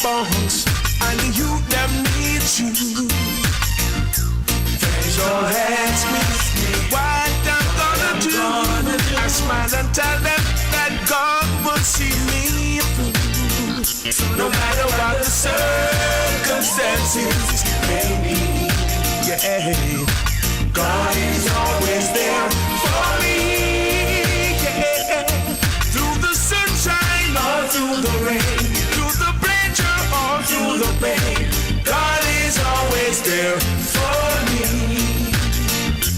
bones, and the youth them need you. So ask me what I'm gonna do. I smile and tell them that God will see me through. No matter what the circumstances may be, yeah, God is always there for me, yeah. Through the sunshine or through the rain, through the pleasure or through the pain, God is always there for me.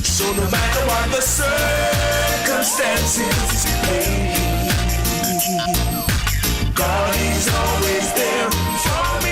So no matter what the circumstances may be, God is always there for me.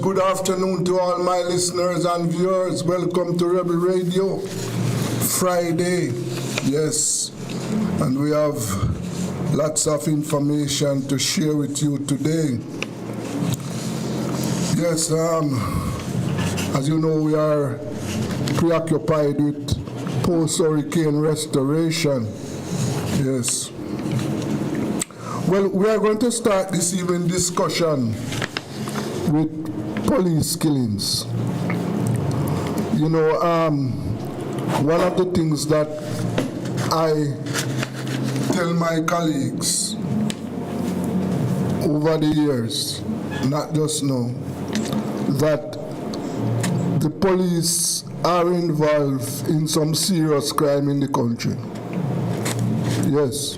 Good afternoon to all my listeners and viewers. Welcome to Rebel Radio Friday. Yes, and we have lots of information to share with you today. Yes, as you know, we are preoccupied with post-hurricane restoration. Yes. Well, we are going to start this evening discussion with police killings. You know, one of the things that I tell my colleagues over the years, not just now, that the police are involved in some serious crime in the country. Yes.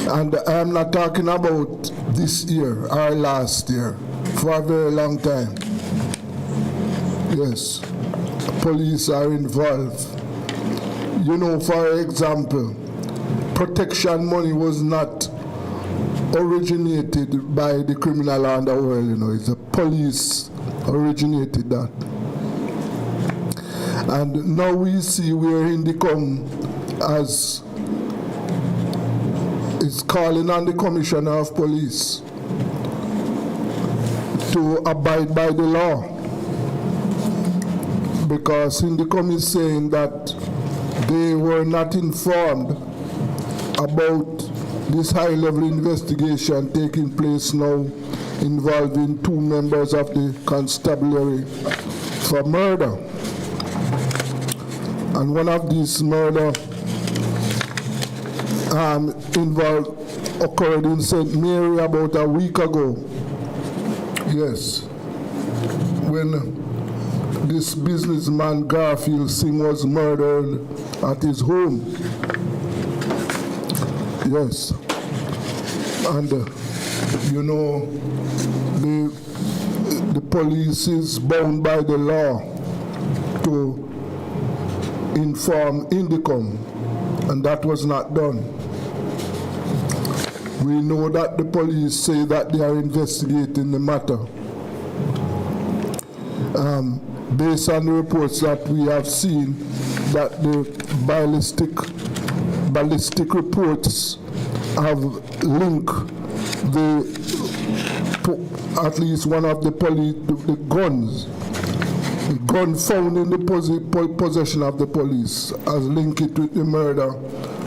And I'm not talking about this year or last year, for a very long time. Yes, police are involved. You know, for example, protection money was not originated by the criminal underworld, you know, it's the police originated that. And now we see where Indicom as is calling on the Commissioner of Police to abide by the law, because Indicom is saying that they were not informed about this high-level investigation taking place now involving 2 members of the constabulary for murder. And one of these murder occurred in St. Mary about a week ago. Yes, when this businessman Garfield Singh was murdered at his home. Yes, and you know, the police is bound by the law to inform Indicom, and that was not done. We know that the police say that they are investigating the matter. Based on the reports that we have seen, that the ballistic reports have linked at least one of the guns. The gun found in the possession of the police has linked it with the murder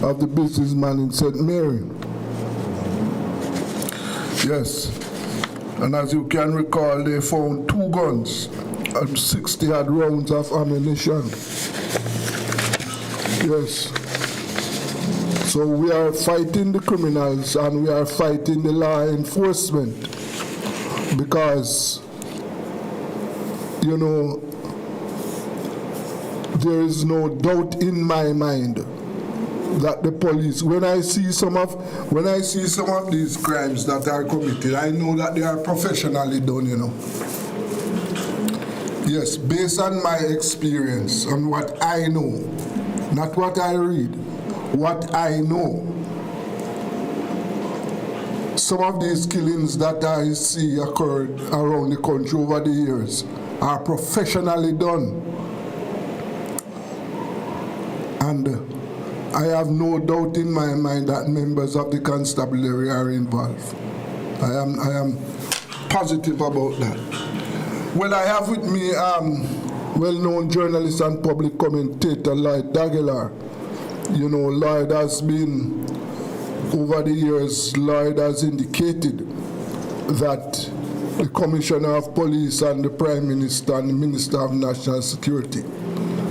of the businessman in St. Mary. Yes, and as you can recall, they found 2 guns and 60 odd rounds of ammunition. Yes. So we are fighting the criminals and we are fighting the law enforcement, because, you know, there is no doubt in my mind that the police, when I see some of these crimes that are committed, I know that they are professionally done, you know. Yes, based on my experience, on what I know, not what I read, what I know. some of these killings that I see occurred around the country over the years are professionally done. And I have no doubt in my mind that members of the constabulary are involved. I am positive about that. Well, I have with me well-known journalist and public commentator Lloyd Dagelar. You know, Lloyd has been, over the years, Lloyd has indicated that the Commissioner of Police and the Prime Minister and the Minister of National Security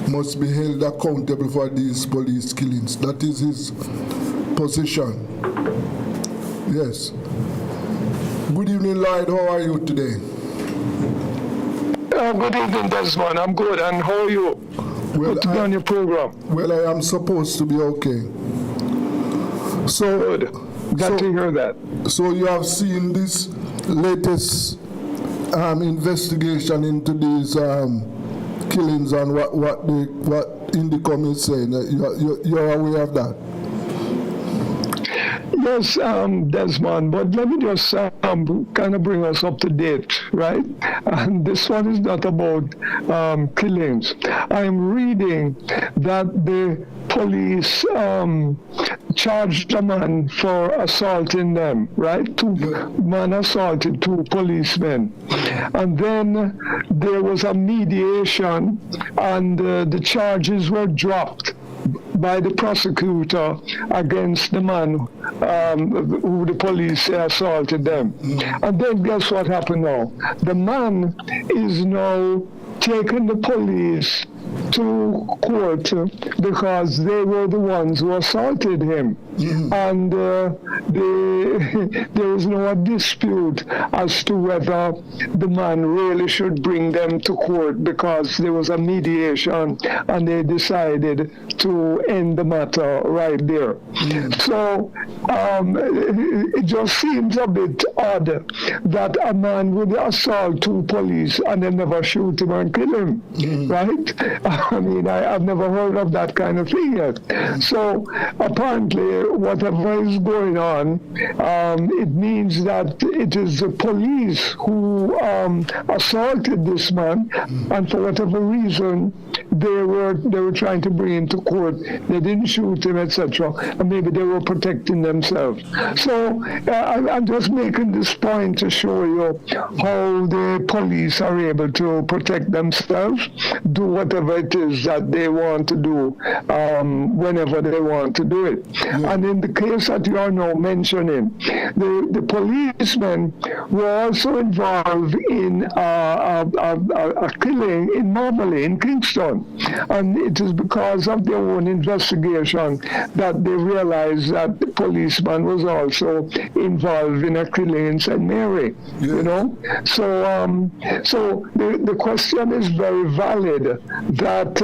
must be held accountable for these police killings. That is his position. Yes. Good evening, Lloyd. How are you today? Good evening, Desmond. I'm good. And how are you? Well, good to be on your program. Well, I am supposed to be okay. So, Good. Glad to hear that. So you have seen this latest investigation into these killings and what Indicom is saying. You're aware of that? Yes, Desmond, but let me just kind of bring us up to date, right? And this one is not about killings. I'm reading that the police charged a man for assaulting them, right? Two men assaulted two policemen. And then there was a mediation and the charges were dropped by the prosecutor against the man who the police assaulted them. And then guess what happened now? The man is now taking the police to court because they were the ones who assaulted him. And there is no dispute as to whether the man really should bring them to court because there was a mediation and they decided to end the matter right there. So it just seems a bit odd that a man would assault two police and then never shoot him and kill him, right? I mean, I've never heard of that kind of thing yet. So apparently, whatever is going on, it means that it is the police who assaulted this man, and for whatever reason, they were trying to bring him to court. They didn't shoot him, etc., and maybe they were protecting themselves. So I'm just making this point to show you how the police are able to protect themselves, do whatever it is that they want to do whenever they want to do it. And in the case that you are now mentioning, the policemen were also involved in a killing in Marley, in Kingston. And it is because of their own investigation that they realized that the policeman was also involved in a killing in St. Mary, you know? So the question is very valid that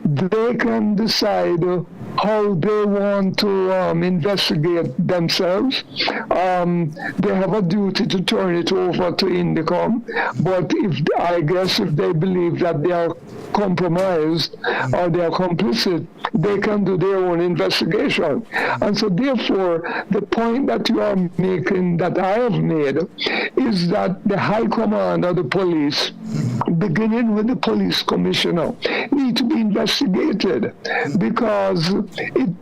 they can decide how they want to investigate themselves. They have a duty to turn it over to Indicom, but if they believe that they are compromised or they are complicit, they can do their own investigation. And so therefore, the point that you are making, that I have made, is that the High Command of the police, beginning with the police commissioner, need to be investigated because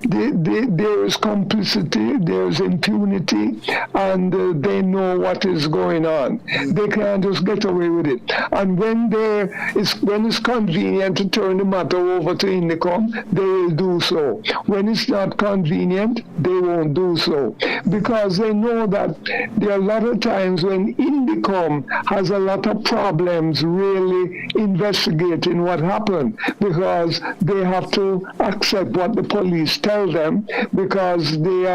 there is complicity, there is impunity, and they know what is going on. They can't just get away with it. And when it's convenient to turn the matter over to Indicom, they will do so. When it's not convenient, they won't do so. Because they know that there are a lot of times when Indicom has a lot of problems really investigating what happened, because they have to accept what the police tell them, because the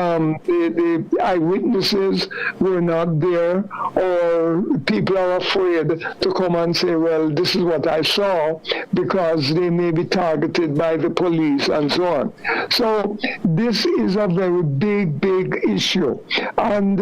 eyewitnesses were not there, or people are afraid to come and say, well, this is what I saw, because they may be targeted by the police and so on. So this is a very big issue issue. And,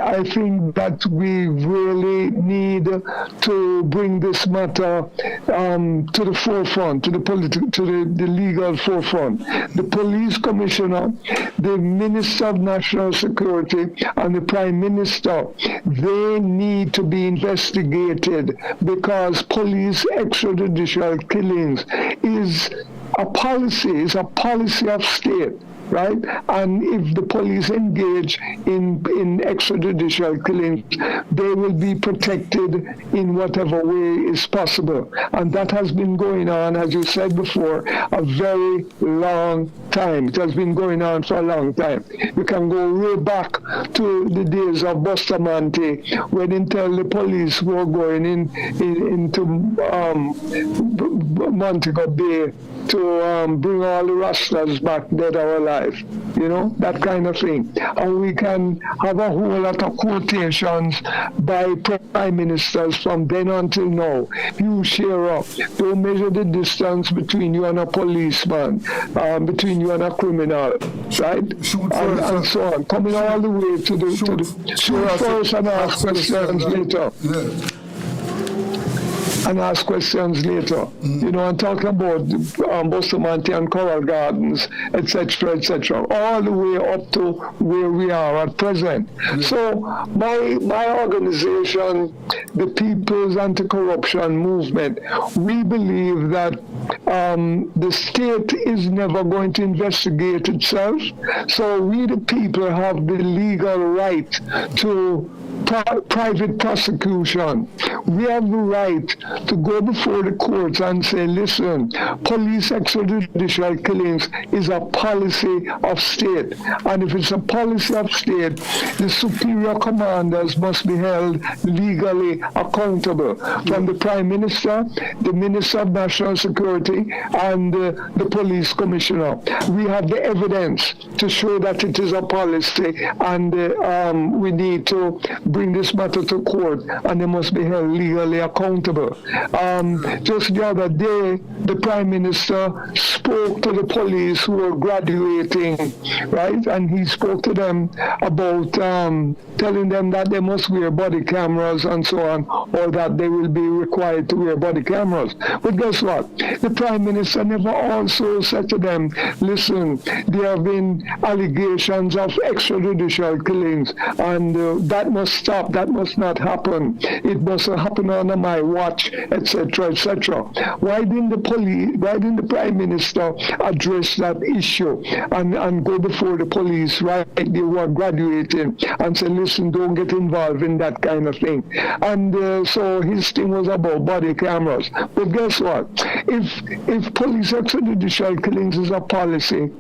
I think that we really need to bring this matter to the forefront, to the legal forefront. The police commissioner, the Minister of National Security, and the Prime Minister, they need to be investigated, because police extrajudicial killings is a policy of state. Right? And if the police engage in extrajudicial killings, they will be protected in whatever way is possible. And that has been going on, as you said before, a very long time. It has been going on for a long time. You can go way back to the days of Bustamante, when the police were going into Montego Bay to bring all the rustlers back dead or alive. That kind of thing. And we can have a whole lot of quotations by prime ministers from then until now. You share up. Don't measure the distance between you and a policeman, between you and a criminal, right? And so on. Coming all the way to the shoot first and ask questions later. Yeah. And ask questions later, and talking about Bustamante and Coral Gardens, etc., all the way up to where we are at present. Yeah. So my organization, the People's Anti-Corruption Movement, we believe that the state is never going to investigate itself. So we, the people, have the legal right to private prosecution. We have the right to go before the courts and say, listen, police extrajudicial killings is a policy of state. And if it's a policy of state, the superior commanders must be held legally accountable, from the Prime Minister, the Minister of National Security, and the police commissioner. We have the evidence to show that it is a policy, and we need to bring this matter to court, and they must be held legally accountable. Just the other day, the Prime Minister spoke to the police who were graduating, right? And he spoke to them about telling them that they must wear body cameras and so on, or that they will be required to wear body cameras. But guess what? The Prime Minister never also said to them, listen, there have been allegations of extrajudicial killings, and that must stop. That must not happen. It must happen under my watch, etc., etc. Why didn't the Prime Minister address that issue and go before the police, right? They were graduating, and say, listen, don't get involved in that kind of thing. And so his thing was about body cameras. But guess what? If police extrajudicial killings is a policy,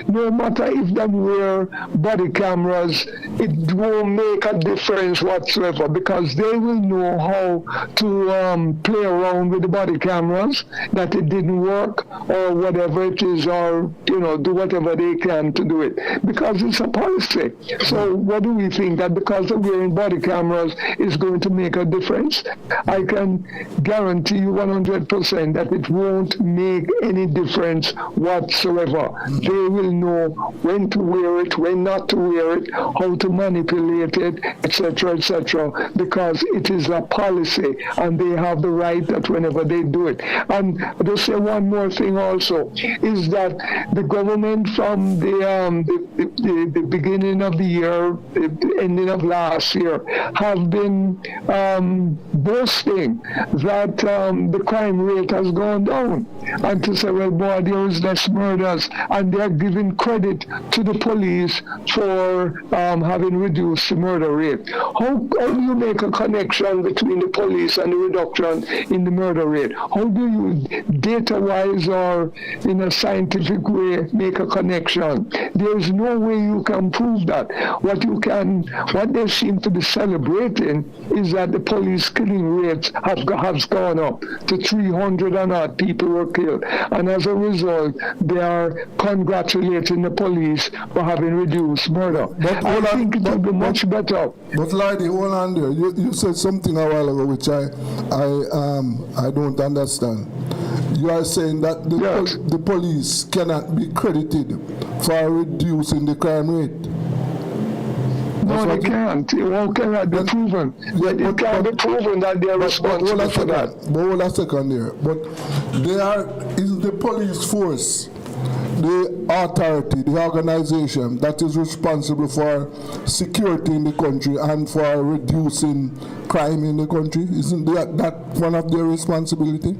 no matter if they wear body cameras, it won't make a difference whatsoever, because they will know how to play around with the body cameras, that it didn't work or whatever it is, or do whatever they can to do it, because it's a policy. So what do we think, that because of wearing body cameras is going to make a difference? I can guarantee you 100% that it won't make any difference whatsoever. They will know when to wear it, when not to wear it, how to manipulate it, etc., etc., because it is a policy, and they have the right that whenever they do it. And just say one more thing also, is that the government from the beginning of the year, the ending of last year, have been boasting that the crime rate has gone down, and to say, well, boy, there is less murders, and they're giving credit to the police for having reduced the murder rate. How do you make a connection between the police and the reduction in the murder rate? How do you, data-wise or in a scientific way, make a connection? There is no way you can prove that. What they seem to be celebrating is that the police killing rates have gone up to 300 and odd people were killed, and as a result, they are congratulating the police for having reduced murder. I think it would be much better. But Lady, hold on there. You said something a while ago which I don't understand. You are saying that the police cannot be credited for reducing the crime rate. No, they can't. It cannot be proven. It can't be proven that they are responsible for that. But hold a second there. But is the police force the authority, the organization that is responsible for security in the country and for reducing crime in the country? Isn't that one of their responsibility?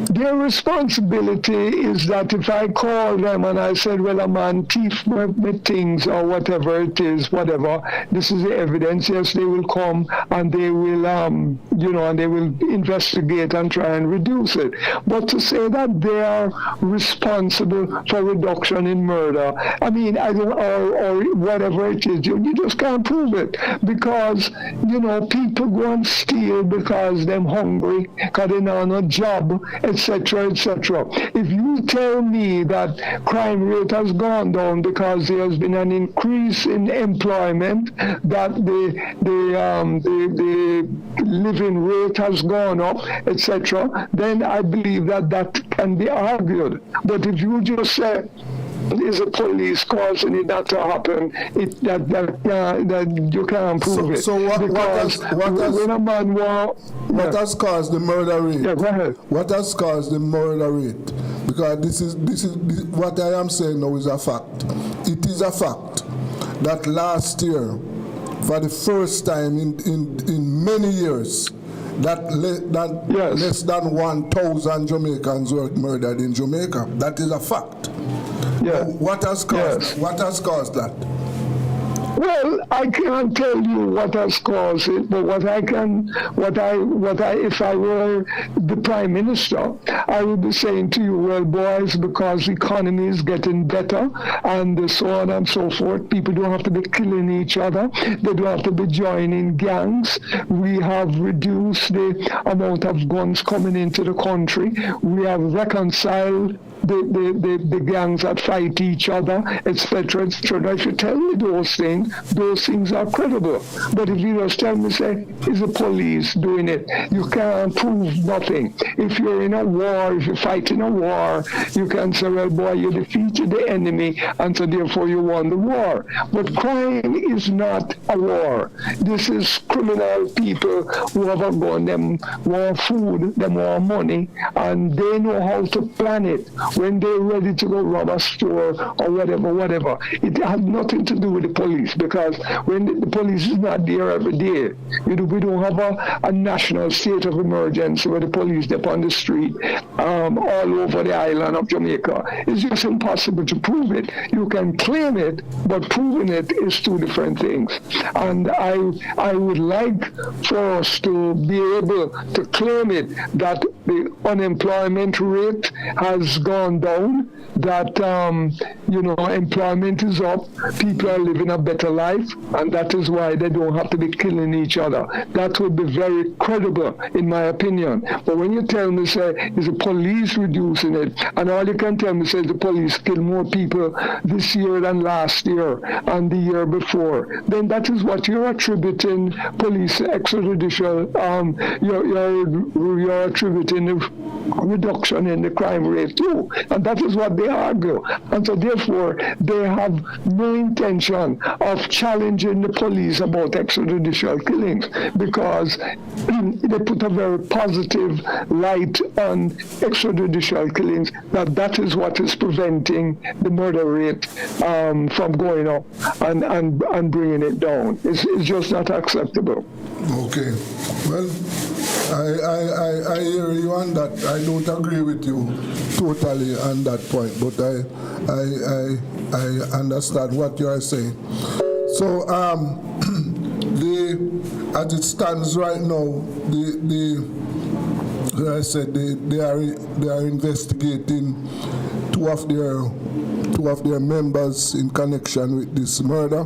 Their responsibility is that if I call them and I said, well, a man thief my things or whatever it is, whatever, this is the evidence, yes, they will come and they will, and they will investigate and try and reduce it. But to say that they are responsible for reduction in murder, I mean, or whatever it is, you just can't prove it because, people go and steal because they're hungry, because they don't have a job, etc., etc. If you tell me that crime rate has gone down because there has been an increase in employment, that the living rate has gone up, etc., then I believe that can be argued. But if you just say, is the police causing it not to happen? That you can't prove it. So what has caused the murder rate? Yeah, go ahead. What has caused the murder rate? Because this is what I am saying now is a fact. It is a fact that last year, for the first time in many years, less than 1,000 Jamaicans were murdered in Jamaica. That is a fact. Yeah. What has caused that? Well, I can't tell you what has caused it, but if I were the Prime Minister, I would be saying to you, well, boys, because the economy is getting better and so on and so forth, people don't have to be killing each other, they don't have to be joining gangs, we have reduced the amount of guns coming into the country, we have reconciled the gangs that fight each other, etc., etc. If you tell me those things are credible. But if you just tell me, say, is the police doing it, you can't prove nothing. If you're in a war, if you're fighting a war, you can say, well, boy, you defeated the enemy, and so therefore you won the war. But crime is not a war. This is criminal people who have a gun, them want food, them want money, and they know how to plan it. When they're ready to go rob a store or whatever. It has nothing to do with the police because when the police is not there every day, we don't have a national state of emergency where the police are on the street all over the island of Jamaica. It's just impossible to prove it. You can claim it, but proving it is two different things. And I would like for us to be able to claim it that the unemployment rate has gone down, that employment is up, people are living a better life, and that is why they don't have to be killing each other. That would be very credible, in my opinion. But when you tell me, say, is the police reducing it, and all you can tell me, say, the police kill more people this year than last year and the year before, then that is what you're attributing police extrajudicial, you're attributing the reduction in the crime rate too. And that is what they argue. And so therefore, they have no intention of challenging the police about extrajudicial killings because they put a very positive light on extrajudicial killings, that is what is preventing the murder rate from going up and bringing it down. It's just not acceptable. Okay. Well, I hear you on that. I don't agree with you totally on that point, but I understand what you are saying. So, as it stands right now, as I said, they are investigating two of their members in connection with this murder,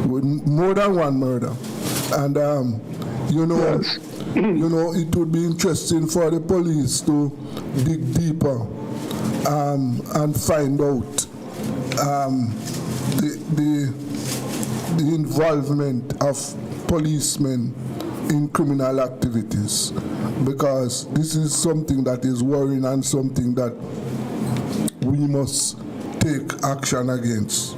with more than one murder, and Yes. It would be interesting for the police to dig deeper and find out the involvement of policemen in criminal activities, because this is something that is worrying and something that we must take action against.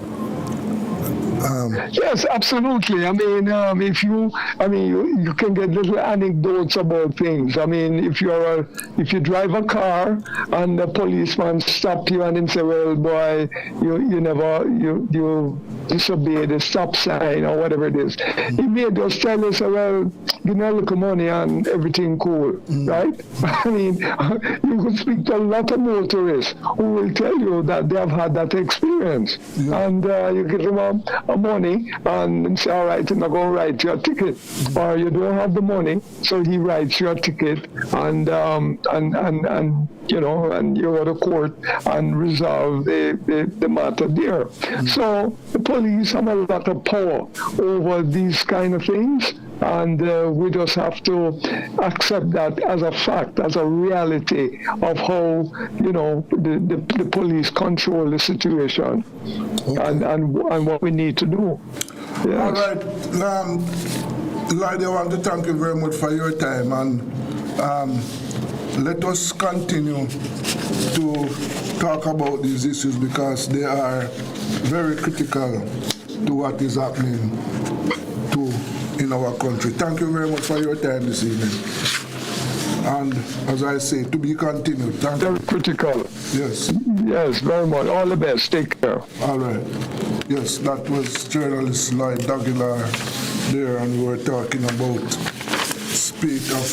Yes, absolutely. I mean, you can get little anecdotes about things. I mean, if you drive a car and the policeman stop you and then say, "Well, boy, you disobeyed the stop sign or whatever it is," he may just tell you, say, "Well, give me a little money and everything cool," right? I mean, you could speak to a lot of motorists who will tell you that they have had that experience, and you give them a money and say, "All right, I'm going to write your ticket," or you don't have the money, so he writes your ticket, and you go to court and resolve the matter there. So the police have a lot of power over these kind of things, and we just have to accept that as a fact, as a reality of how the police control the situation, and what we need to do. Yes. All right, Lloyd, I want to thank you very much for your time, and let us continue to talk about these issues because they are very critical to what is happening in our country. Thank you very much for your time this evening. And as I say, to be continued. Thank you. Very critical. Yes. Yes, very much. All the best. Take care. All right. Yes, that was journalist Lloyd Daguilar there, and we were talking about speak of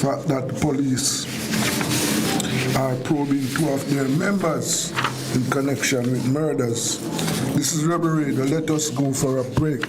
fact that the police are probing two of their members in connection with murders. This is Rebel Radio. Let us go for a break.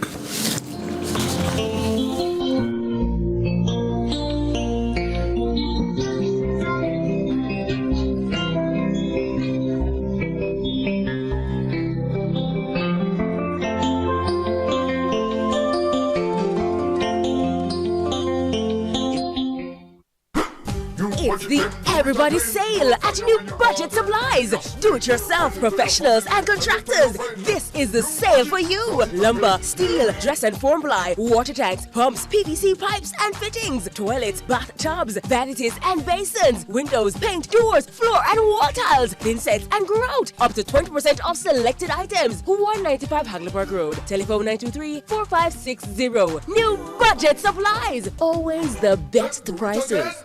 It's the Everybody Sale at New Budget Supplies. Do-it-yourself professionals and contractors. This is the sale for you. Lumber, steel, dress and form ply, water tanks, pumps, PVC pipes and fittings, toilets, bathtubs, vanities and basins, windows, paint, doors, floor and wall tiles, thin sets and grout. Up to 20% off selected items. 195 Hagleyburg Road. Telephone 923-4560. New Budget Supplies. Always the best prices.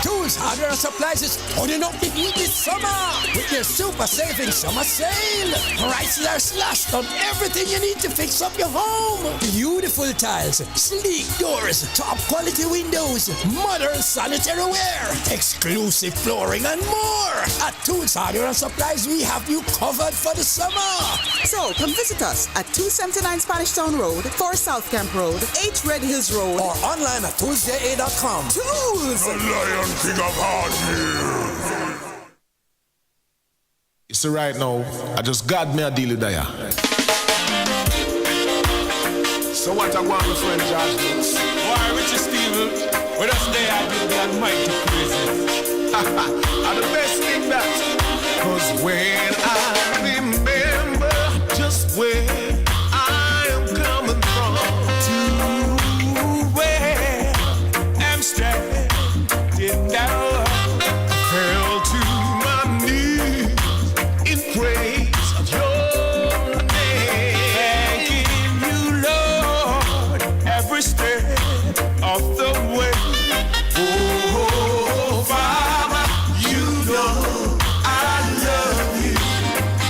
Tools, Hardware and Supplies is turning up the heat this summer with their super saving summer sale. Prices are slashed on everything you need to fix up your home. Beautiful tiles, sleek doors, top quality windows, modern sanitary ware, exclusive flooring and more. At Tools, Hardware and Supplies, we have you covered for the summer. So come visit us at 279 Spanish Town Road, 4 South Camp Road, 8 Red Hills Road, or online at toolsja.com. Tools! The Lion King of Hardware. You see, right now, I just got me a deal with that. So what I want, my friend Josh? Why, Richard Steven? With us there, I do the almighty praises. And the best thing that, cause when I remember just where I am coming from, to where I'm stranded now, I fell to my knees in praise of your name, thanking you, Lord, every step of the way. Oh, Father, you know I love you.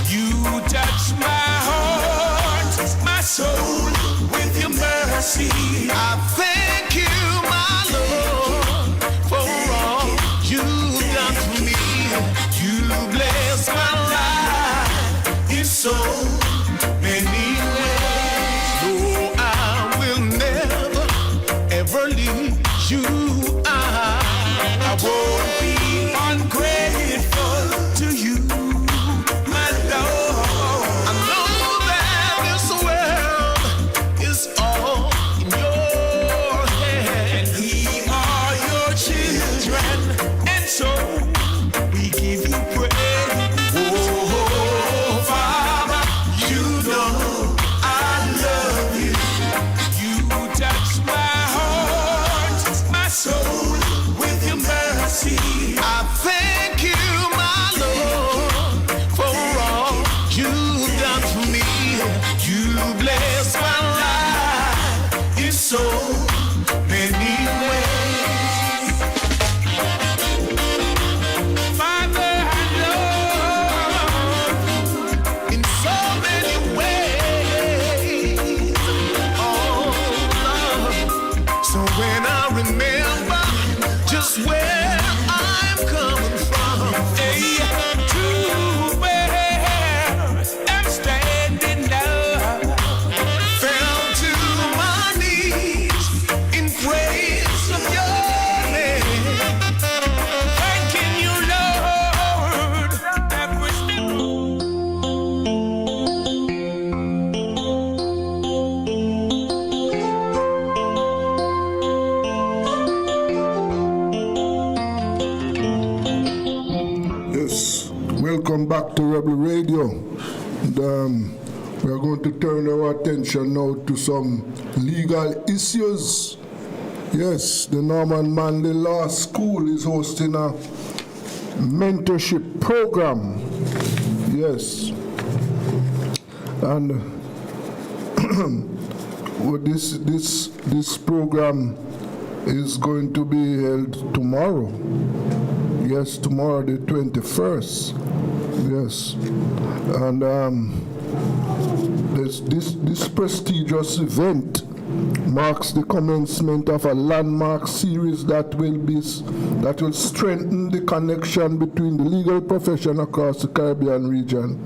You touch my heart, my soul, with your mercy. I thank you, my Lord, for all you've done for me. You bless my life in so many ways. No, I will never, ever leave you. I won't be ungrateful to you, my Lord. I know that this world is all in your hand. We are your children, and so we give you praise. Oh, Father, so many ways. Father, I love in so many ways. Oh, Lord. So when I remember just where I'm coming from, hey, to where I'm standing now, fell to my knees in praise of your name, thanking you, Lord, every step. Yes, welcome back to Rebel Radio. And, we are going to turn our attention now to some legal issues. Yes, the Norman Manley Law School is hosting a mentorship program. Yes, and well, this program is going to be held tomorrow. Yes, tomorrow the 21st. Yes, and this prestigious event marks the commencement of a landmark series that will strengthen the connection between the legal profession across the Caribbean region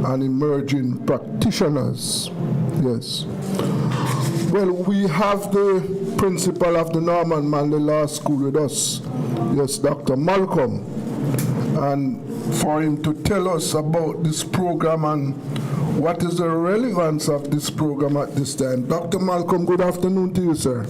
and emerging practitioners. Yes. Well, we have the principal of the Norman Manley Law School with us. Yes, Dr. Malcolm, and for him to tell us about this program and what is the relevance of this program at this time. Dr. Malcolm, good afternoon to you, sir.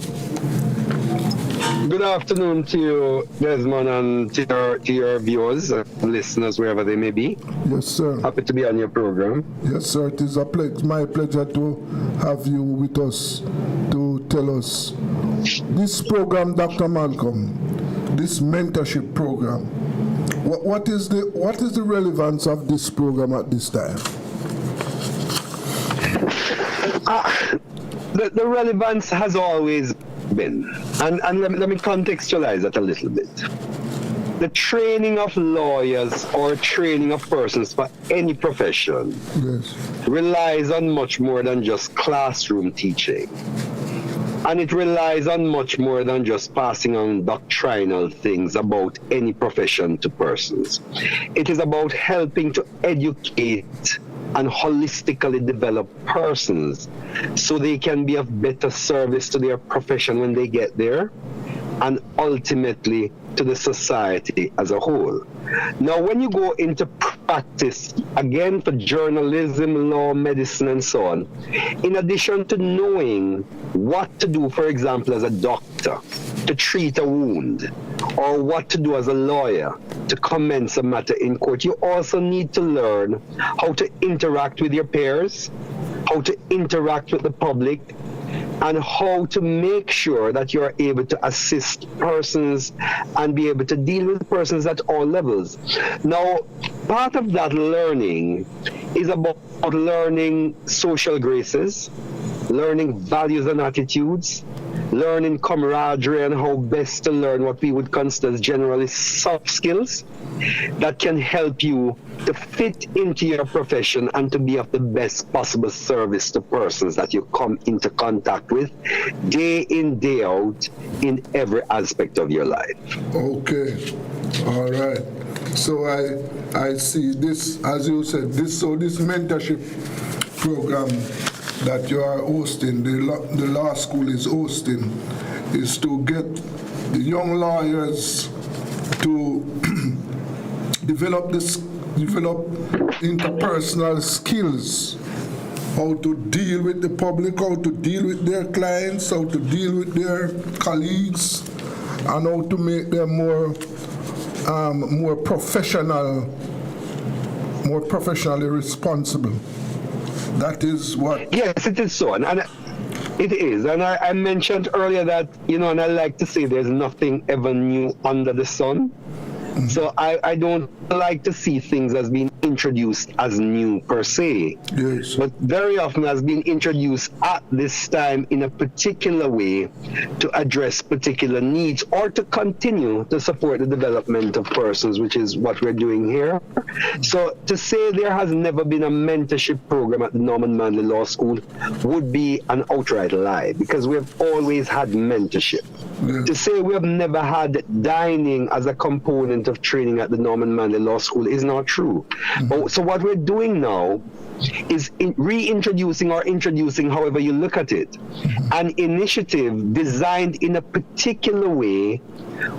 Good afternoon to you, Desmond, and to your viewers and listeners, wherever they may be. Yes, sir. Happy to be on your program. Yes, sir. It is my pleasure to have you with us to tell us this program, Dr. Malcolm, this mentorship program. What is the relevance of this program at this time? The relevance has always been, and let me contextualize that a little bit. The training of lawyers or training of persons for any profession relies on much more than just classroom teaching. And it relies on much more than just passing on doctrinal things about any profession to persons. It is about helping to educate and holistically develop persons so they can be of better service to their profession when they get there, and ultimately to the society as a whole. Now, when you go into practice, again, for journalism, law, medicine, and so on, in addition to knowing what to do, for example, as a doctor, to treat a wound, or what to do as a lawyer to commence a matter in court, you also need to learn how to interact with your peers, how to interact with the public, and how to make sure that you are able to assist persons and be able to deal with persons at all levels. Now, part of that learning is about learning social graces, learning values and attitudes, learning camaraderie, and how best to learn what we would consider as generally soft skills that can help you to fit into your profession and to be of the best possible service to persons that you come into contact with day in, day out, in every aspect of your life. Okay, all right. So I see this, as you said, this mentorship program that you are hosting, the law school is hosting, is to get the young lawyers to develop interpersonal skills, how to deal with the public, how to deal with their clients, how to deal with their colleagues, and how to make them more professional, more professionally responsible. That is what. Yes, it is so, and it is. And I mentioned earlier that, and I like to say there's nothing ever new under the sun. So I don't like to see things as being introduced as new per se, Yes. but very often has been introduced at this time in a particular way to address particular needs or to continue to support the development of persons, which is what we're doing here. So to say there has never been a mentorship program at the Norman Manley Law School would be an outright lie, because we've always had mentorship. To say we have never had dining as a component of training at the Norman Manley Law School is not true. So what we're doing now is reintroducing or introducing, however you look at it, an initiative designed in a particular way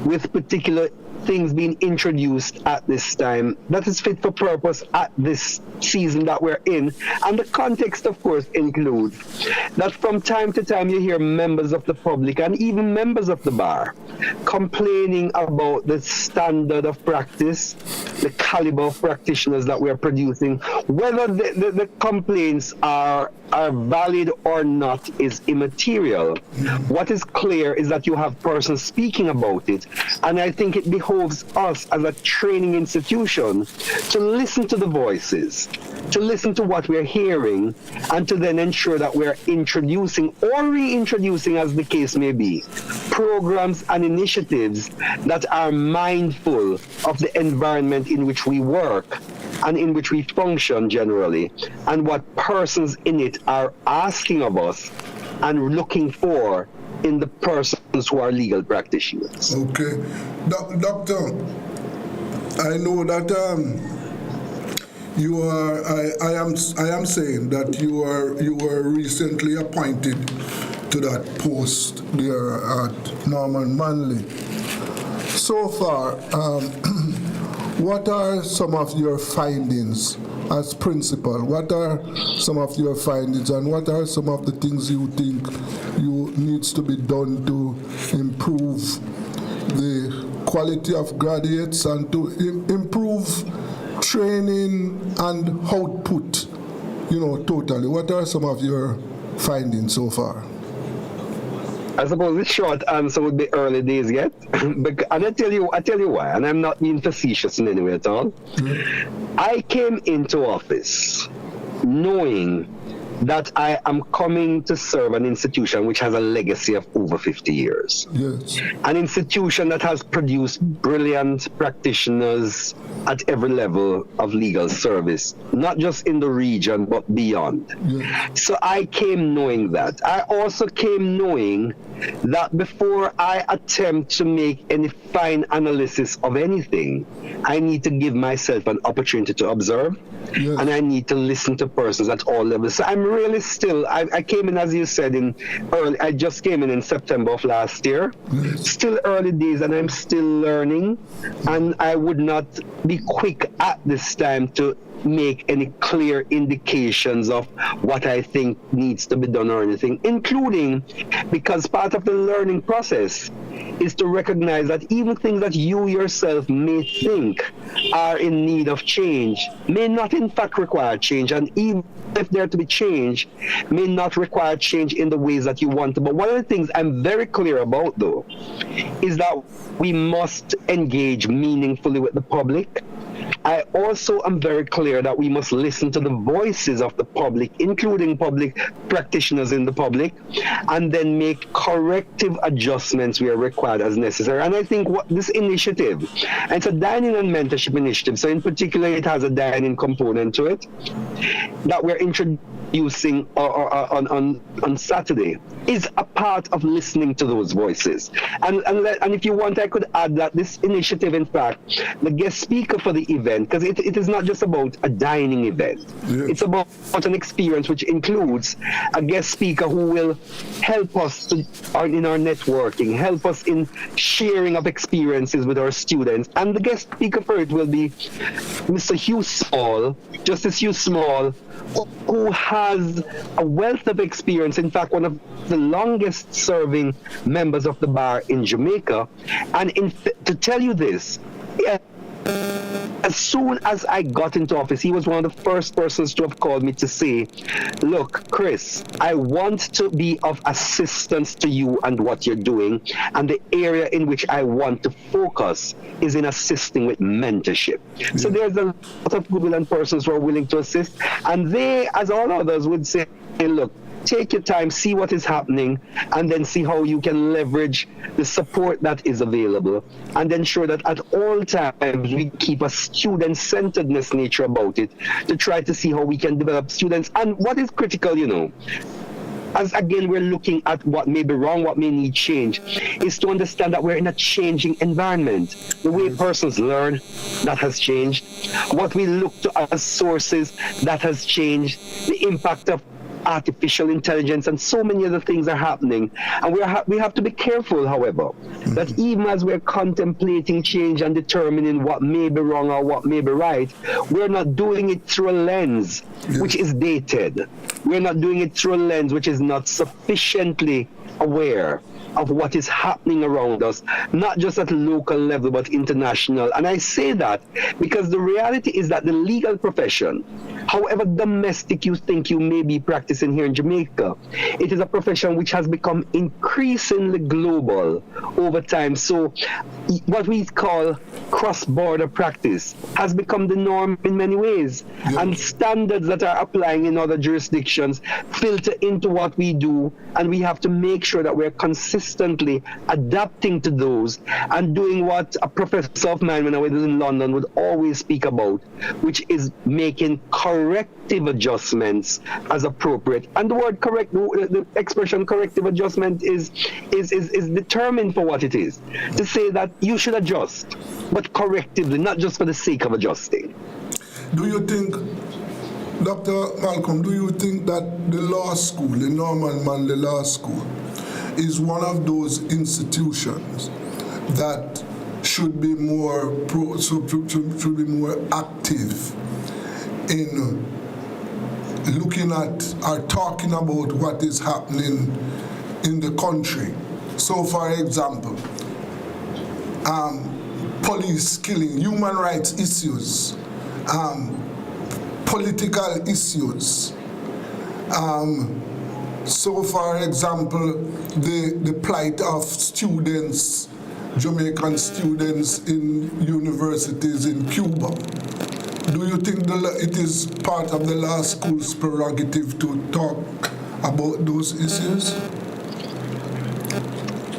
with particular things being introduced at this time that is fit for purpose at this season that we're in. And the context, of course, includes that from time to time you hear members of the public and even members of the bar complaining about the standard of practice, the caliber of practitioners that we're producing. Whether the complaints are valid or not is immaterial. What is clear is that you have persons speaking about it, and I think it behoves us as a training institution to listen to the voices, to listen to what we're hearing, and to then ensure that we're introducing or reintroducing, as the case may be, programs and initiatives that are mindful of the environment in which we work and in which we function generally, and what persons in it are asking of us and looking for in the persons who are legal practitioners. Okay. Doctor, I know that you are, I am saying that you were recently appointed to that post there at Norman Manley. So far, what are some of your findings as principal? What are some of your findings, and what are some of the things you think needs to be done to improve the quality of graduates and to improve training and output, totally? What are some of your findings so far? I suppose the short answer would be early days yet. And I tell you why, and I'm not being facetious in any way at all. I came into office knowing that I am coming to serve an institution which has a legacy of over 50 years. Yes. An institution that has produced brilliant practitioners at every level of legal service, not just in the region, but beyond. Yes. So I came knowing that. I also came knowing that before I attempt to make any fine analysis of anything, I need to give myself an opportunity to observe. Yes. And I need to listen to persons at all levels. So I'm really still, I came in, as you said, I just came in September of last year. Yes. Still early days, and I'm still learning. And I would not be quick at this time to make any clear indications of what I think needs to be done or anything, including because part of the learning process is to recognize that even things that you yourself may think are in need of change may not in fact require change, and even if they're to be changed, may not require change in the ways that you want to. But one of the things I'm very clear about, though, is that we must engage meaningfully with the public. I also am very clear that we must listen to the voices of the public, including public practitioners in the public, and then make corrective adjustments where required as necessary. And I think what this initiative, and it's a dining and mentorship initiative, so in particular it has a dining component to it, that we're introducing on Saturday, is a part of listening to those voices. And if you want, I could add that this initiative, in fact, the guest speaker for the event, because it is not just about a dining event. Yeah. It's about an experience which includes a guest speaker who will help us in our networking, help us in sharing of experiences with our students. And the guest speaker for it will be Mr. Hugh Small, Justice Hugh Small, who has a wealth of experience, in fact, one of the longest serving members of the bar in Jamaica. And to tell you this, as soon as I got into office, he was one of the first persons to have called me to say, look, Chris, I want to be of assistance to you and what you're doing. And the area in which I want to focus is in assisting with mentorship. So there's a lot of goodwill and persons who are willing to assist. And they, as all others, would say, look, take your time, see what is happening, and then see how you can leverage the support that is available, and ensure that at all times we keep a student-centeredness nature about it to try to see how we can develop students. And what is critical, as again we're looking at what may be wrong, what may need change, is to understand that we're in a changing environment. The way persons learn, that has changed. What we look to as sources, that has changed. The impact of artificial intelligence and so many other things are happening, and we have to be careful, however, that even as we're contemplating change and determining what may be wrong or what may be right, we're not doing it through a lens which is dated. We're not doing it through a lens which is not sufficiently aware of what is happening around us, not just at local level, but international. And I say that because the reality is that the legal profession, however domestic you think you may be practicing here in Jamaica, it is a profession which has become increasingly global over time. So what we call cross-border practice has become the norm in many ways. And standards that are applying in other jurisdictions filter into what we do, and we have to make sure that we're consistently adapting to those and doing what a professor of mine when I was in London would always speak about, which is making corrective adjustments as appropriate. And the word correct, the expression corrective adjustment is determined for what it is. To say that you should adjust, but correctively, not just for the sake of adjusting. Do you think, Dr. Malcolm, do you think that the law school, the Norman Manley Law School, is one of those institutions that should be more should be more active in looking at or talking about what is happening in the country? So, for example, police killing, human rights issues, political issues. So, for example, the plight of students, Jamaican students in universities in Cuba. Do you think it is part of the law school's prerogative to talk about those issues?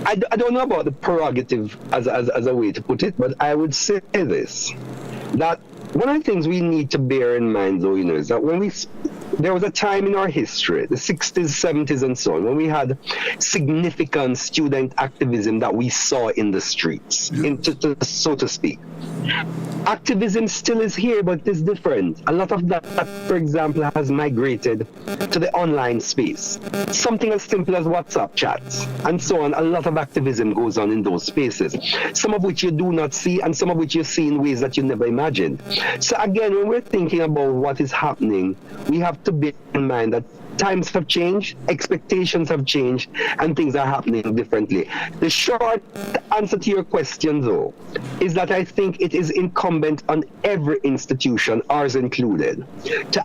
I don't know about the prerogative as a way to put it, but I would say this, that one of the things we need to bear in mind, though, is that when there was a time in our history, the 60s, 70s, and so on, when we had significant student activism that we saw in the streets, so to speak. Activism still is here, but it is different. A lot of that, for example, has migrated to the online space. Something as simple as WhatsApp chats and so on. A lot of activism goes on in those spaces, some of which you do not see and some of which you see in ways that you never imagined. So again, when we're thinking about what is happening, we have to bear in mind that times have changed, expectations have changed, and things are happening differently. The short answer to your question, though, is that I think it is incumbent on every institution, ours included, to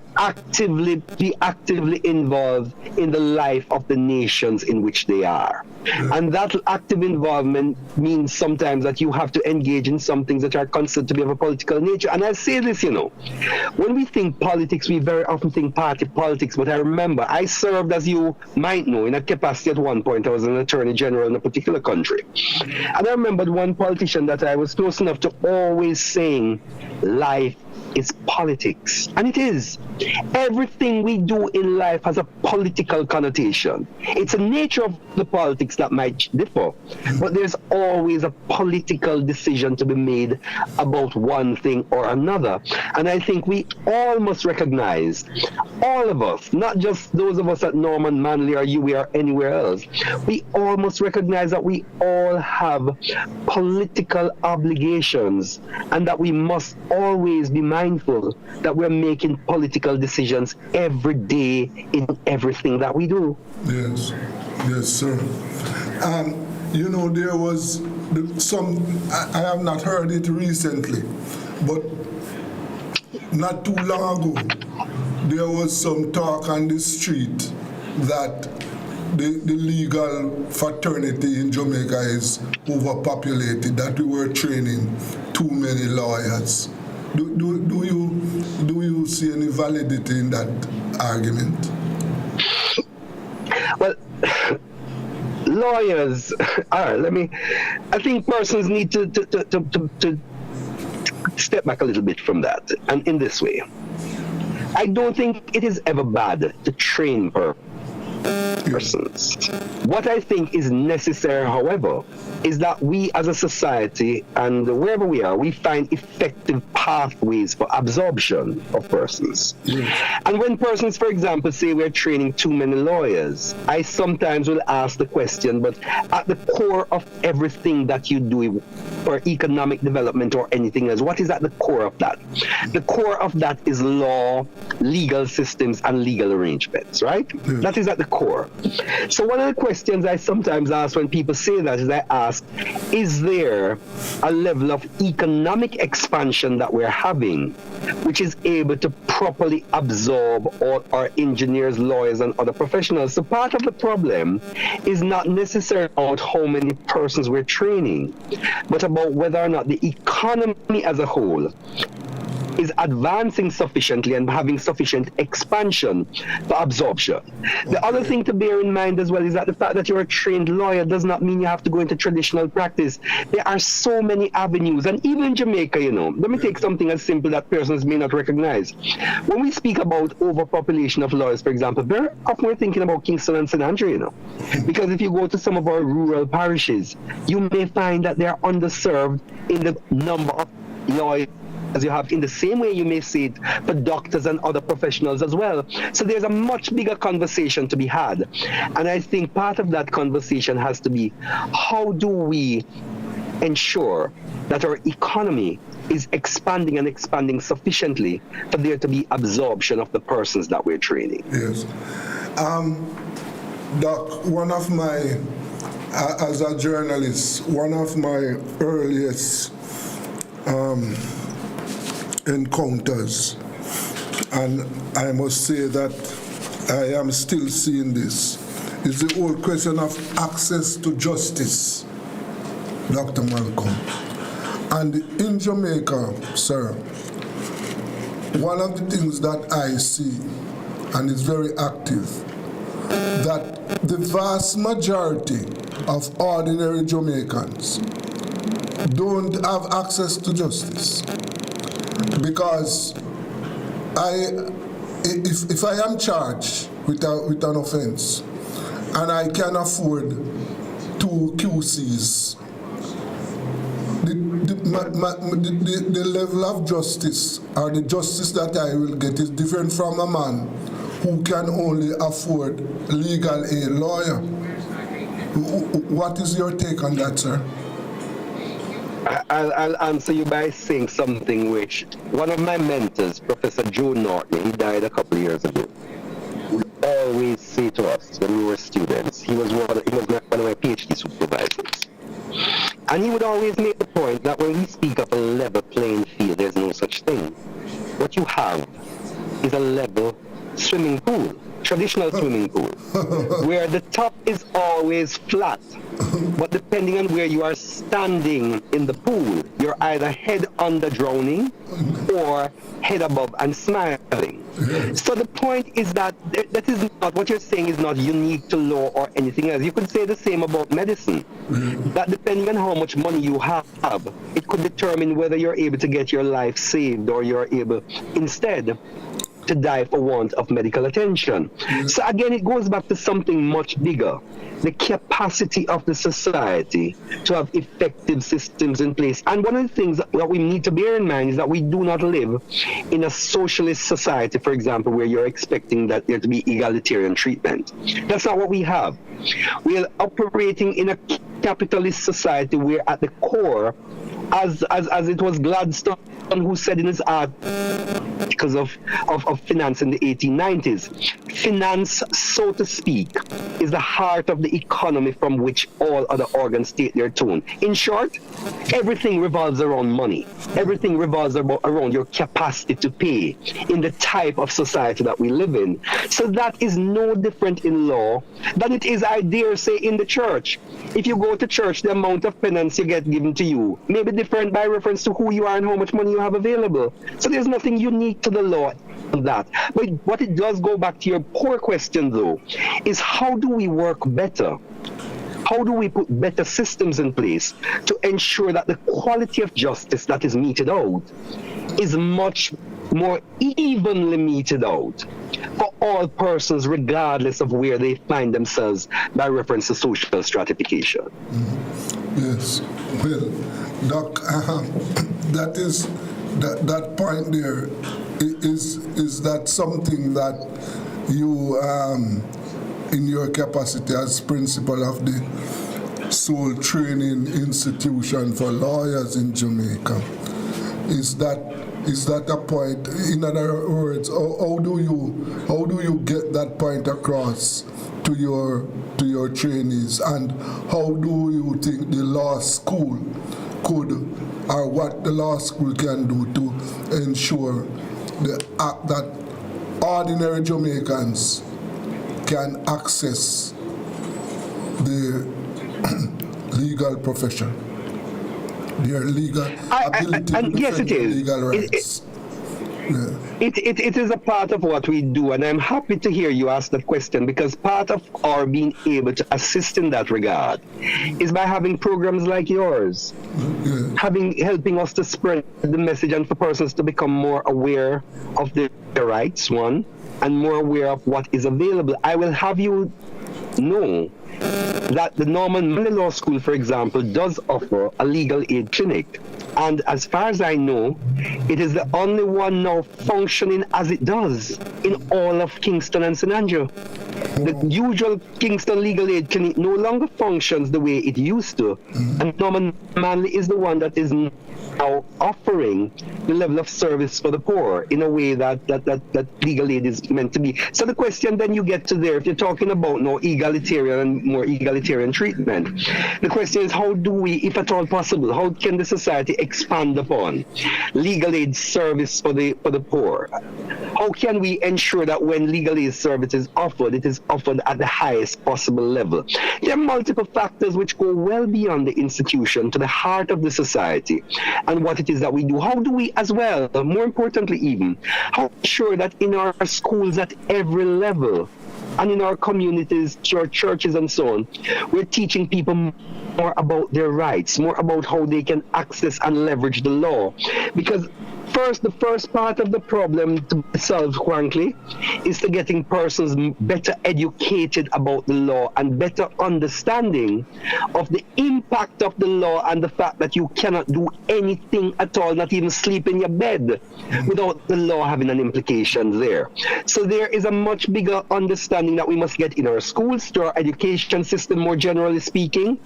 be actively involved in the life of the nations in which they are. And that active involvement means sometimes that you have to engage in some things that are considered to be of a political nature. And I say this, when we think politics, we very often think party politics, but I remember I served, as you might know, in a capacity at one point. I was an attorney general in a particular country. And I remembered one politician that I was close enough to always saying, life is politics. And it is. Everything we do in life has a political connotation. It's the nature of the politics that might differ, but there's always a political decision to be made about one thing or another. And I think we all must recognize, all of us, not just those of us at Norman Manley or you or anywhere else, we all must recognize that we all have political obligations and that we must always be mindful that we're making political decisions every day in everything that we do. Yes, sir. There was I have not heard it recently, but not too long ago, there was some talk on the street that the legal fraternity in Jamaica is overpopulated, that we were training too many lawyers. Do you see any validity in that argument? Well, lawyers, all right, I think persons need to step back a little bit from that, and in this way. I don't think it is ever bad to train persons. What I think is necessary, however, is that we as a society and wherever we are, we find effective pathways for absorption of persons. And when persons, for example, say we're training too many lawyers, I sometimes will ask the question, but at the core of everything that you do for economic development or anything else, what is at the core of that? The core of that is law, legal systems, and legal arrangements, right? That is at the core. So one of the questions I sometimes ask when people say that is I ask, is there a level of economic expansion that we're having which is able to properly absorb all our engineers, lawyers, and other professionals? So part of the problem is not necessarily about how many persons we're training, but about whether or not the economy as a whole is advancing sufficiently and having sufficient expansion for absorption. The other thing to bear in mind as well is that the fact that you're a trained lawyer does not mean you have to go into traditional practice. There are so many avenues, and even in Jamaica, let me take something as simple that persons may not recognize. When we speak about overpopulation of lawyers, for example, very often we're thinking about Kingston and St. Andrew, because if you go to some of our rural parishes, you may find that they're underserved in the number of lawyers as you have, in the same way you may see it for doctors and other professionals as well. So there's a much bigger conversation to be had. And I think part of that conversation has to be, how do we ensure that our economy is expanding and expanding sufficiently for there to be absorption of the persons that we're training? Yes. Doc, one of my, as a journalist, one of my earliest encounters, and I must say that I am still seeing this, is the whole question of access to justice, Dr. Malcolm. And in Jamaica, sir, one of the things that I see, and it's very active, that the vast majority of ordinary Jamaicans don't have access to justice. Because if I am charged with an offense and I can afford 2 QCs, the level of justice or the justice that I will get is different from a man who can only afford legal aid lawyer. What is your take on that, sir? I'll answer you by saying something which one of my mentors, Professor Joe Norton, he died a couple of years ago, would always say to us when we were students. He was one of my PhD supervisors. And he would always make the point that when we speak of a level playing field, there's no such thing. What you have is a level swimming pool, traditional swimming pool, where the top is always flat. But depending on where you are standing in the pool, you're either head under drowning or head above and smiling. So the point is that that is not, what you're saying is not unique to law or anything else. You could say the same about medicine. That depending on how much money you have, it could determine whether you're able to get your life saved or you're able instead to die for want of medical attention. So again, it goes back to something much bigger. The capacity of the society to have effective systems in place. And one of the things that we need to bear in mind is that we do not live in a socialist society, for example, where you're expecting that there to be egalitarian treatment. That's not what we have. We are operating in a capitalist society where at the core, as it was Gladstone who said in his article, because of finance in the 1890s. Finance, so to speak, is the heart of the economy from which all other organs take their tone. In short, everything revolves around money. Everything revolves around your capacity to pay in the type of society that we live in. So that is no different in law than it is, I dare say, in the church. If you go to church, the amount of penance you get given to you may be different by reference to who you are and how much money you have available. So there's nothing unique to the law in that. But what it does go back to your core question, though, is how do we work better? How do we put better systems in place to ensure that the quality of justice that is meted out is much more evenly meted out for all persons, regardless of where they find themselves by reference to social stratification? Yes. Well, Doc, that point there is that something that you, in your capacity as principal of the Soul Training Institution for Lawyers in Jamaica, is that a point? In other words, how do you get that point across to your trainees, and how do you think the law school could, or what the law school can do to ensure that ordinary Jamaicans can access the legal profession, their legal ability to defend their legal rights? It is a part of what we do, and I'm happy to hear you ask that question, because part of our being able to assist in that regard is by having programs like yours, helping us to spread the message and for persons to become more aware of their rights, one, and more aware of what is available. I will have you know that the Norman Manley Law School, for example, does offer a legal aid clinic. And as far as I know, it is the only one now functioning as it does in all of Kingston and St. Andrew. The usual Kingston Legal Aid Clinic no longer functions the way it used to. And Norman Manley is the one that is now offering the level of service for the poor in a way that legal aid is meant to be. So the question then you get to there, if you're talking about no egalitarian and more egalitarian treatment, the question is, how do we, if at all possible, how can the society expand upon legal aid service for the poor? How can we ensure that when legal aid service is offered, it is offered at the highest possible level? There are multiple factors which go well beyond the institution to the heart of the society and what it is that we do. How do we as well, more importantly even, how ensure that in our schools at every level and in our communities, churches and so on, we're teaching people more about their rights, more about how they can access and leverage the law. Because the first part of the problem to be solved, frankly, is to getting persons better educated about the law and better understanding of the impact of the law and the fact that you cannot do anything at all, not even sleep in your bed, without the law having an implication there. So there is a much bigger understanding that we must get in our schools, to our education system, more generally speaking,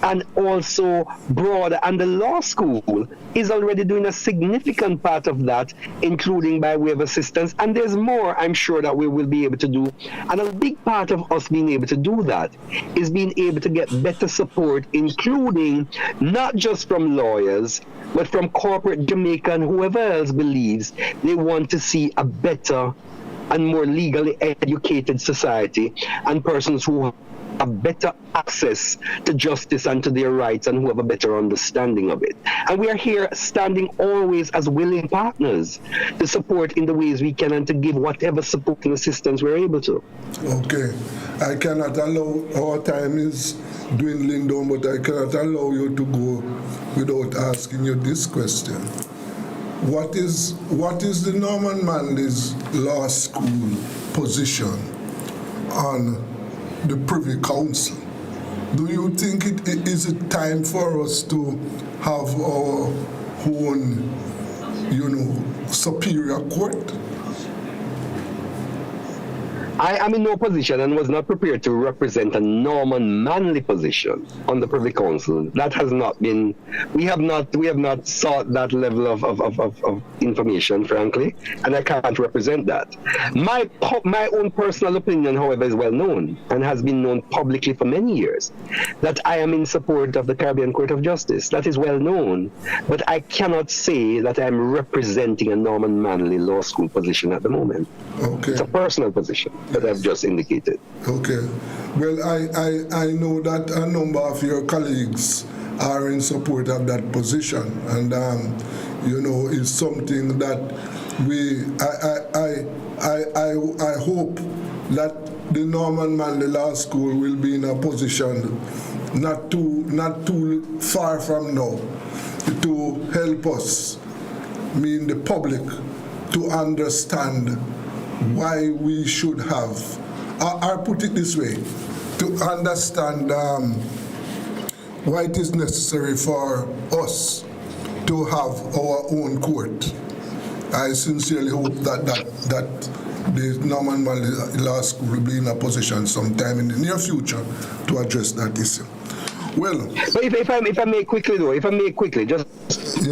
and also broader. And the law school is already doing a significant part of that, including by way of assistance, and there's more I'm sure that we will be able to do. And a big part of us being able to do that is being able to get better support, including not just from lawyers, but from corporate Jamaica and whoever else believes they want to see a better and more legally educated society, and persons who have better access to justice and to their rights and who have a better understanding of it. And we are here standing always as willing partners to support in the ways we can and to give whatever support and assistance we're able to. Okay. I cannot allow, our time is dwindling down, but I cannot allow you to go without asking you this question. What is the Norman Manley's Law School position on the Privy Council? Do you think is it time for us to have our own, superior court? I am in no position and was not prepared to represent a Norman Manley position on the Privy Council. That has not been. We have not sought that level of information, frankly, and I can't represent that. My own personal opinion, however, is well known and has been known publicly for many years, that I am in support of the Caribbean Court of Justice. That is well known, but I cannot say that I am representing a Norman Manley Law School position at the moment. Okay. It's a personal position that I've just indicated. Okay. Well, I know that a number of your colleagues are in support of that position, and it's something that I hope that the Norman Manley Law School will be in a position not too far from now to help us, the public, to understand why we should have, I'll put it this way, to understand why it is necessary for us to have our own court. I sincerely hope that the Norman Manley Law School will be in a position sometime in the near future to address that issue. Well, but if I may quickly, just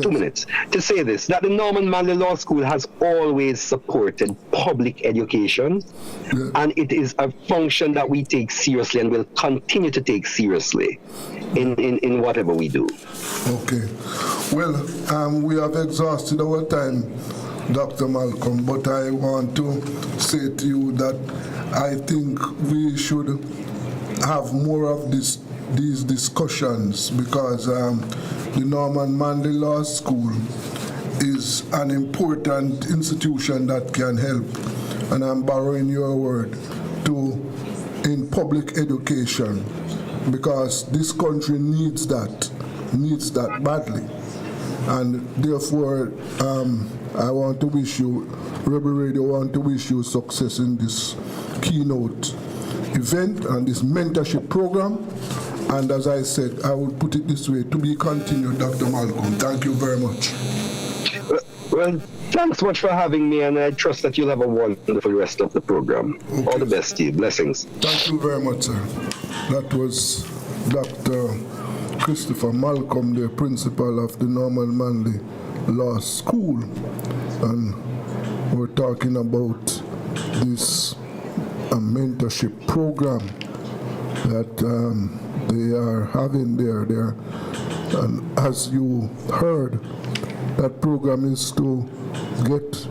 2 minutes, to say this, that the Norman Manley Law School has always supported public education, and it is a function that we take seriously and will continue to take seriously in whatever we do. Okay. Well, we have exhausted our time, Dr. Malcolm, but I want to say to you that I think we should have more of these discussions, because the Norman Manley Law School is an important institution that can help, and I'm borrowing your word, in public education, because this country needs that badly. And therefore, I want to wish you, Rebel Radio want to wish you success in this keynote event and this mentorship program. And as I said, I will put it this way, to be continued, Dr. Malcolm. Thank you very much. Well, thanks so much for having me, and I trust that you'll have a wonderful rest of the program. Okay. All the best to you. Blessings. Thank you very much, sir. That was Dr. Christopher Malcolm, the principal of the Norman Manley Law School. And we're talking about this mentorship program that they are having there. And as you heard, that program is to get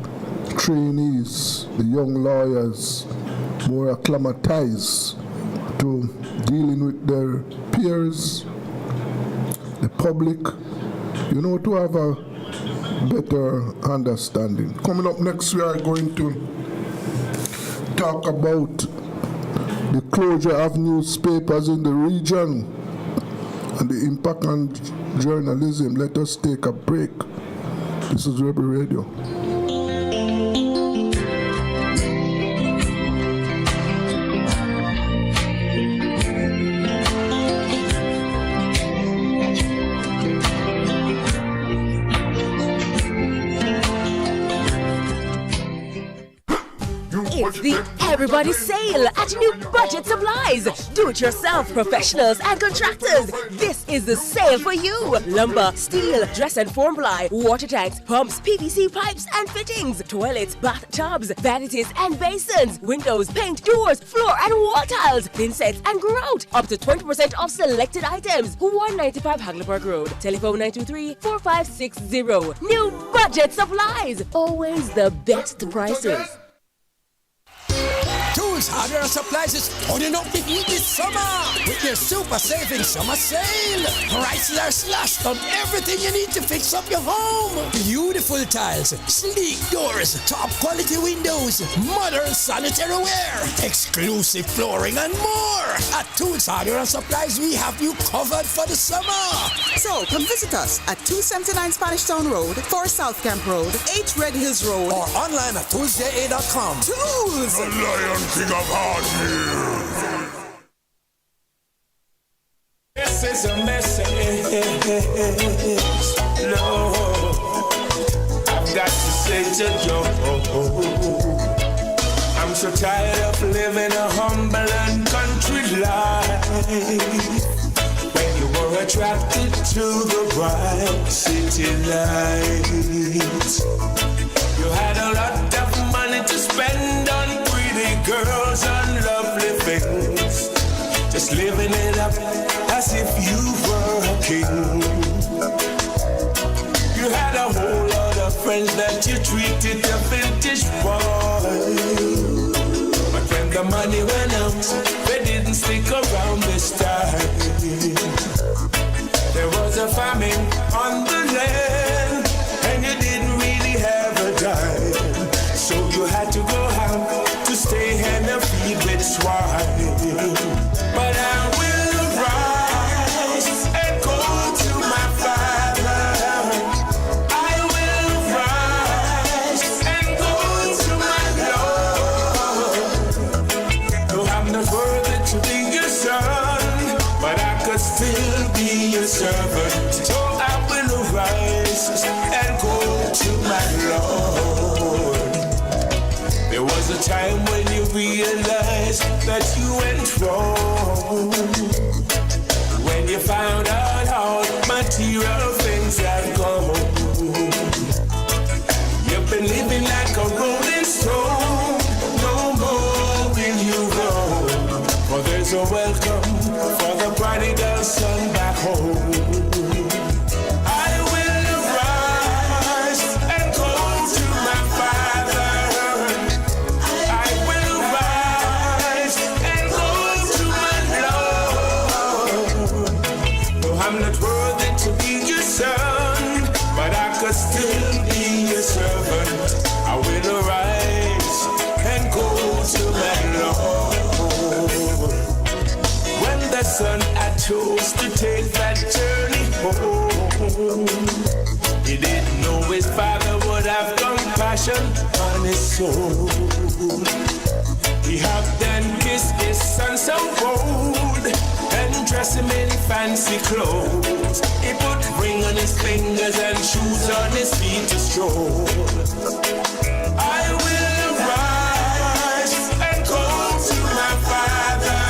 trainees, the young lawyers, more acclimatized to dealing with their peers, the public, to have a better understanding. Coming up next, we are going to talk about the closure of newspapers in the region and the impact on journalism. Let us take a break. This is Rebel Radio. It's the Everybody Sale at New Budget Supplies. Do-it-yourself professionals and contractors. This is the sale for you. Lumber, steel, dress and form ply, water tanks, pumps, PVC pipes and fittings, toilets, bathtubs, vanities and basins, windows, paint, doors, floor and wall tiles, thin sets and grout. Up to 20% off selected items. 195 Hagleyburg Road. Telephone 923-4560. New Budget Supplies. Always the best prices. Tools, hardware, and supplies is turning up the heat this summer with their super saving summer sale. Prices are slashed on everything you need to fix up your home. Beautiful tiles, sleek doors, top quality windows, modern sanitary ware, exclusive flooring, and more. At Tools, hardware, and supplies, we have you covered for the summer. So come visit us at 279 Spanish Town Road, 4 South Camp Road, 8 Red Hills Road, or online at toolsja.com. Tools! The Lion King of Hardware. This is a message, Lord. I've got to say to you, I'm so tired of living a humble and country life. When you were attracted to the bright city lights, you had a lot of money to spend on pretty girls and lovely things, just living it up as if you were a king. You had a whole lot of friends that you treated a vintage boy, but when the money went out, they didn't stick around this time. There was a famine on the land, and you didn't really have a dime, so you had to go out to stay and feed with swine. But I will rise and go to my Father. I will rise and go to my Lord. Though I'm not worthy to be your son, but I could still be your servant. So I will rise and go to my Lord. There was a time when you realized that you went wrong, when you found out how material things have gone. You've been living like a rolling stone, no more will you roam, for there's a welcome for the prodigal son back home. I will rise and go to my Father. I will rise and go to my Lord. Though I'm not worthy to be your son, but I could still be your servant. I will arise and go to my Lord. When the son had chose to take that journey home, he didn't know his father would have compassion on his soul. He hugged and kissed his son so cold, and dressed him in fancy clothes. He put ring on his fingers and shoes on his feet to stroll. I will rise and go to my Father.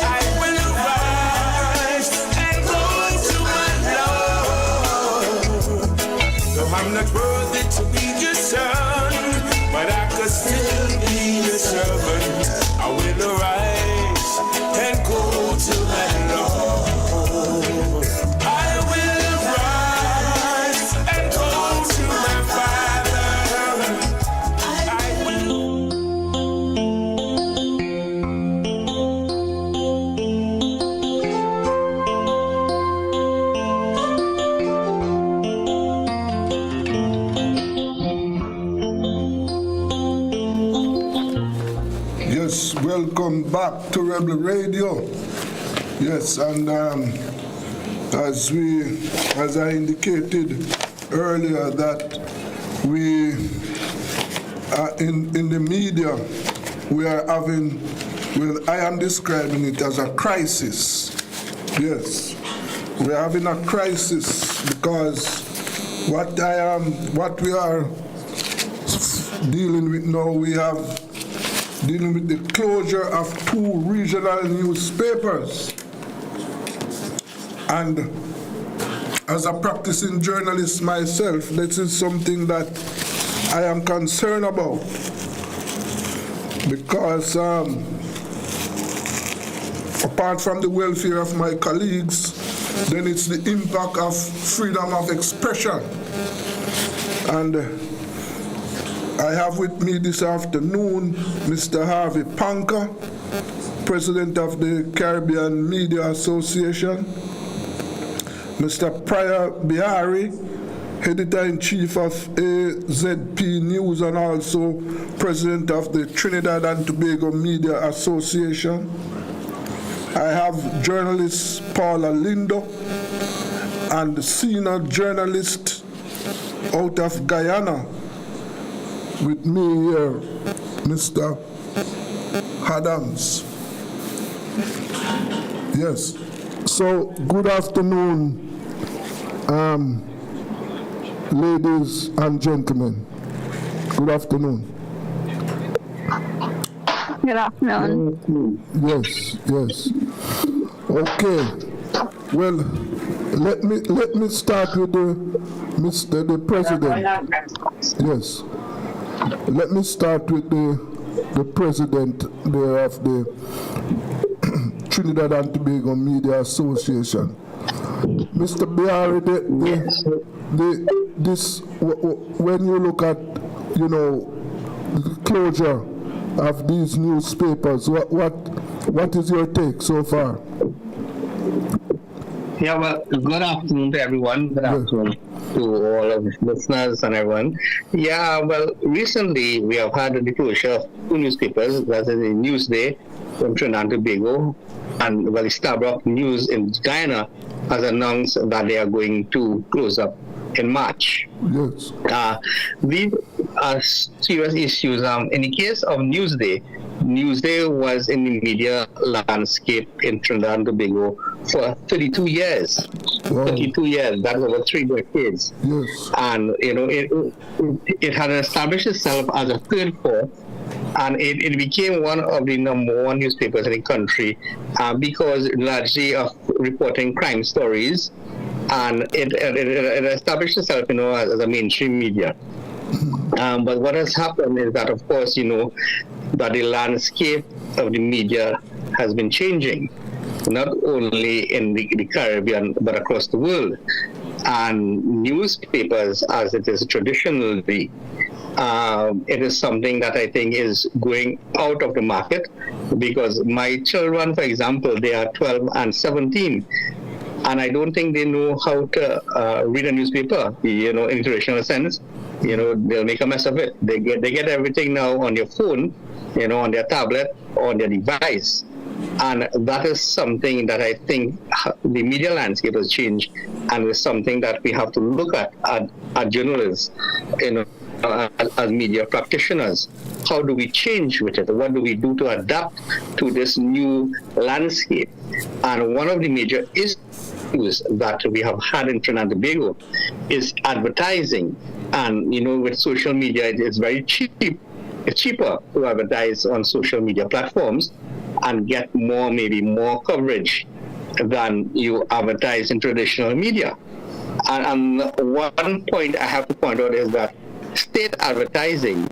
I will rise and go to my Lord. Though I'm not worthy to be your son, but I could still be your servant. I will arise and go to my Lord. I will rise and go to my Father. I will. Yes, welcome back to Rebel Radio. Yes, and as I indicated earlier, that we in the media we are having, well, I am describing it as a crisis. Yes, we are having a crisis because what we are dealing with now, we have dealing with the closure of 2 regional newspapers. And as a practicing journalist myself, this is something that I am concerned about, because apart from the welfare of my colleagues, then it's the impact of freedom of expression. And I have with me this afternoon Mr. Harvey Panka, President of the Caribbean Media Association, Mr. Prior Bihari, Editor-in-Chief of AZP News and also President of the Trinidad and Tobago Media Association. I have journalist Paula Lindo and senior journalist out of Guyana. With me here, Mr. Adams. Yes. So, good afternoon, ladies and gentlemen. Good afternoon. Good afternoon. Yes, yes. Okay. Well, let me start with the President. Yes. Let me start with the President there of the Trinidad and Tobago Media Association. Mr. Biari, when you look at, the closure of these newspapers, what is your take so far? Yeah, well, good afternoon to everyone. Good afternoon to all of the listeners and everyone. Yeah, well, recently we have had the closure of two newspapers, that is the Newsday from Trinidad and Tobago, and well, the Starbuck News in Guyana has announced that they are going to close up in March. Yes. These are serious issues. In the case of Newsday was in the media landscape in Trinidad and Tobago for 32 years. Wow. 32 years, that's over 3 decades. Yes. And, it had established itself as a third force, and it became one of the number one newspapers in the country because largely of reporting crime stories, and it established itself, as a mainstream media. But what has happened is that, of course, that the landscape of the media has been changing, not only in the Caribbean, but across the world. And newspapers, as it is traditionally, it is something that I think is going out of the market, because my children, for example, they are 12 and 17. And I don't think they know how to read a newspaper, in traditional sense. They'll make a mess of it. They get everything now on your phone, on their tablet, on their device. And that is something that I think the media landscape has changed, and is something that we have to look at journalists, as media practitioners. How do we change with it? What do we do to adapt to this new landscape? And one of the major issues that we have had in Trinidad and Tobago is advertising. And, with social media, it's very cheap. It's cheaper to advertise on social media platforms and get maybe more coverage than you advertise in traditional media. And one point I have to point out is that state advertising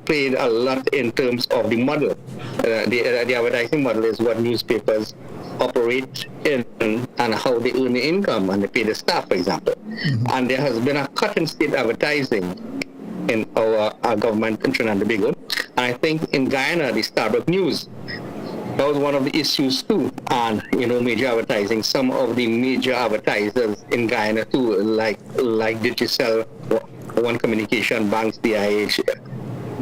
played a lot in terms of the model. The advertising model is what newspapers operate in, and how they earn the income and they pay the staff, for example. Mm-hmm. And there has been a cut in state advertising in our government in Trinidad and Tobago. And I think in Guyana, the Starbuck News, that was one of the issues too. And, major advertising, some of the major advertisers in Guyana too, like Digicel, One Communication, Banks, DIH,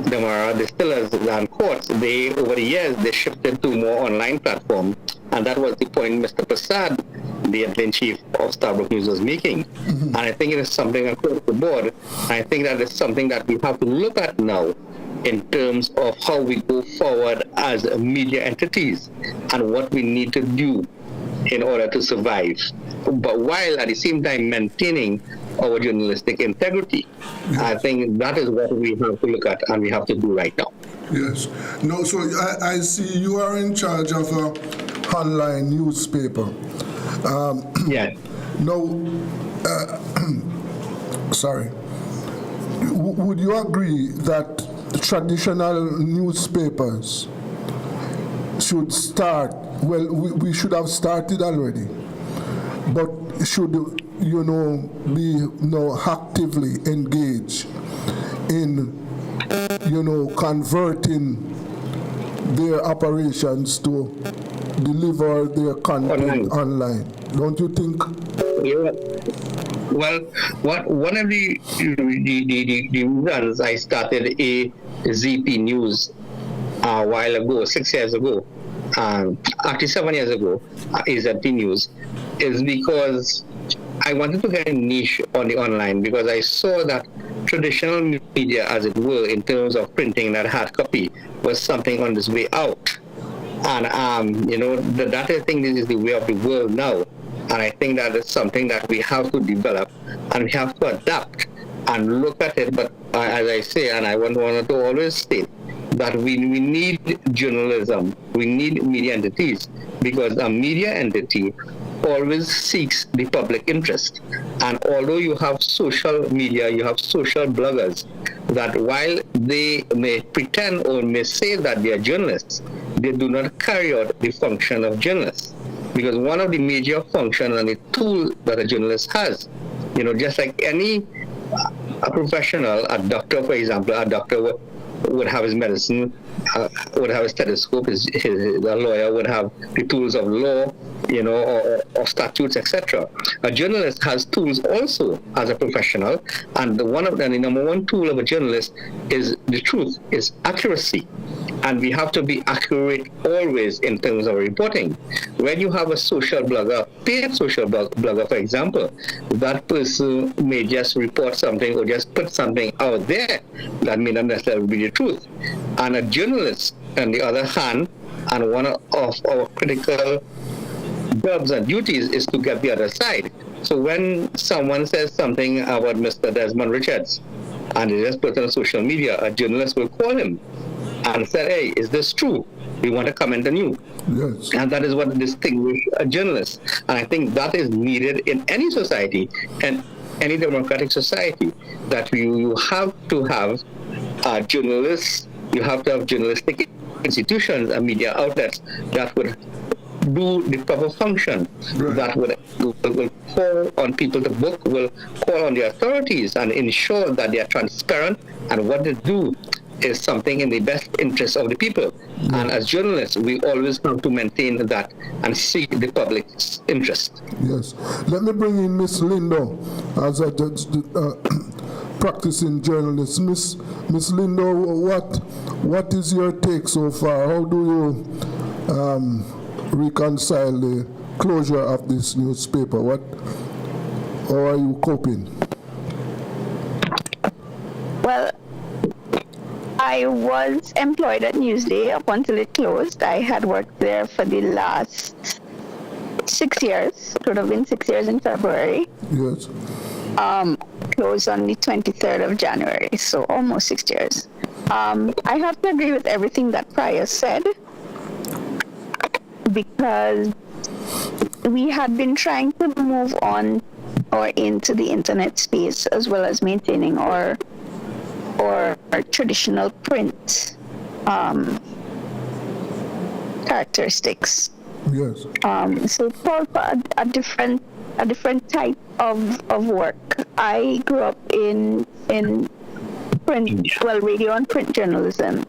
Damara, Distillers, and Courts, over the years, they shifted to more online platforms. And that was the point Mr. Prasad, the editor-in-chief of Starbuck News, was making. Mm-hmm. And I think it is something across the board. I think that is something that we have to look at now in terms of how we go forward as media entities and what we need to do in order to survive, but while at the same time maintaining our journalistic integrity. Yes. I think that is what we have to look at and we have to do right now. Yes. No, so I see you are in charge of an online newspaper. Yes. No, sorry. Would you agree that traditional newspapers should start, well, we should have started already, but should, be actively engaged in, converting their operations to deliver their content online? Don't you think? Yeah. Well, one of the reasons I started a ZP News a while ago, 6 years ago, actually 7 years ago, is ZP News, is because I wanted to get a niche on the online, because I saw that traditional media, as it were, in terms of printing that hard copy, was something on its way out. And, that I think this is the way of the world now. And I think that is something that we have to develop and we have to adapt and look at it. But as I say, and I want to always state, that we need journalism, we need media entities, because a media entity always seeks the public interest. And although you have social media, you have social bloggers, that while they may pretend or may say that they are journalists, they do not carry out the function of journalists. Because one of the major functions and the tool that a journalist has, just like any a professional, a doctor, for example, a doctor would have his medicine, would have a stethoscope, a lawyer would have the tools of law, or statutes, etc. A journalist has tools also as a professional, and the number one tool of a journalist is the truth, is accuracy. And we have to be accurate always in terms of reporting. When you have a social blogger, paid social blogger, for example, that person may just report something or just put something out there that may not necessarily be the truth. And a journalist, on the other hand, and one of our critical jobs and duties is to get the other side. So when someone says something about Mr. Desmond Richards, and they just put it on social media, a journalist will call him and say, hey, is this true? We want to comment on you. Yes. And that is what distinguishes a journalist. And I think that is needed in any society, and any democratic society, that you have to have journalists, you have to have journalistic institutions and media outlets that would do the proper function, right, that will call on people to book, will call on the authorities and ensure that they are transparent, and what they do is something in the best interest of the people. Yeah. And as journalists, we always have to maintain that and seek the public's interest. Yes. Let me bring in Miss Lindo as a practicing journalist. Miss Lindo, what is your take so far? How do you reconcile the closure of this newspaper? How are you coping? Well, I was employed at Newsday up until it closed. I had worked there for the last 6 years. It would have been 6 years in February. Yes. Closed on the 23rd of January, so almost 6 years. I have to agree with everything that Prior said, because we had been trying to move on or into the internet space, as well as maintaining our traditional print characteristics. Yes. So it called for a different type of work. I grew up in print, radio and print journalism.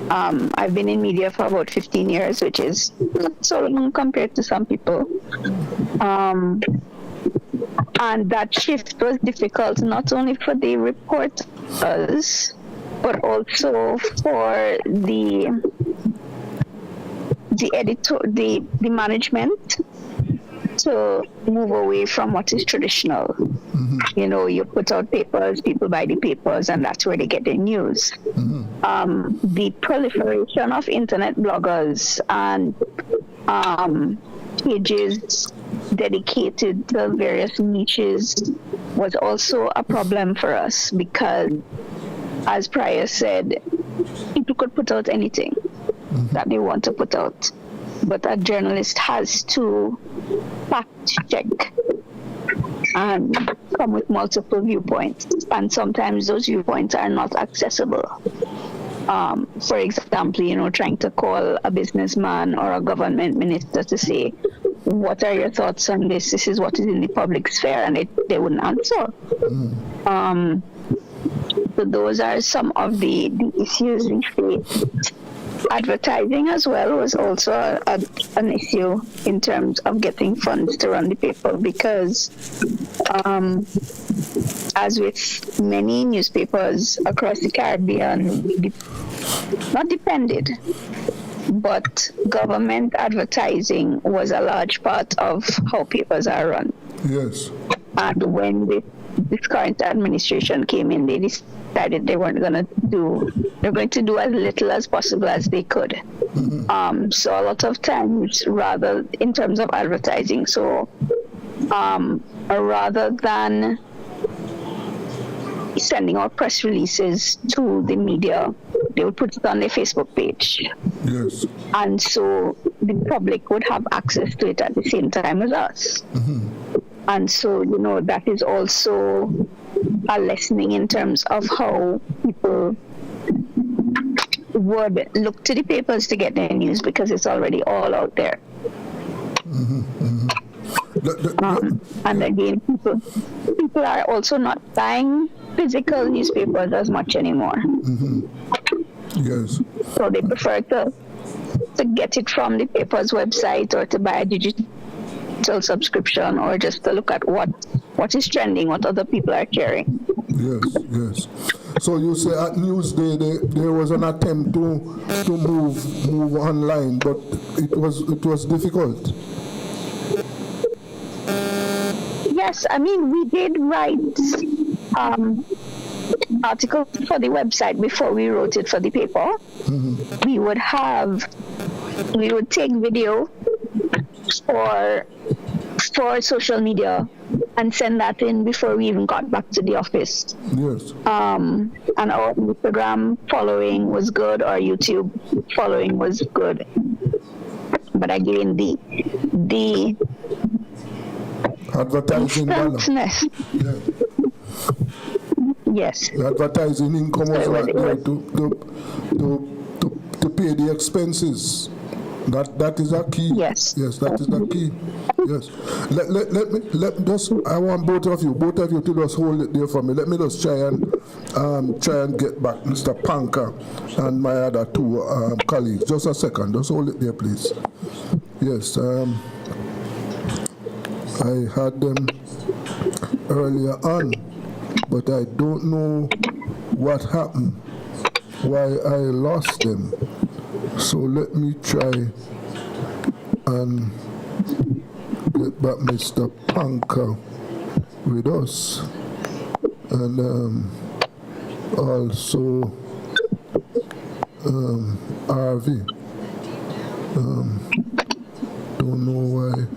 I've been in media for about 15 years, which is not so long compared to some people. And that shift was difficult, not only for the reporters, but also for the editor, the management, to move away from what is traditional. Mm-hmm. You put out papers, people buy the papers, and that's where they get their news. Mm-hmm. The proliferation of internet bloggers and pages dedicated to various niches was also a problem for us, because, as Prior said, people could put out anything that they want to put out, but a journalist has to fact check and come with multiple viewpoints, and sometimes those viewpoints are not accessible. For example, trying to call a businessman or a government minister to say, what are your thoughts on this? This is what is in the public sphere, and they wouldn't answer. So those are some of the issues we face. Advertising as well was also an issue in terms of getting funds to run the paper, because as with many newspapers across the Caribbean, not depended, but government advertising was a large part of how papers are run. Yes. And when this current administration came in, they decided they're going to do as little as possible as they could. Mm-hmm. So a lot of times, rather in terms of advertising, rather than sending out press releases to the media, they would put it on their Facebook page. Yes. And so the public would have access to it at the same time as us. And so, that is also a lessening in terms of how people would look to the papers to get their news because it's already all out there. And again, people are also not buying physical newspapers as much anymore. Yes. So they prefer to get it from the paper's website or to buy a digital subscription or just to look at what is trending, what other people are sharing. Yes. So you say at Newsday there was an attempt to move online, but it was difficult. Yes, I mean we did write articles for the website before we wrote it for the paper. We would take video for social media and send that in before we even got back to the office. Yes. And our Instagram following was good, our YouTube following was good. But again, the advertising instanceness. Yes. The advertising income was not there to pay the expenses. That is a key. Yes. Yes, that is the key. Yes. Let just I want both of you to just hold it there for me. Let me just try and get back Mr. Panka and my other two colleagues. Just a second. Just hold it there, please. Yes. I had them earlier on, but I don't know what happened, why I lost them. So let me try and get back Mr. Panka with us, and also RV. Don't know why.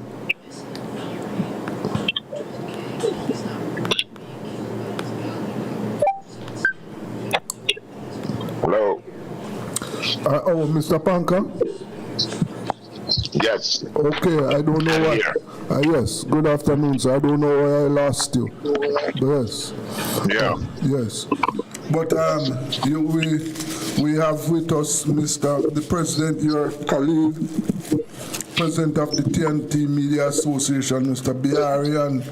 Hello. Mr. Panka? Yes. Okay, I don't know what. Yes, good afternoon, sir. I don't know why I lost you. Yes. Yeah. Yes. But we have with us the president, your colleague, president of the TNT Media Association, Mr. Biari, and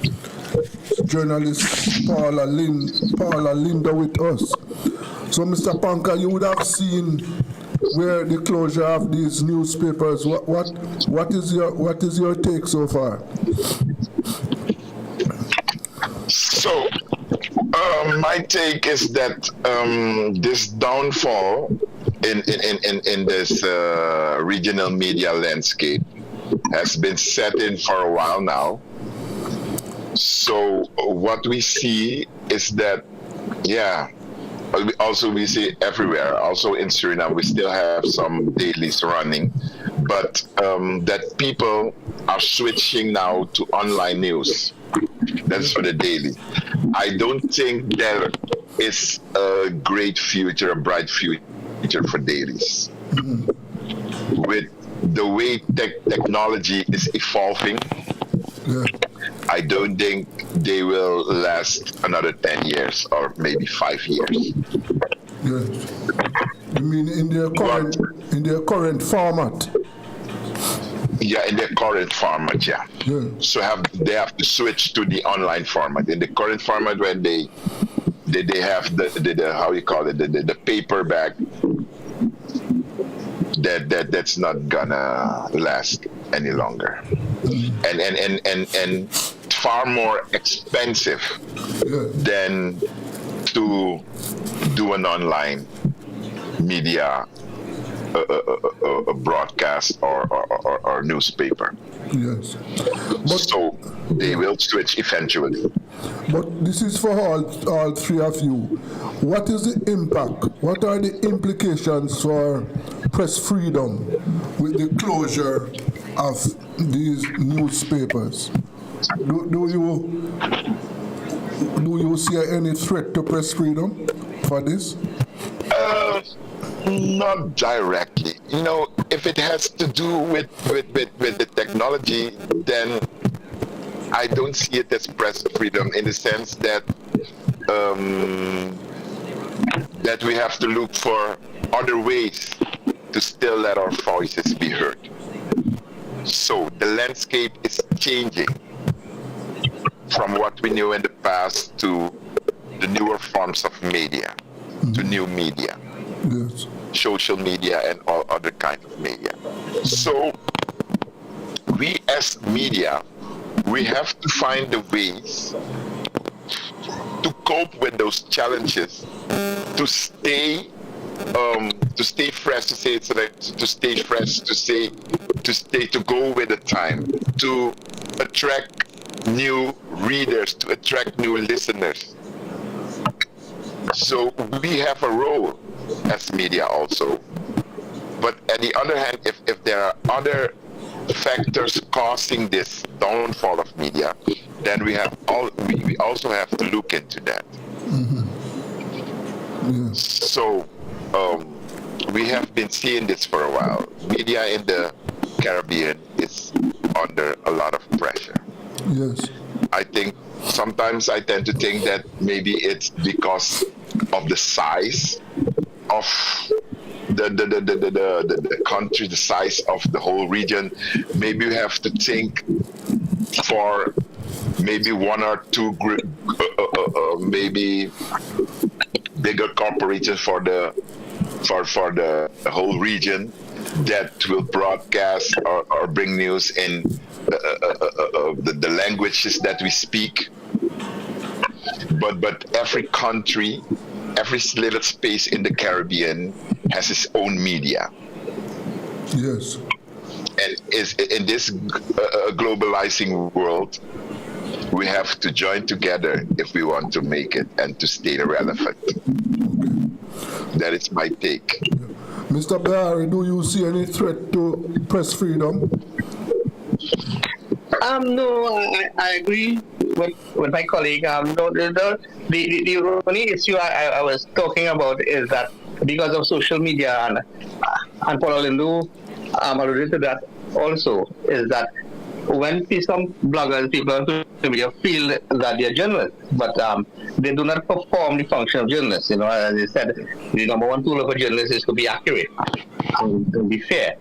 journalist Paula Linda with us. So, Mr. Panka, you would have seen where the closure of these newspapers. What is your take so far? So, my take is that this downfall in this regional media landscape has been set in for a while now. So what we see is that, we see everywhere. Also in Suriname, we still have some dailies running, but that people are switching now to online news. That's for the daily. I don't think there is a great future, a bright future for dailies. With the way technology is evolving, I don't think they will last another 10 years or maybe 5 years. Yes. You mean in their current format? Yeah, in their current format, yeah. So they have to switch to the online format. In the current format, when they have the how you call it, the paperback, that's not gonna last any longer, and far more expensive than to do an online media, a broadcast or newspaper. Yes. So they will switch eventually. But this is for all three of you. What is the impact? What are the implications for press freedom with the closure of these newspapers? Do you see any threat to press freedom for this? Not directly. If it has to do with the technology, then I don't see it as press freedom in the sense that that we have to look for other ways to still let our voices be heard. So the landscape is changing from what we knew in the past to the newer forms of media, to new media, Yes. social media and all other kinds of media. So we as media, we have to find the ways to cope with those challenges, to stay fresh, to say it's like to stay fresh, to go with the time, to attract new readers, to attract new listeners. So we have a role as media also. But at the other hand, if there are other factors causing this downfall of media, then we also have to look into that. Yeah. So we have been seeing this for a while. Media in the Caribbean is under a lot of pressure. Yes. I think sometimes I tend to think that maybe it's because of the size of the country, the size of the whole region. Maybe we have to think for maybe one or two maybe bigger corporations for the whole region that will broadcast or bring news in the languages that we speak. But every country, every little space in the Caribbean has its own media. Yes. And in this globalizing world, we have to join together if we want to make it and to stay relevant. That is my take. Mr. Barry, do you see any threat to press freedom? No, I agree with my colleague. No, the only issue I was talking about is that because of social media, and Paul Lindu alluded to that also, is that when some bloggers, people on social media feel that they're journalists, but they do not perform the function of journalists. As I said, the number one tool of a journalist is to be accurate and to be fair.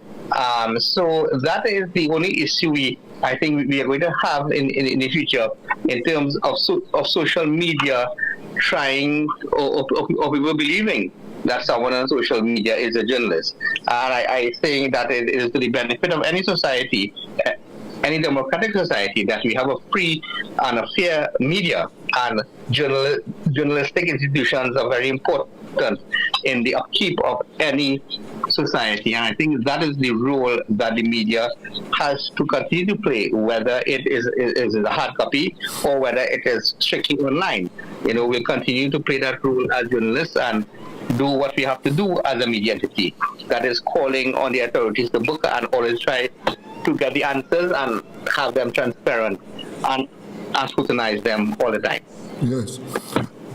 So that is the only issue I think we are going to have in the future in terms of social media trying or people believing that someone on social media is a journalist. And I think that it is to the benefit of any society, any democratic society, that we have a free and a fair media, and journalistic institutions are very important in the upkeep of any society. And I think that is the role that the media has to continue to play, whether it is a hard copy or whether it is strictly online. We'll continue to play that role as journalists and do what we have to do as a media entity. That is calling on the authorities to book and always try to get the answers and have them transparent and scrutinize them all the time. Yes.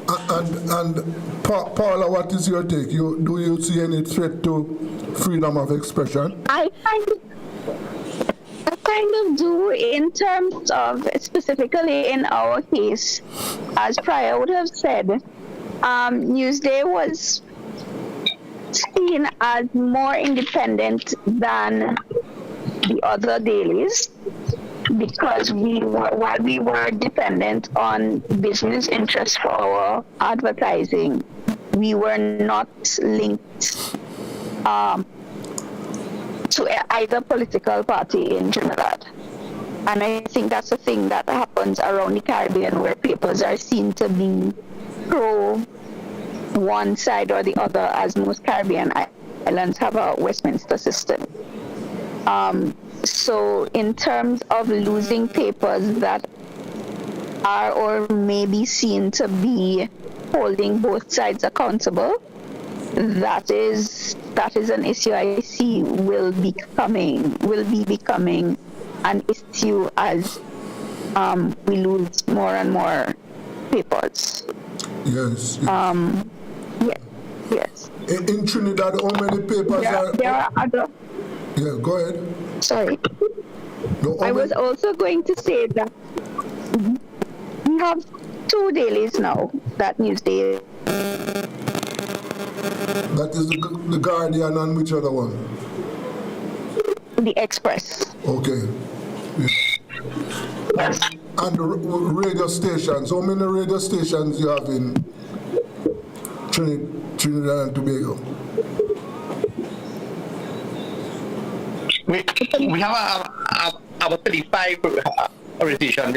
And Paula, what is your take? Do you see any threat to freedom of expression? I kind of do, in terms of specifically in our case, as Prior would have said, Newsday was seen as more independent than the other dailies, because while we were dependent on business interests for our advertising, we were not linked to either political party in Trinidad. And I think that's a thing that happens around the Caribbean, where papers are seen to be pro one side or the other, as most Caribbean islands have a Westminster system. So in terms of losing papers that are or may be seen to be holding both sides accountable, that is an issue I see will be becoming an issue as we lose more and more papers. Yes. Yeah. Yes. In Trinidad, how many papers There are other. Yeah, go ahead. Sorry. No, I was also going to say that we have 2 dailies now, that Newsday. That is the Guardian and which other one? The Express. Okay. Yeah. Yes. And the radio stations. How many radio stations you have in Trinidad and Tobago? We have about 35 radio stations,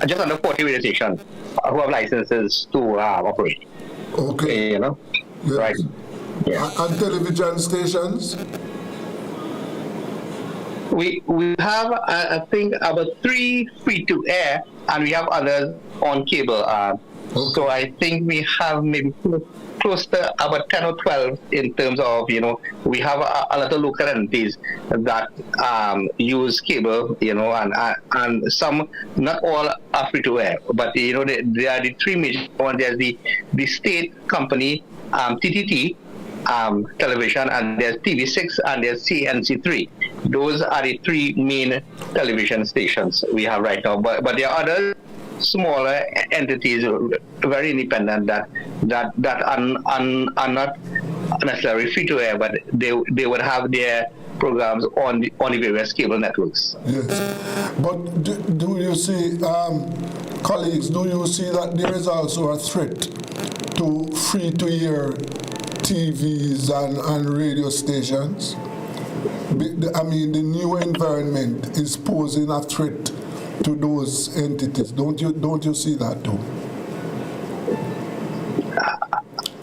just under 40 radio stations who have licenses to operate. Okay. You know? Yes. Right. Yeah. And television stations? We have, I think, about 3 free to air, and we have others on cable. So I think we have maybe close to about 10 or 12 in terms of, we have a lot of local entities that use cable, and some, not all are free to air, but, there are the 3 major ones. There's the state company, TTT, television, and there's TV6 and there's CNC3. Those are the 3 main television stations we have right now. But there are other smaller entities, very independent, that are not necessarily free to air, but they would have their programs on the various cable networks. Yes, but do you see, colleagues? Do you see that there is also a threat to free-to-air TVs and radio stations? I mean, the new environment is posing a threat to those entities. Don't you see that too?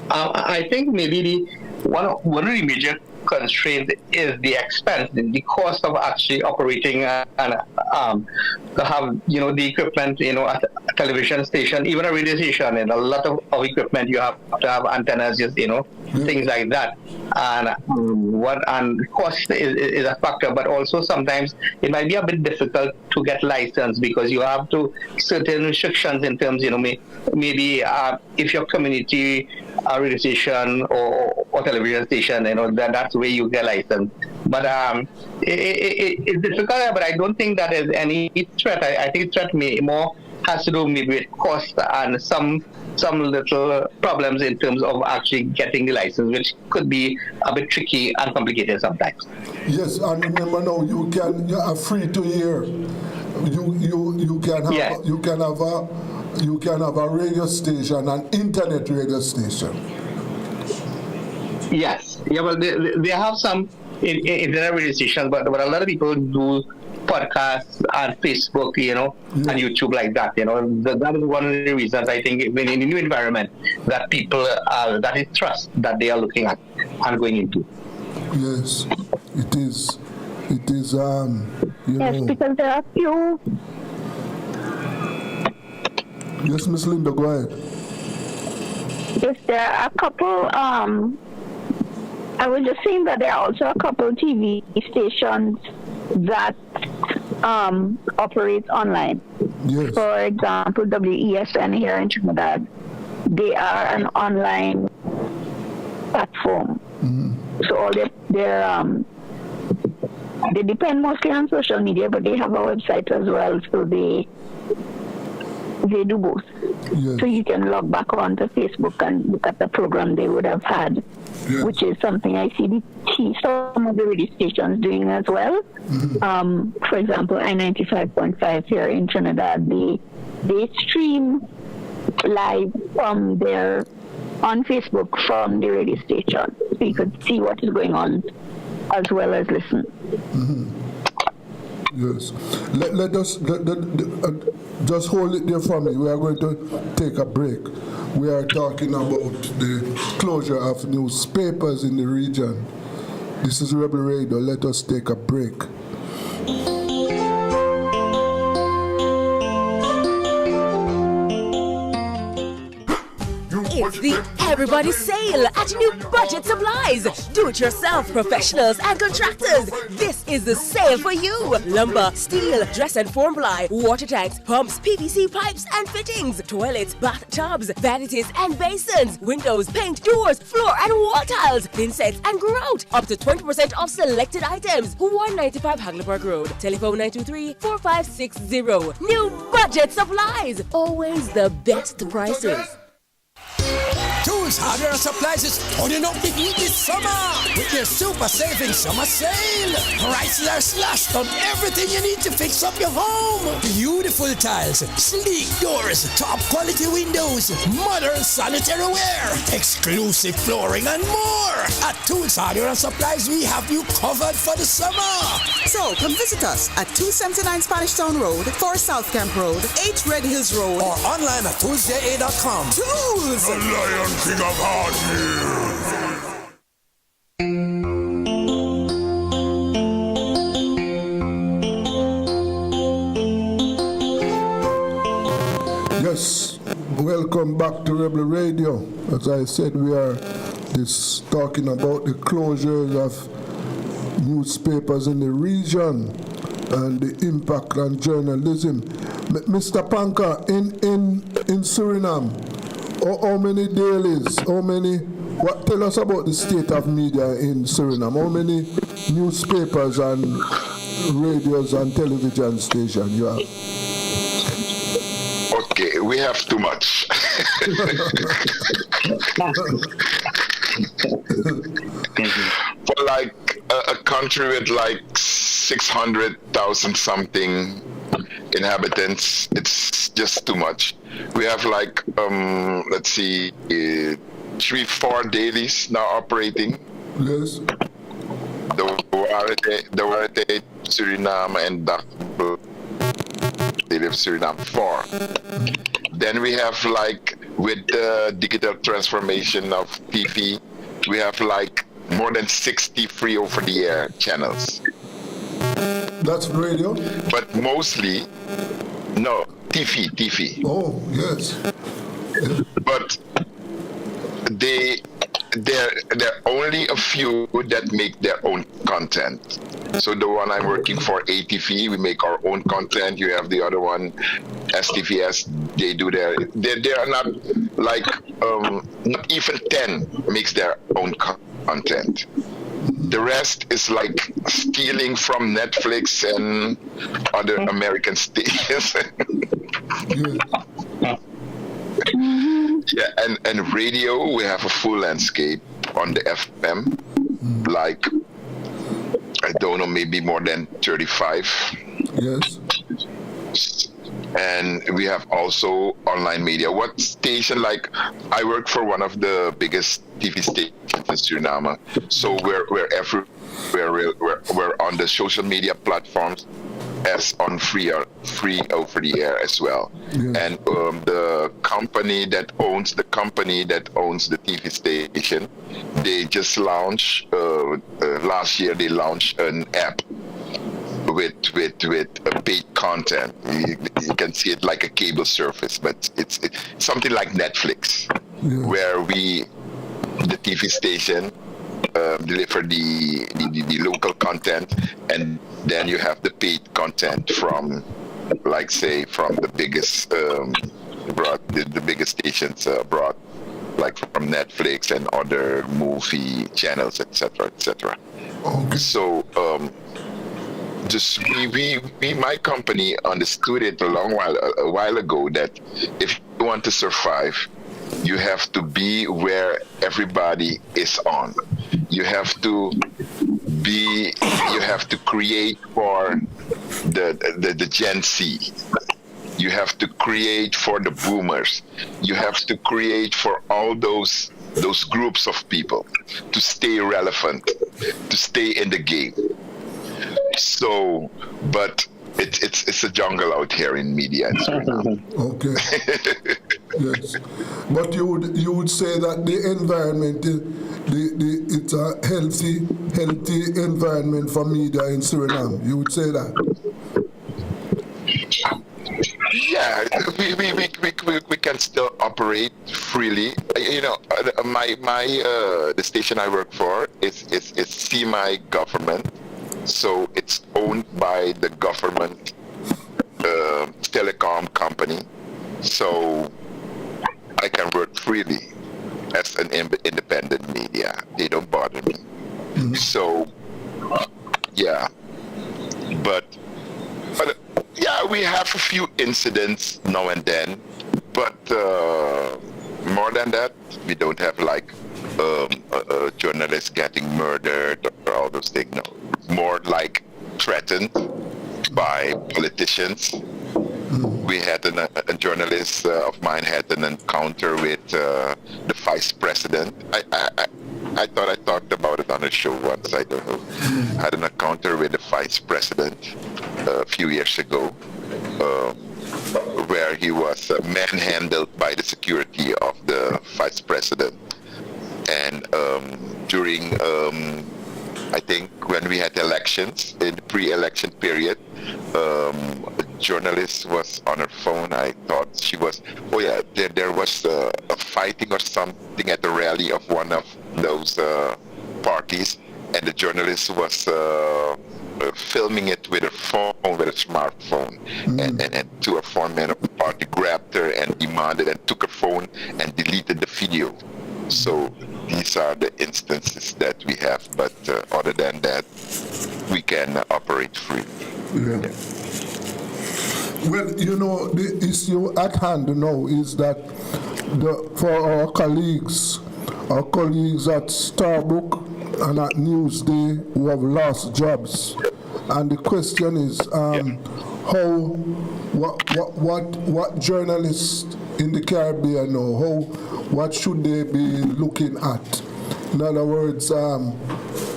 I think maybe one of the major constraints is the expense, the cost of actually operating and to have the equipment, at a television station, even a radio station, and a lot of equipment. You have to have antennas, things like that, and cost is a factor. But also sometimes it might be a bit difficult to get licensed because you have to certain restrictions in terms, maybe if your community radio station or television station, that's where you get licensed. But it's difficult, but I don't think that there's any threat. I think threat more has to do maybe with cost and some little problems in terms of actually getting the license, which could be a bit tricky and complicated sometimes. Yes, and remember now, you are free to hear. You can have a radio station, an internet radio station. Yes. Yeah, well, they have some internet radio stations, but a lot of people do podcasts and Facebook, and YouTube like that. That is one of the reasons I think in the new environment that people, that is trust that they are looking at and going into. Yes, it is. It is, Yes, because there are few. Yes, Miss Linda, go ahead. Yes, there are a couple, I was just saying that there are also a couple TV stations that operate online. Yes. For example, WESN here in Trinidad, they are an online platform. Mm-hmm. So all they depend mostly on social media, but they have a website as well, so they do both. Yes. So you can log back onto Facebook and look at the program they would have had, yes, which is something I see some of the radio stations doing as well. Mm-hmm. For example, I-95.5 here in Trinidad, they stream live from on Facebook from the radio station, so you could see what is going on as well as listen. Mm-hmm. Yes. Let us just hold it there for me. We are going to take a break. We are talking about the closure of newspapers in the region. This is Rebel Radio. Let us take a break. It's the Everybody Sale at New Budget Supplies. Do-it-yourself professionals and contractors. This is the sale for you. Lumber, steel, dress and form ply, water tanks, pumps, PVC pipes and fittings, toilets, bathtubs, vanities and basins, windows, paint, doors, floor and wall tiles, thin sets and grout. Up to 20% off selected items. 195 Hagleyburg Road. Telephone 923-4560. New Budget Supplies. Always the best prices. Tools, hardware, and supplies is turning up the heat this summer with your super saving summer sale. Prices are slashed on everything you need to fix up your home. Beautiful tiles, sleek doors, top quality windows, modern sanitary ware, exclusive flooring, and more. At Tools, hardware, and supplies, we have you covered for the summer. So come visit us at 279 Spanish Town Road, 4 South Camp Road, 8 Red Hills Road, or online at toolsja.com. Tools! The Lion King of Hard News. Yes, welcome back to Rebel Radio. As I said, we are talking about the closures of newspapers in the region and the impact on journalism. Mr. Panka, in Suriname, how many dailies, tell us about the state of media in Suriname. How many newspapers and radios and television stations you have? Okay, we have too much. For like a country with like 600,000 something inhabitants, it's just too much. We have like, let's see, 3-4 dailies now operating. Yes. The Warate, Suriname, and Dakbo, they live Suriname 4. Then we have like, with the digital transformation of TV, we have like more than 60 free over-the-air channels. That's radio? But mostly, no, TV. Oh, yes. But there are only a few that make their own content. So the one I'm working for, ATV, we make our own content. You have the other one, STVS, they do they are not like, not even 10 makes their own content. The rest is like stealing from Netflix and other American stations. Yeah, and radio, we have a full landscape on the FM, like, I don't know, maybe more than 35. Yes. And we have also online media. What station, like, I work for one of the biggest TV stations in Suriname, so we're everywhere. We're on the social media platforms as on free over the air as well. Yes. And the company that owns the TV station, they just launched last year. They launched an app with a paid content. You can see it like a cable service, but it's something like Netflix, where the TV station deliver the local content, and then you have the paid content from, like, say, from the biggest the biggest stations abroad, like from Netflix and other movie channels, etc. Okay. So just we my company understood it a while ago that if you want to survive, you have to be where everybody is on. You have to create for the Gen Z. You have to create for the boomers. You have to create for all those groups of people to stay relevant, to stay in the game. So, but it's a jungle out here in media in Suriname. Okay. Yes. But you would say that the environment, it's a healthy environment for media in Suriname. You would say that? Yeah, we can still operate freely. The station I work for is semi-government, so it's owned by the government telecom company. So I can work freely as an independent media. They don't bother me. So yeah, but yeah, we have a few incidents now and then, but more than that, we don't have like journalists getting murdered or all those things. No, more like threatened by politicians. We had a journalist of mine had an encounter with the vice president. I thought I talked about it on a show once. I don't know. Had an encounter with the vice president a few years ago, where he was manhandled by the security of the vice president. And during, I think when we had elections, in the pre-election period, a journalist was on her phone. I thought she was, there was a fighting or something at the rally of one of those parties, and the journalist was filming it with a phone, with a smartphone, and two or four men of the party grabbed her and demanded and took her phone and deleted the video. So these are the instances that we have, but other than that, we can operate freely. Yeah. Well, the issue at hand now is that for our colleagues at Starbucks and at Newsday who have lost jobs, and the question is, what journalists in the Caribbean know, what should they be looking at? In other words,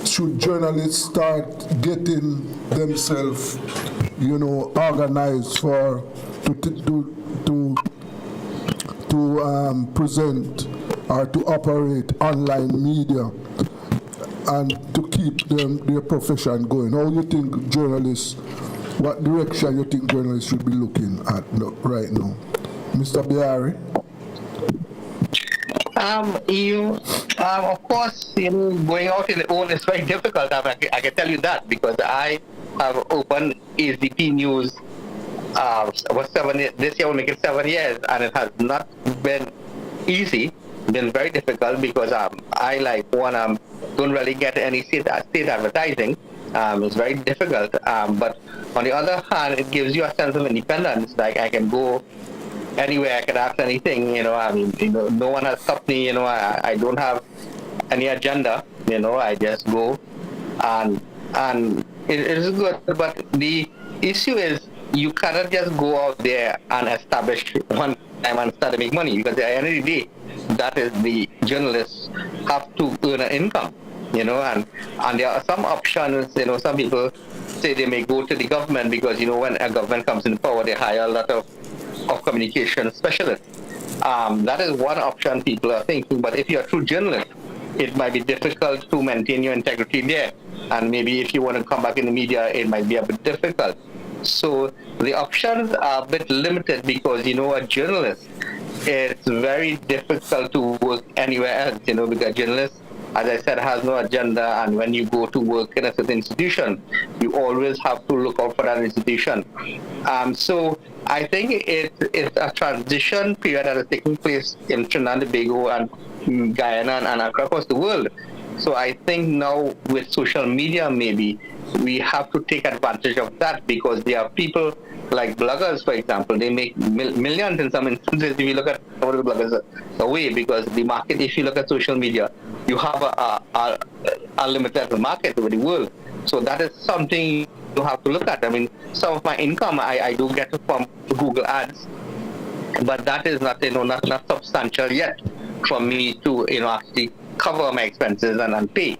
should journalists start getting themselves, organized to present or to operate online media and to keep their profession going? How you think journalists, what direction you think journalists should be looking at right now? Mr. Biari? Of course, going out in the own is very difficult. I can tell you that, because I have opened AZP News this year will make it 7 years, and it has not been easy, been very difficult, because I don't really get any state advertising. It's very difficult, but on the other hand, it gives you a sense of independence. Like, I can go anywhere, I can ask anything, no one has stopped me, I don't have any agenda, I just go, and it is good. But the issue is, you cannot just go out there and establish one time and start to make money, because at the end of the day, that is, the journalists have to earn an income, and there are some options. Some people say they may go to the government, because when a government comes in power, they hire a lot of communication specialists. That is one option people are thinking. But if you're a true journalist, it might be difficult to maintain your integrity there, and maybe if you want to come back in the media, it might be a bit difficult. So the options are a bit limited, because a journalist, it's very difficult to work anywhere else, because a journalist, as I said, has no agenda, and when you go to work in a certain institution, you always have to look out for that institution. So I think it's a transition period that is taking place in Trinidad and Tobago and Guyana and across the world. So I think now with social media, maybe we have to take advantage of that, because there are people like bloggers, for example, they make millions in some instances. If you look at all the bloggers away, because the market, if you look at social media, you have a limited market over the world. So that is something you have to look at. I mean, some of my income I do get from Google ads, but that is not not substantial yet for me to actually cover my expenses and pay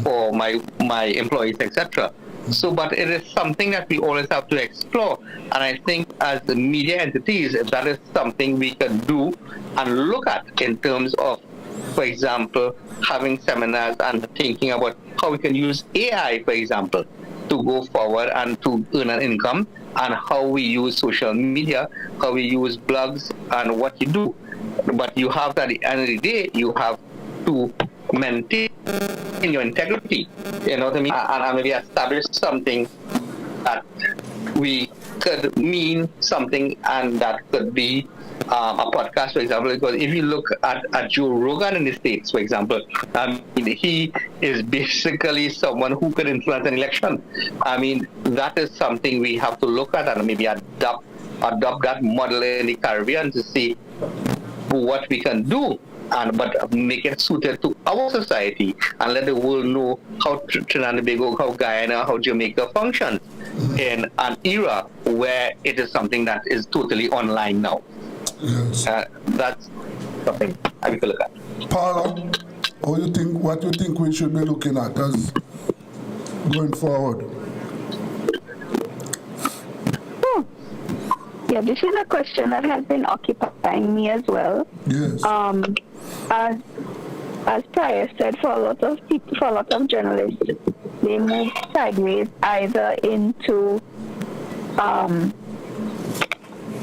for my employees, etc. So, but it is something that we always have to explore, and I think as the media entities, that is something we can do and look at in terms of, for example, having seminars and thinking about how we can use AI, for example, to go forward and to earn an income, and how we use social media, how we use blogs, and what you do. But you have that at the end of the day, you have to maintain your integrity. You know what I mean? And maybe establish something that we could mean something, and that could be a podcast, for example. Because if you look at Joe Rogan in the States, for example, he is basically someone who could influence an election. I mean, that is something we have to look at and maybe adopt that model in the Caribbean to see what we can do, but make it suited to our society and let the world know how Trinidad and Tobago, how Guyana, how Jamaica functions in an era where it is something that is totally online now. Yes. That's something I will look at. Paula, what you think we should be looking at as going forward? Yeah, this is a question that has been occupying me as well. Yes. As Prior said, for a lot of people, for a lot of journalists, they move sideways either into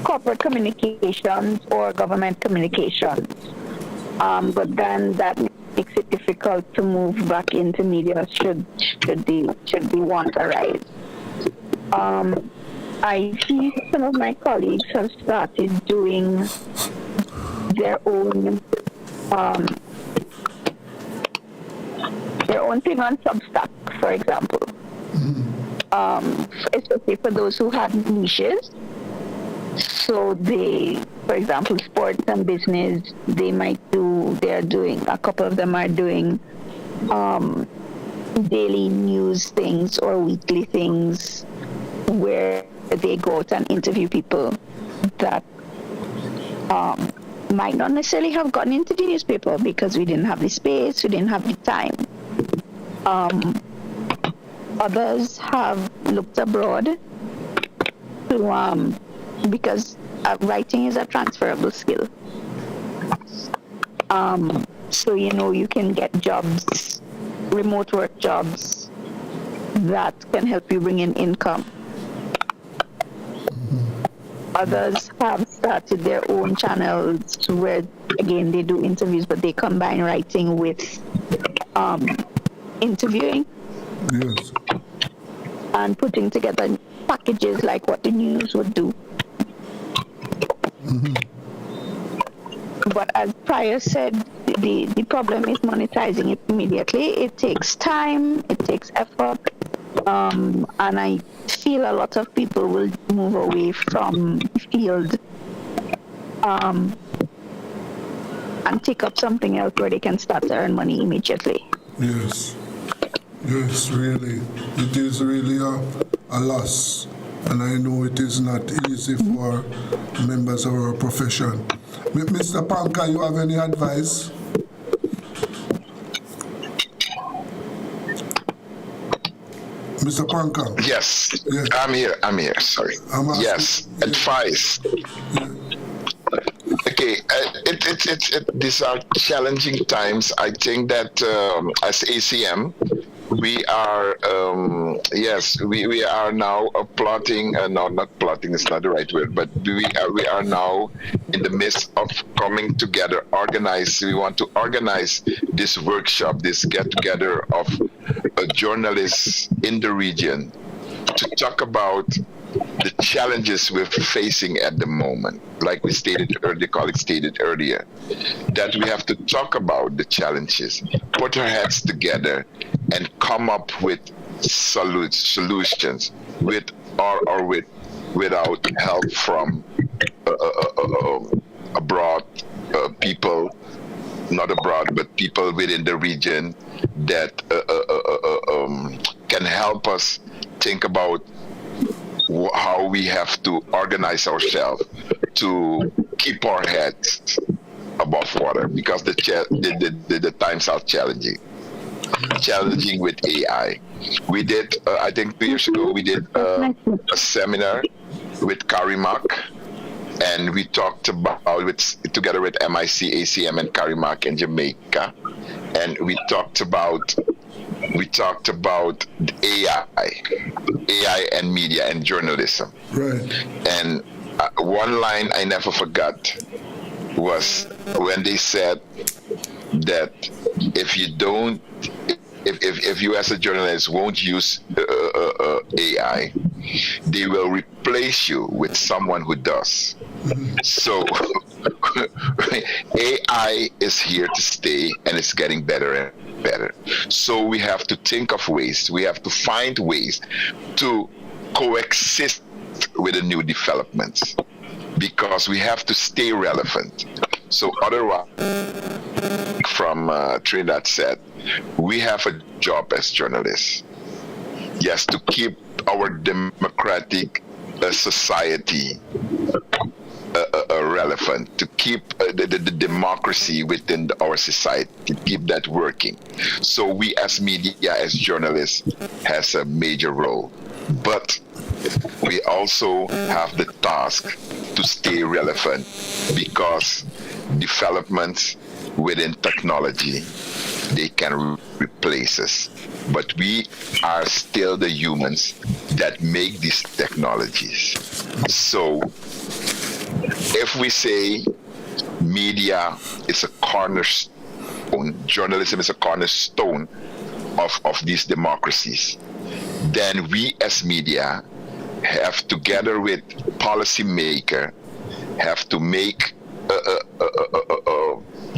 corporate communications or government communications. But then that makes it difficult to move back into media should the want arise. I see some of my colleagues have started doing their own thing on Substack, for example. Especially for those who have niches. So they, for example, sports and business, a couple of them are doing daily news things or weekly things where they go out and interview people that might not necessarily have gotten into the newspaper because we didn't have the space, we didn't have the time. Others have looked abroad to because writing is a transferable skill. So you can get jobs, remote work jobs that can help you bring in income. Others have started their own channels where, again, they do interviews, but they combine writing with interviewing. Yes. And putting together packages like what the news would do. But as Prior said, the problem is monetizing it immediately. It takes time, it takes effort, and I feel a lot of people will move away from the field and take up something else where they can start to earn money immediately. Yes, really. It is really a loss. And I know it is not easy for members of our profession. Mr. Panka, you have any advice? Mr. Panka? Yes. I'm here, sorry. Yes, advice. Yeah. Okay, these are challenging times. I think that as ACM, we are we are now plotting. No, not plotting is not the right word, but we are now in the midst of coming together, organize. We want to organize this workshop, this get together of journalists in the region to talk about the challenges we're facing at the moment. Like we stated earlier, the colleague stated earlier, that we have to talk about the challenges, put our heads together, and come up with solutions with or without help from abroad people, not abroad, but people within the region that can help us think about how we have to organize ourselves to keep our heads above water, because the times are challenging with AI. We did, I think 2 years ago, we did a seminar with Karimak, and we talked about together with MIC, ACM, and Karimak in Jamaica, and we talked about AI and media and journalism. Right. And one line I never forgot was when they said that if you don't, if you as a journalist won't use AI, they will replace you with someone who does. So AI is here to stay, and it's getting better and better. So we have to think of ways, we have to find ways to coexist with the new developments, because we have to stay relevant. So otherwise, from Trinidad said, we have a job as journalists. Yes, to keep our democratic society relevant, to keep the democracy within our society, to keep that working. So we as media, as journalists, has a major role. But we also have the task to stay relevant, because developments within technology, they can replace us. But we are still the humans that make these technologies. So if we say media is a cornerstone, journalism is a cornerstone of these democracies, then we as media have, together with policymaker, have to make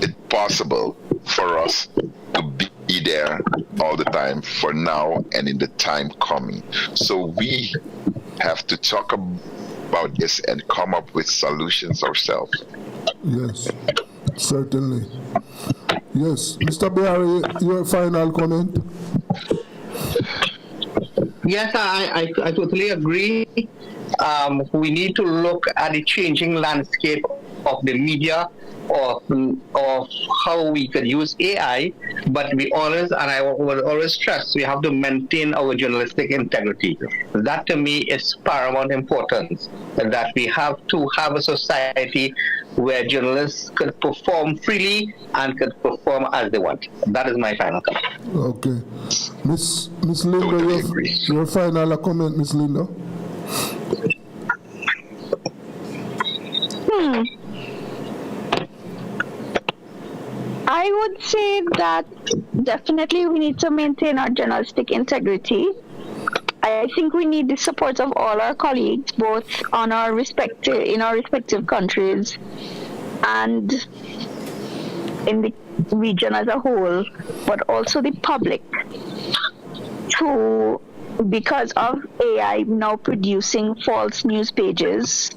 it possible for us to be there all the time, for now and in the time coming. So we have to talk about this and come up with solutions ourselves. Yes, certainly. Yes, Mr. Barry, your final comment? Yes, I totally agree. We need to look at the changing landscape of the media, of how we could use AI, but we always, and I will always stress, we have to maintain our journalistic integrity. That to me is paramount importance, that we have to have a society where journalists could perform freely and could perform as they want. That is my final comment. Okay. Miss Linda, your final comment, Miss Linda? I would say that definitely we need to maintain our journalistic integrity. I think we need the support of all our colleagues, both in our respective countries and in the region as a whole, but also the public, to, because of AI now producing false news pages,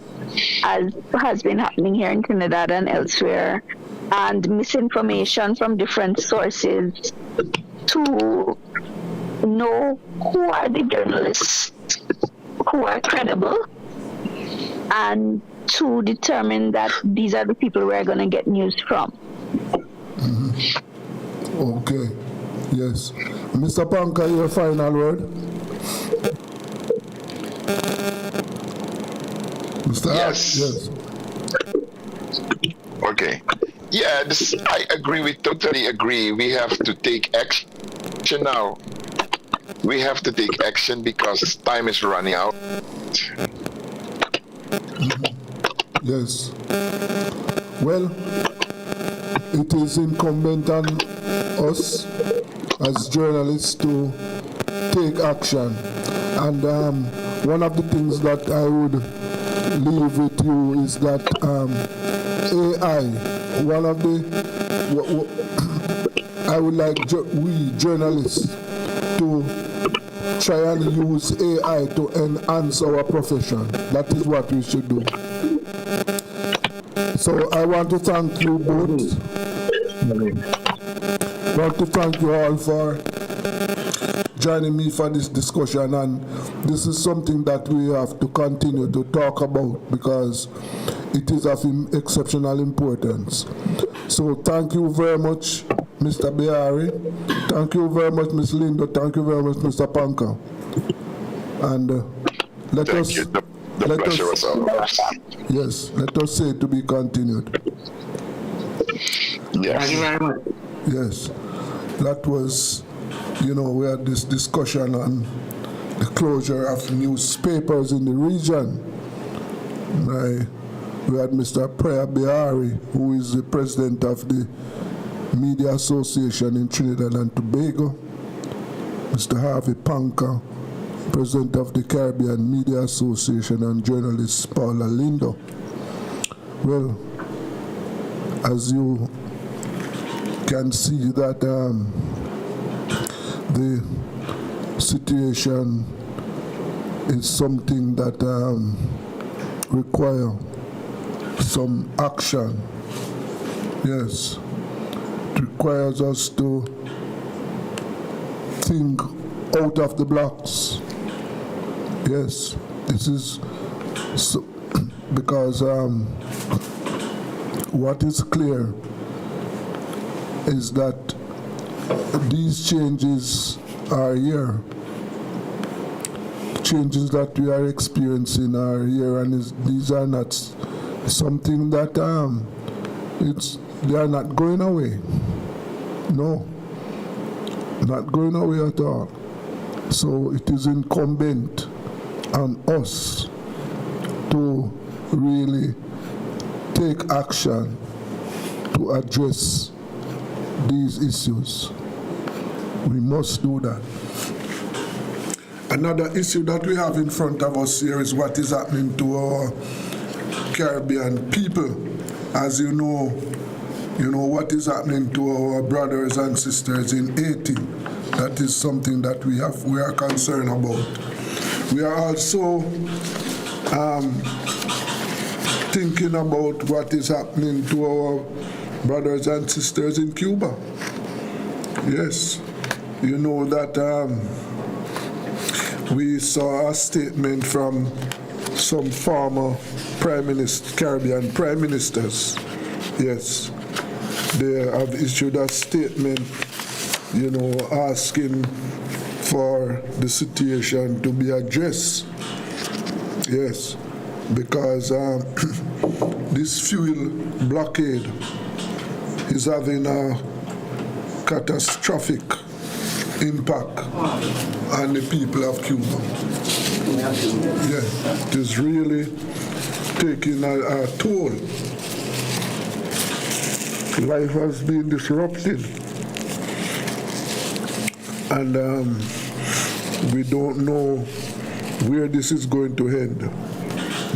as has been happening here in Trinidad and elsewhere, and misinformation from different sources, to know who are the journalists who are credible, and to determine that these are the people we're going to get news from. Okay. Yes. Mr. Panka, your final word? Mr. Yes. Yes. Okay. Yeah, I agree. We totally agree. We have to take action now. We have to take action because time is running out. Yes. Well, it is incumbent on us as journalists to take action. And one of the things that I would leave with you is that AI, one of the, I would like we journalists to try and use AI to enhance our profession. That is what we should do. So I want to thank you both. I want to thank you all for joining me for this discussion, and this is something that we have to continue to talk about because it is of exceptional importance. So thank you very much, Mr. Biari. Thank you very much, Ms. Linda. Thank you very much, Mr. Panka. And let us say to be continued. Yes. Thank you very much. Yes, that was, we had this discussion on the closure of newspapers in the region. We had Mr. Priya Bihari, who is the president of the Media Association in Trinidad and Tobago. Mr. Harvey Panka, president of the Caribbean Media Association, and journalist Paula Lindo. Well, as you can see that the situation is something that require some action. Yes, it requires us to think out of the blocks. Yes, this is so, because what is clear is that these changes are here. Changes that we are experiencing are here, and these are not something that they are not going away. No, not going away at all. So it is incumbent on us to really take action to address these issues. We must do that. Another issue that we have in front of us here is what is happening to our Caribbean people. As you know what is happening to our brothers and sisters in Haiti. That is something that we are concerned about. We are also thinking about what is happening to our brothers and sisters in Cuba. Yes, you know that we saw a statement from some former Caribbean prime ministers. Yes, they have issued a statement, asking for the situation to be addressed. Yes, because this fuel blockade is having a catastrophic impact on the people of Cuba. Yeah, it is really taking a toll. Life has been disrupted, and we don't know where this is going to end.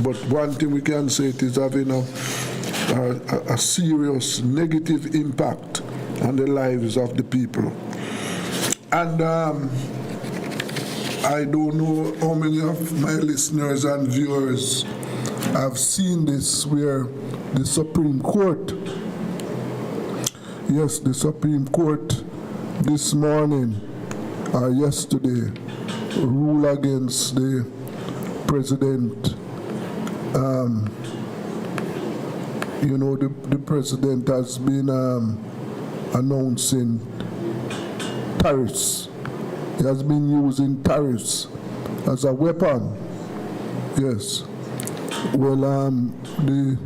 But one thing we can say, it is having a serious negative impact on the lives of the people. And I don't know how many of my listeners and viewers have seen this, where the Supreme Court, yes, the Supreme Court this morning or yesterday ruled against the president. The president has been announcing tariffs. He has been using tariffs as a weapon. Yes. Well, the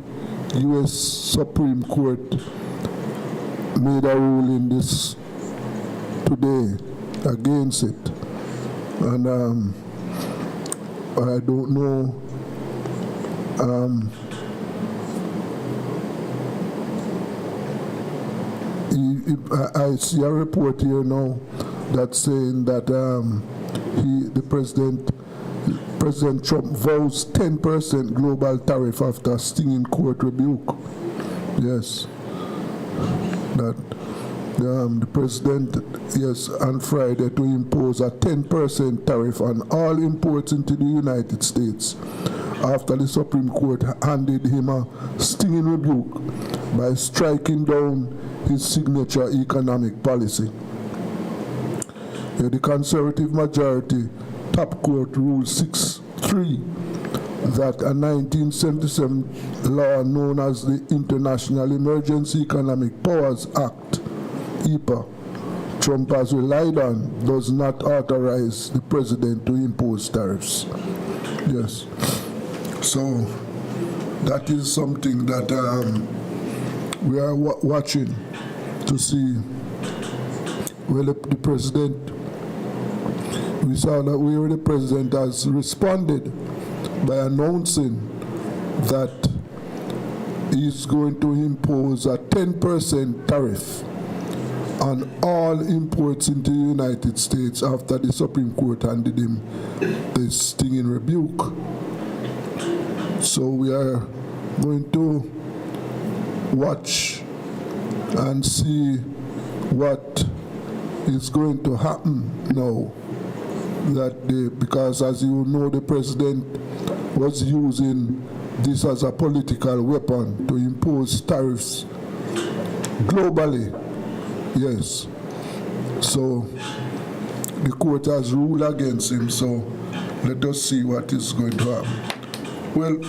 U.S. Supreme Court made a ruling this today against it, and I don't know. I see a report here now that's saying that President Trump vows 10% global tariff after stinging court rebuke. Yes, that the president, yes, on Friday to impose a 10% tariff on all imports into the United States after the Supreme Court handed him a stinging rebuke by striking down his signature economic policy. The conservative majority top court ruled 6-3 that a 1977 law known as the International Emergency Economic Powers Act, EPA, Trump has relied on, does not authorize the president to impose tariffs. Yes. So that is something that we are watching to see. Well, the president, we saw that where the president has responded by announcing that is going to impose a 10% tariff on all imports into the United States after the Supreme Court handed him this stinging rebuke. So we are going to watch and see what is going to happen now. Because as you know, the president was using this as a political weapon to impose tariffs globally. Yes. So the court has ruled against him, so let us see what is going to happen. Well,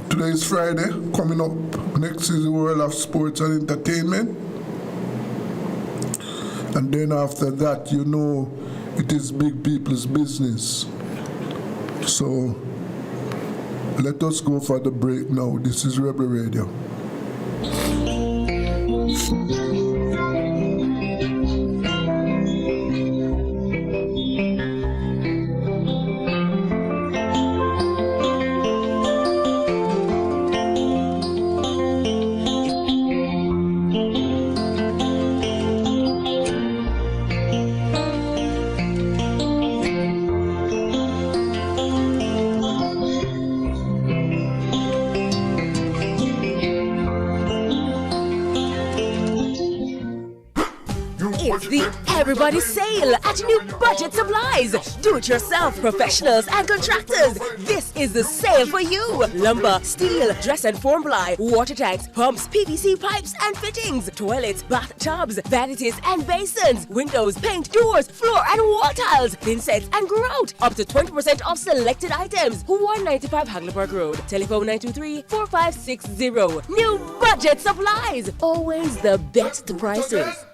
today is Friday. Coming up next is the world of sports and entertainment. And then after that, you know, it is big people's business. So let us go for the break now. This is Rebel Radio. It's the Everybody Sale at New Budget Supplies. Do-it-yourself professionals and contractors. This is the sale for you. Lumber, steel, dress and form ply, water tanks, pumps, PVC pipes and fittings, toilets, bathtubs, vanities and basins, windows, paint, doors, floor and wall tiles, thin sets and grout. Up to 20% off selected items. 195 Hagleyburg Road. Telephone 923-4560. New Budget Supplies. Always the best prices.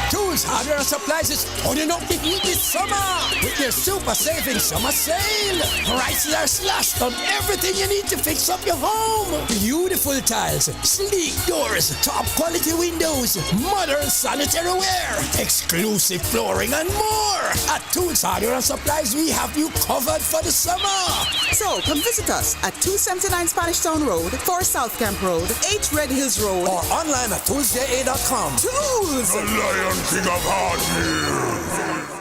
Tools, hardware, and supplies is turning up the heat this summer with their super saving summer sale. Prices are slashed on everything you need to fix up your home. Beautiful tiles, sleek doors, top quality windows, modern sanitary ware, exclusive flooring, and more. At Tools, hardware, and supplies, we have you covered for the summer. So come visit us at 279 Spanish Town Road, 4 South Camp Road, 8 Red Hills Road, or online at toolsja.com. Tools! The Lion King of Hardware.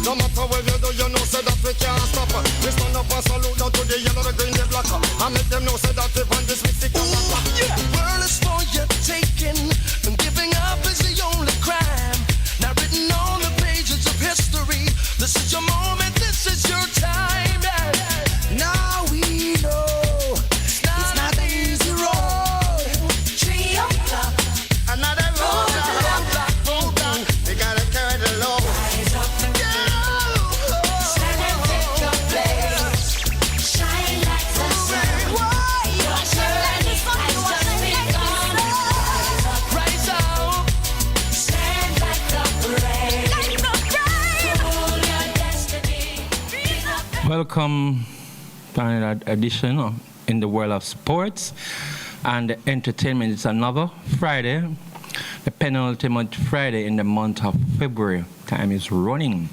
No matter what you do, you know, say that we can't stop. We stand up and salute now to the yellow, the green, the black. I make them know, say that we want this music. Yeah. The world is for your taking, and giving up is the only crime. Now written on the pages of history, this is your moment, this is your time. Yeah. Now we know it's not an easy road. 3 o'clock, another road down. We gotta carry the load. Welcome to another edition in the world of sports and entertainment. It's another Friday, the penultimate Friday in the month of February. Time is running.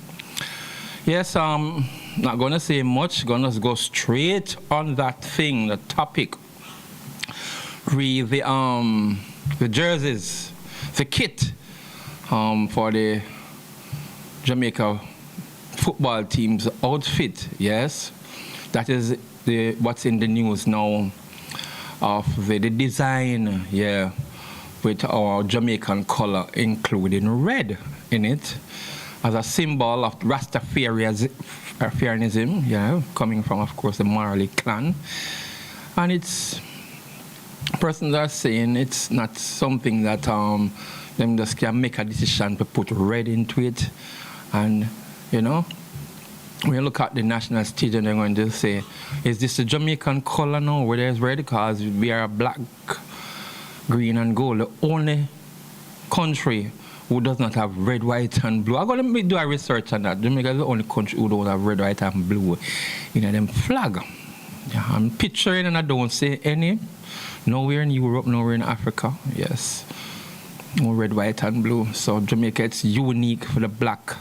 Yes, not going to say much, going to go straight on that thing, the topic. Read the the jerseys, the kit for the Jamaica football team's outfit. Yes, that is what's in the news now of the design. Yeah, with our Jamaican color, including red in it, as a symbol of Rastafarianism, yeah, coming from, of course, the Marley clan. And it's, persons are saying it's not something that them just can make a decision to put red into it. And, you know, when you look at the national stage and they're going to say, is this the Jamaican color now where there's red? Because we are black, green and gold. The only country who does not have red, white and blue. I'm going to do a research on that. Jamaica is the only country who don't have red, white and blue in them flag. Yeah, I'm picturing and I don't say any. Nowhere in Europe, nowhere in Africa. Yes. No red, white and blue. So Jamaica, it's unique for the black,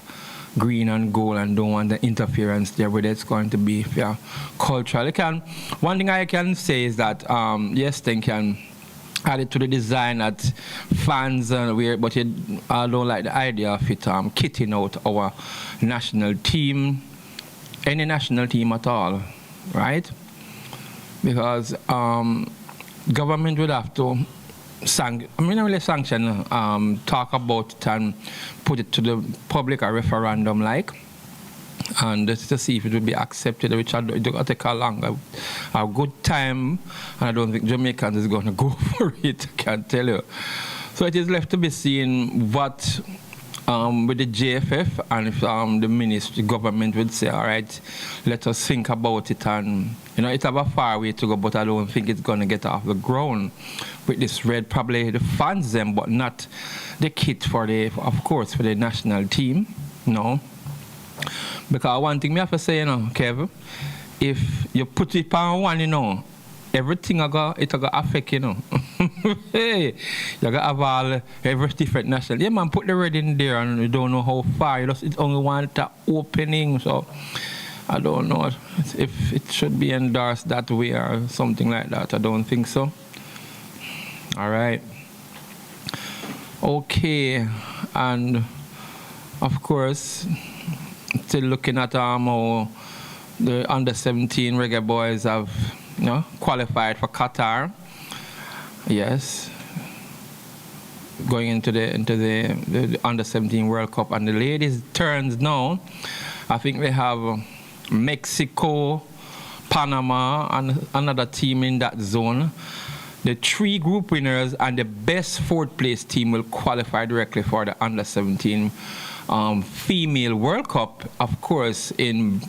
green and gold, and don't want the interference there, whether it's going to be cultural. One thing I can say is that, yes, they can add it to the design that fans wear, but I don't like the idea of it kitting out our national team, any national team at all, right? Because government would have to sanction, talk about it and put it to the public, a referendum like, and just to see if it will be accepted, which it will take a good time, and I don't think Jamaicans is going to go for it, I can't tell you. So it is left to be seen what with the JFF and if the ministry, government would say, all right, let us think about it, and it have a far way to go, but I don't think it's going to get off the ground with this red. Probably the fans them, but not the kit for of course, for the national team, no. Because one thing I have to say, Kev, if you put it on one, everything it will affect, Hey, you got to have every different national. Yeah, man, put the red in there and you don't know how far. It's only one opening, so I don't know if it should be endorsed that way or something like that. I don't think so. All right. Okay, and of course, still looking at how the under-17 reggae boys have qualified for Qatar. Yes, going into the under-17 World Cup, and the ladies' turns now. I think they have Mexico, Panama, and another team in that zone. The 3 group winners and the best 4th place team will qualify directly for the under-17 female World Cup, of course, in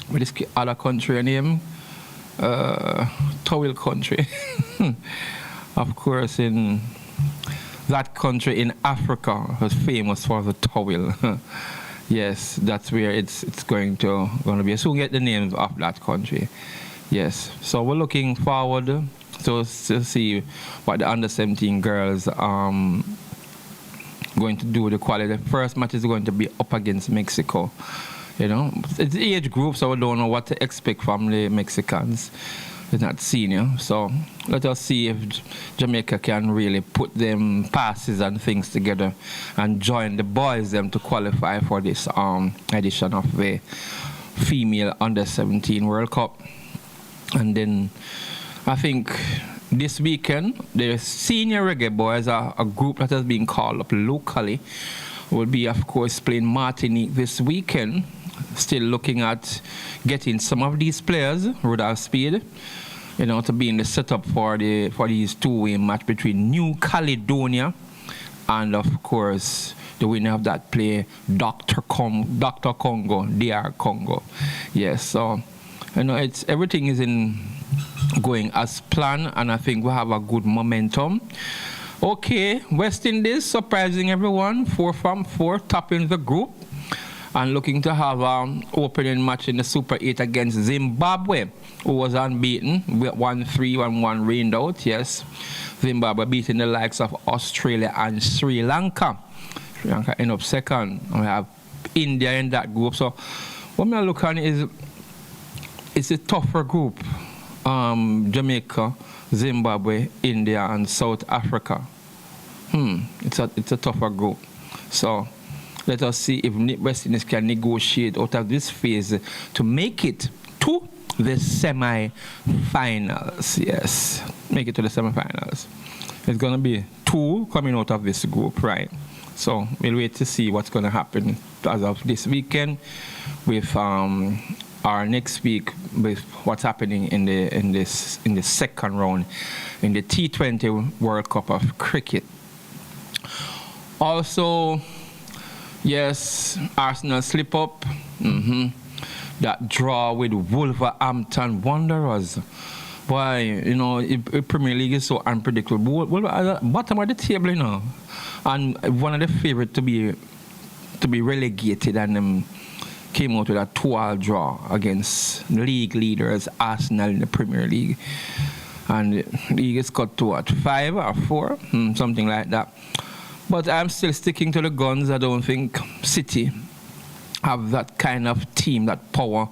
what is other country name? Towel country. Of course, in that country in Africa was famous for the towel. Yes, that's where it's going to be. So we'll get the names of that country. Yes, so we're looking forward to see what the under-17 girls going to do with the quality. The first match is going to be up against Mexico. It's the age group, so we don't know what to expect from the Mexicans. It's not senior, so let us see if Jamaica can really put them passes and things together and join the boys them to qualify for this edition of the female under-17 World Cup. And then I think this weekend, the senior reggae boys are a group that has been called up locally. Will be, of course, playing Martinique this weekend. Still looking at getting some of these players, Rudolph Speed, to be in the setup for these two-way match between New Caledonia and, of course, the winner of that play, Dr. Congo, DR Congo. Yes, so everything is going as planned, and I think we have a good momentum. Okay, West Indies surprising everyone, 4 from 4, topping the group, and looking to have an opening match in the Super 8 against Zimbabwe, who was unbeaten with 1-3 and 1 rained out. Yes, Zimbabwe beating the likes of Australia and Sri Lanka. Sri Lanka end up second. We have India in that group. So what I'm looking at is it's a tougher group. Jamaica, Zimbabwe, India, and South Africa. It's a tougher group. So let us see if West Indies can negotiate out of this phase to make it to the semi-finals. Yes, make it to the semi-finals. It's going to be 2 coming out of this group, right? So we'll wait to see what's going to happen as of this weekend with our next week with what's happening in the second round in the T20 World Cup of Cricket. Also, yes, Arsenal slip up. That draw with Wolverhampton Wanderers. Boy, you know, Premier League is so unpredictable. Bottom of the table, you know, and one of the favourites to be relegated, and came out with a 2-2 draw against league leaders Arsenal in the Premier League. And the league is cut to what, 5 or 4? Something like that. But I'm still sticking to the guns. I don't think City have that kind of team, that power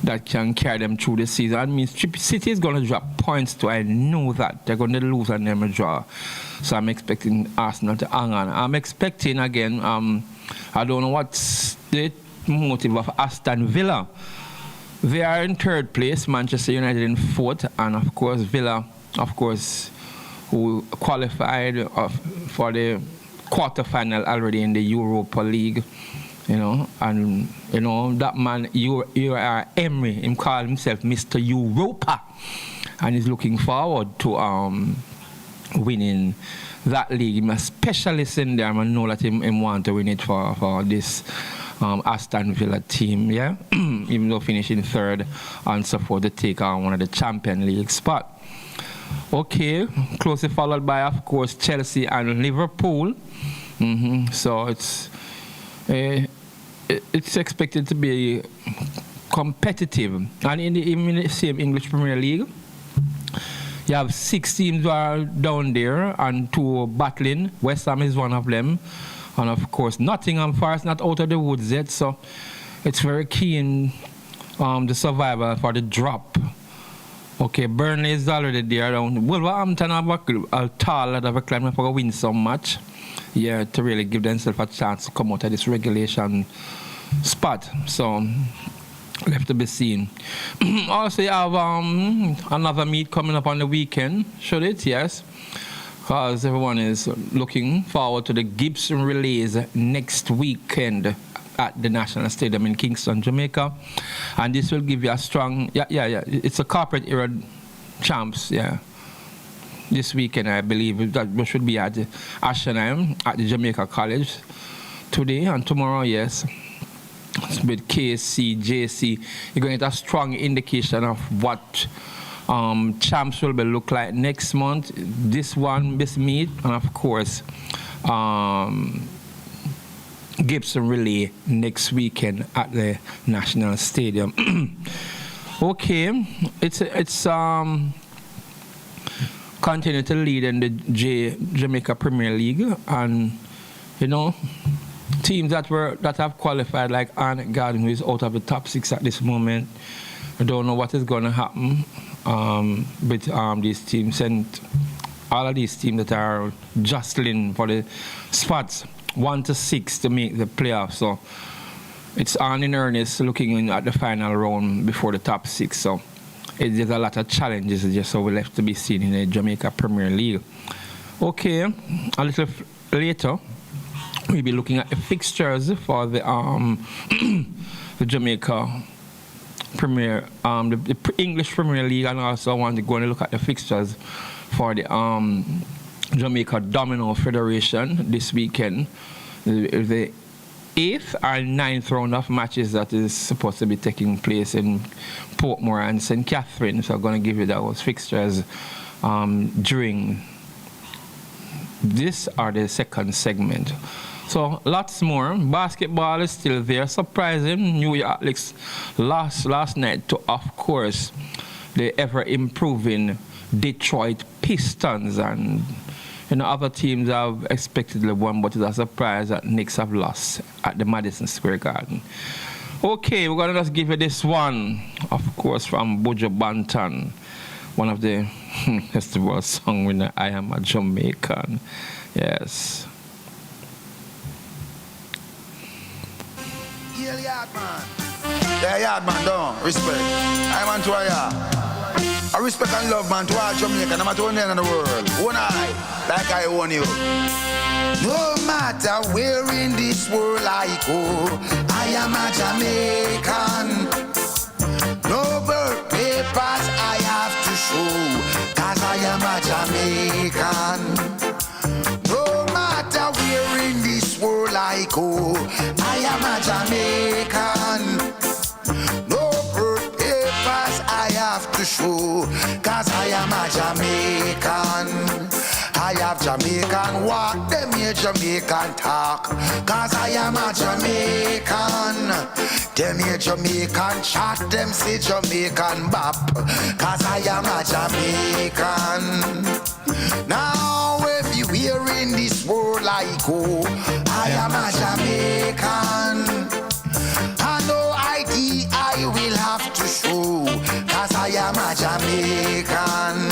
that can carry them through the season. I mean, City is going to drop points too. I know that. They're going to lose and then draw. So I'm expecting Arsenal to hang on. I'm expecting, again, I don't know what's the motive of Aston Villa. They are in 3rd place, Manchester United in 4th, and of course Villa, of course, who qualified for the quarter-final already in the Europa League, you know, and you know that man, you are Emery, him call himself Mr. Europa, and he's looking forward to winning that league. I'm a specialist in there, and I know that him want to win it for this Aston Villa team, yeah, even though finishing 3rd and so forth to take on one of the Champions League spot. Okay, closely followed by, of course, Chelsea and Liverpool. So it's expected to be competitive. And even in the same English Premier League, you have 6 teams who are down there and 2 battling. West Ham is one of them. And of course, Nottingham Forest not out of the woods yet. So it's very keen, the survival for the drop. Okay, Burnley is already there. Wolverhampton have a tall lot of a climb for a win so much. Yeah, to really give themselves a chance to come out of this relegation spot. So, left to be seen. Also, you have another meet coming up on the weekend. Should it? Yes. Because everyone is looking forward to the Gibson Relays next weekend at the National Stadium in Kingston, Jamaica. And this will give you a strong, it's a corporate era champs, yeah. This weekend, I believe, that we should be at Ashenheim at the Jamaica College today and tomorrow, yes. With KC, JC, you're going to get a strong indication of what champs will be look like next month. This meet, and of course, Gibson Relay next weekend at the National Stadium. Okay, it's continue to lead in the Jamaica Premier League, and you know, teams that have qualified, like Arnett Garden, who is out of the top 6 at this moment. I don't know what is going to happen with these teams, and all of these teams that are jostling for the spots 1 to 6 to make the playoffs. So it's on in earnest, looking at the final round before the top 6. So there's a lot of challenges just so we left to be seen in the Jamaica Premier League. Okay, a little later we'll be looking at the fixtures for the the Jamaica Premier, the English Premier League, and also I want to go and look at the fixtures for the Jamaica Domino Federation this weekend. The 8th or 9th round of matches that is supposed to be taking place in Portmore and St. Catherine. So I'm going to give you those fixtures during this or the second segment. So lots more. Basketball is still there. Surprising. New York Knicks lost last night to, of course, the ever-improving Detroit Pistons. And other teams have expectedly won, but it's a surprise that Knicks have lost at the Madison Square Garden. Okay, we're going to just give you this one, of course, from Buju Banton. one of the festival song with I Am a Jamaican. Yes. Yeah, yard man. Yeah, yard man, don't respect. I man to I respect and love man to all Jamaican, no matter where in the world. One eye, like I own you. No matter where in this world I go, I am a Jamaican. No birth papers I have to show, cause I am a Jamaican. No matter where in this world I go, I am a Jamaican. No birth papers I have to show, cause I am a Jamaican. I have Jamaican walk, them here Jamaican talk, cause I am a Jamaican. Them here Jamaican chat, them say Jamaican bop, cause I am a Jamaican. Now everywhere in this world I go, I am a Jamaican. I know ID I will have to show, cause I am a Jamaican.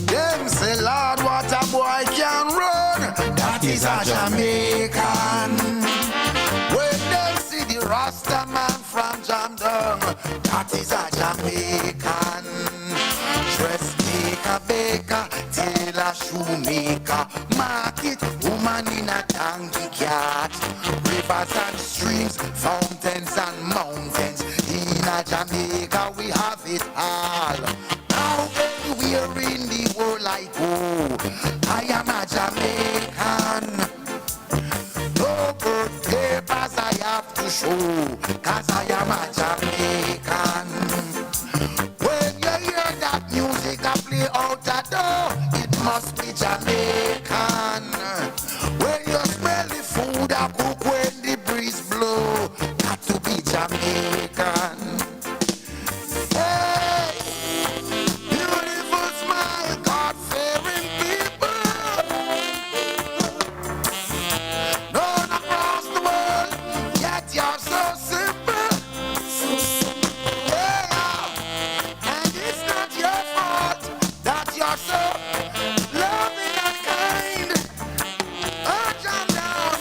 Them say, Lord, what a boy can run, that is a Jamaican. When them see the Rasta man from Jamdong, that is a Jamaican. Dressmaker, baker, tailor, shoemaker, market, woman in a donkey cart. Rivers and streams, fountains and mountains, in a Jamaica we have it all. Now anywhere in the world I go, I am a Jamaican. No birth papers I have to show, cause I am a Jamaican. When you hear that music I play out the door, it must be Jamaican. When you smell the food I cook when the breeze blow, got to be Jamaican. Hey, beautiful smile, God-fearing people, known across the world, yet you're so simple. Yeah, and it's not your fault that you're so loving and kind. Urge on down,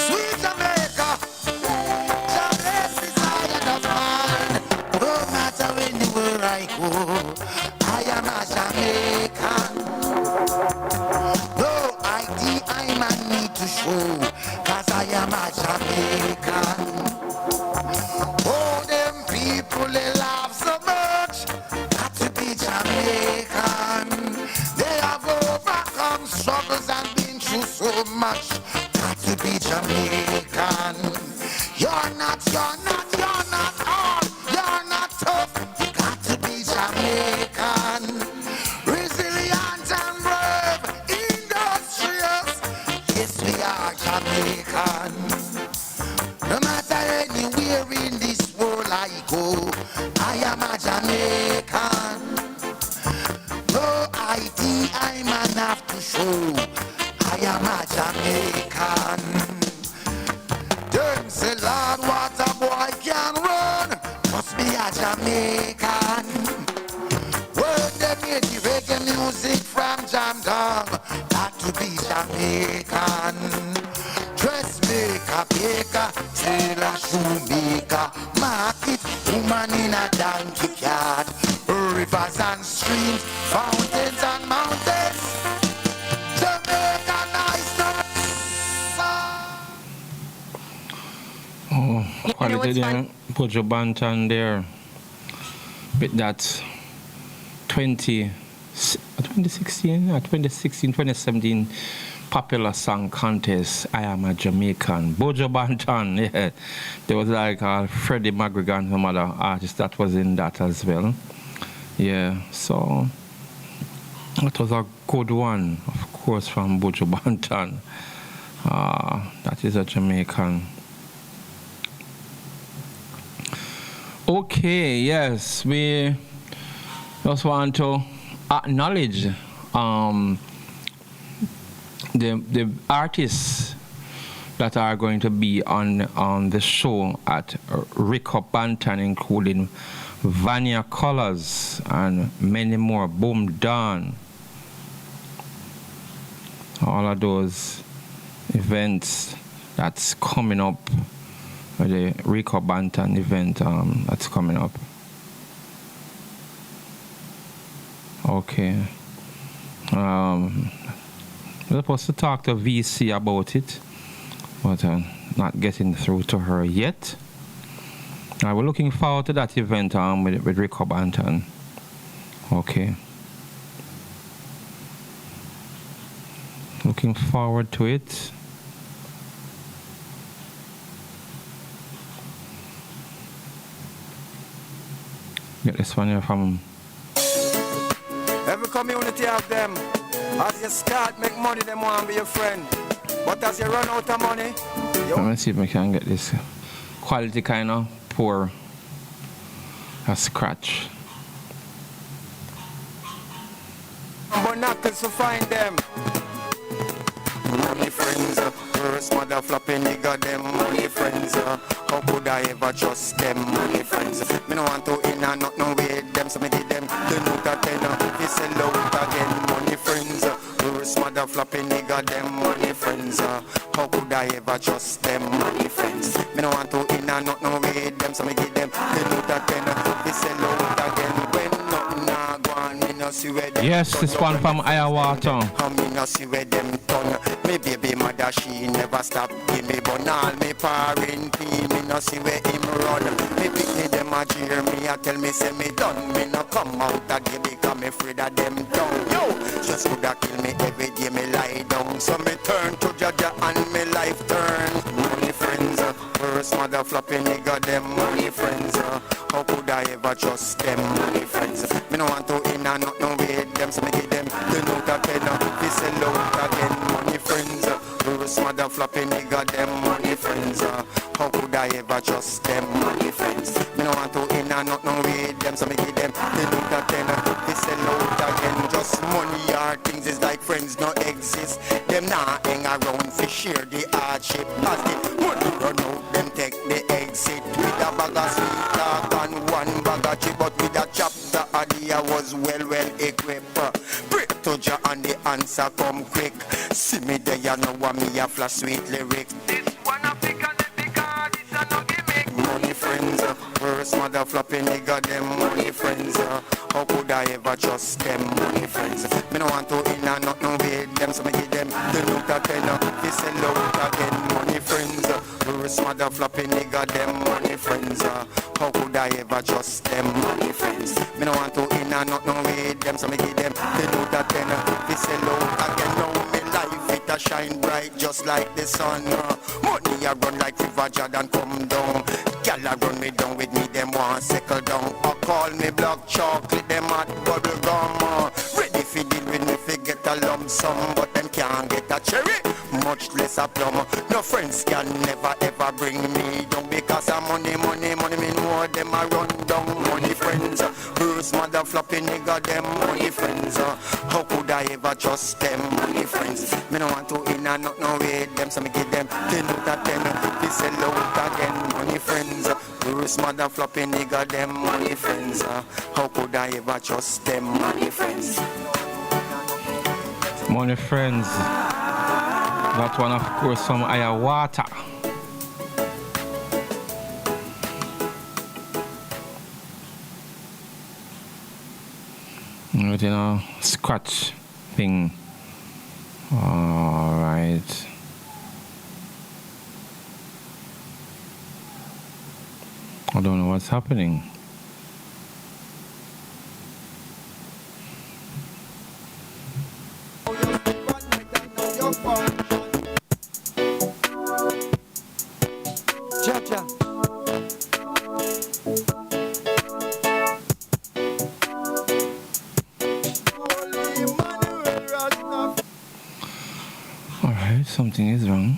sweet Jamaica, Jamaica's desire does mine. No matter anywhere I go, I am a Jamaican. No ID I man need to show, cause I am a Jamaican. Oh, them people they laugh so much, got to be Jamaican. They have overcome struggles and been through so much, got to be Jamaican. You're not all, you're not tough, you got to be Jamaican. Resilient and brave, industrious, yes we are Jamaican. No matter anywhere in this world I go, I am a Jamaican. No ID I man have to show, I am a Jamaican. Them say, Lord, what a boy can run, must be a Jamaican. When they made the reggae music from Jamdong, got to be Jamaican. Dressmaker, baker, tailor, shoemaker, market, woman in a donkey cart. Rivers and streams, fountains and mountains, Jamaica nice. Oh, quality there. Put your bantan there. With that 2017 popular song contest, I Am a Jamaican. Bojo Bantan, yeah. There was like Freddie McGregor and some other artists that was in that as well. Yeah, so that was a good one, of course, from Bojo Bantan. That is a Jamaican. Okay, yes, we just want to acknowledge the artists that are going to be on the show at Rico Bantan, including Vania Colors and many more. Boom Dawn. All of those events that's coming up. The Rico Bantan event that's coming up. Okay. We're supposed to talk to VC about it, but not getting through to her yet. We're looking forward to that event with Rico Bantan. Okay. Looking forward to it. Get this one here from... Every community have them. As you start make money, them want to be your friend. But as you run out of money... Let me see if I can get this quality kind of poor. A scratch. But knuckles to find them. Money friends, first mother flopping nigga them. Money friends, how could I ever trust them? Money friends, me no want to in and not no way them, so me give them the note of 10. He sell out again. Money friends, first mother flopping nigga them. Money friends, how could I ever trust them? Money friends, me no want to in and not no way them, so me give them the note of 10. He sell out again. When nothing nah go on, me no see where them. Yes, this one from Iowa. Me no see where them turn. Me baby mother, she never stop give me but all me parent me no see where him run. Me pick me them a jeer me a tell me say me done. Me no come out again because me afraid of them tongue. Yo, just coulda kill me every day me lie down. So me turn to Jaja and me life turn. Money friends, first mother flopping nigga them. Money friends, how could I ever trust them? Money friends, me no want to in and not no way them. So me give them the note of 10. They sell out again. Money friends, first mother flopping nigga them. Money friends, how could I ever trust them? Money friends, me no want to in and not no way them. So me give them the note of 10. They sell out again. Just money or things is like friends no exist. Them nah hang around for share the hardship. As the money run out, them take the exit. With a bag of sweet talk and one bag of chip. But with a chapter idea was well equipped. Pray to Jah and the answer come quick. See me there, you know what me a flash sweet lyrics. This one a pick and it because it's a no gimmick. Money friends, first mother flopping nigga them. Money friends, how could I ever trust them? Money friends, me no want to in and not no way them. So me give them the note of 10. They sell out again. Money friends, first mother flopping nigga them. Money friends, how could I ever trust them? Money friends, me no want to in and not no way them. So me give them the note of 10. They sell out again. Now me life it a shine bright just like the sun. Money a run like River Jordan come down. Gyal a run me down with me, them want settle down. Or call me black chocolate, them hot bubble gum. Ready fi deal with me fi get a lump sum, but them can't get a cherry, much less a plum. No friends can never ever bring me down because of money. Me know them a run down. Money friends, Bruce mother floppy nigga them. Money friends, how could I ever trust them? Money friends, me no want to in and not no way them, so me give them 10 out of 10. This sell out again. Money friends, Bruce mother floppy nigga them. Money friends, how could I ever trust them? Money friends. Money friends. That one, of course, from Ayawater. You know, scratch thing. All right. I don't know what's happening. All right, something is wrong.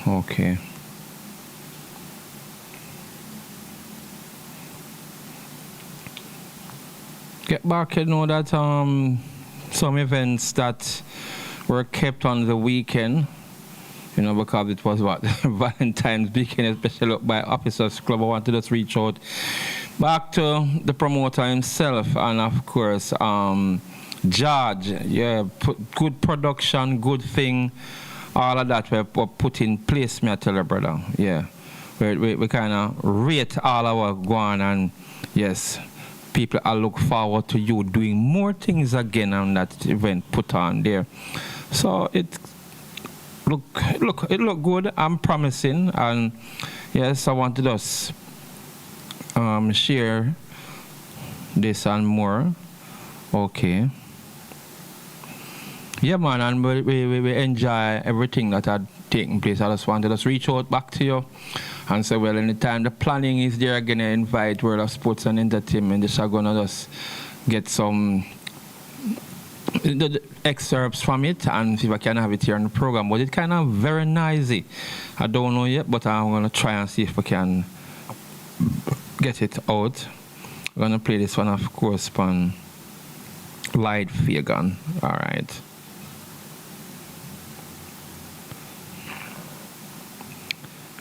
Okay. Get back, you know that some events that were kept on the weekend, you know, because it was what Valentine's weekend, especially up by Officers Club. I want to just reach out back to the promoter himself, and of course, George. Yeah, good production, good thing, all of that we put in place. Me I tell you, brother. Yeah, we kind of rate all our going, and yes, people I look forward to you doing more things again on that event put on there. So it look good. I'm promising, and yes, I want to just share this and more. Okay. Yeah, man, and we enjoy everything that had taken place. I just wanted to just reach out back to you and say, well, anytime the planning is there, again, I invite World of Sports and Entertainment. Just going to just get some the excerpts from it and see if I can have it here in the program. But it's kind of very noisy. I don't know yet, but I'm going to try and see if I can get it out. I'm going to play this one, of course, on Light Fagan. All right.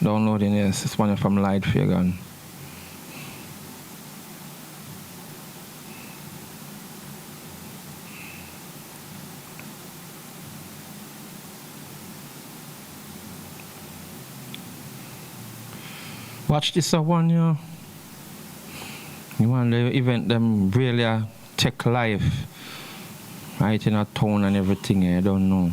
Downloading this. It's one from Light Fagan. Watch this one, you want the event them really check live right in a town and everything. I don't know.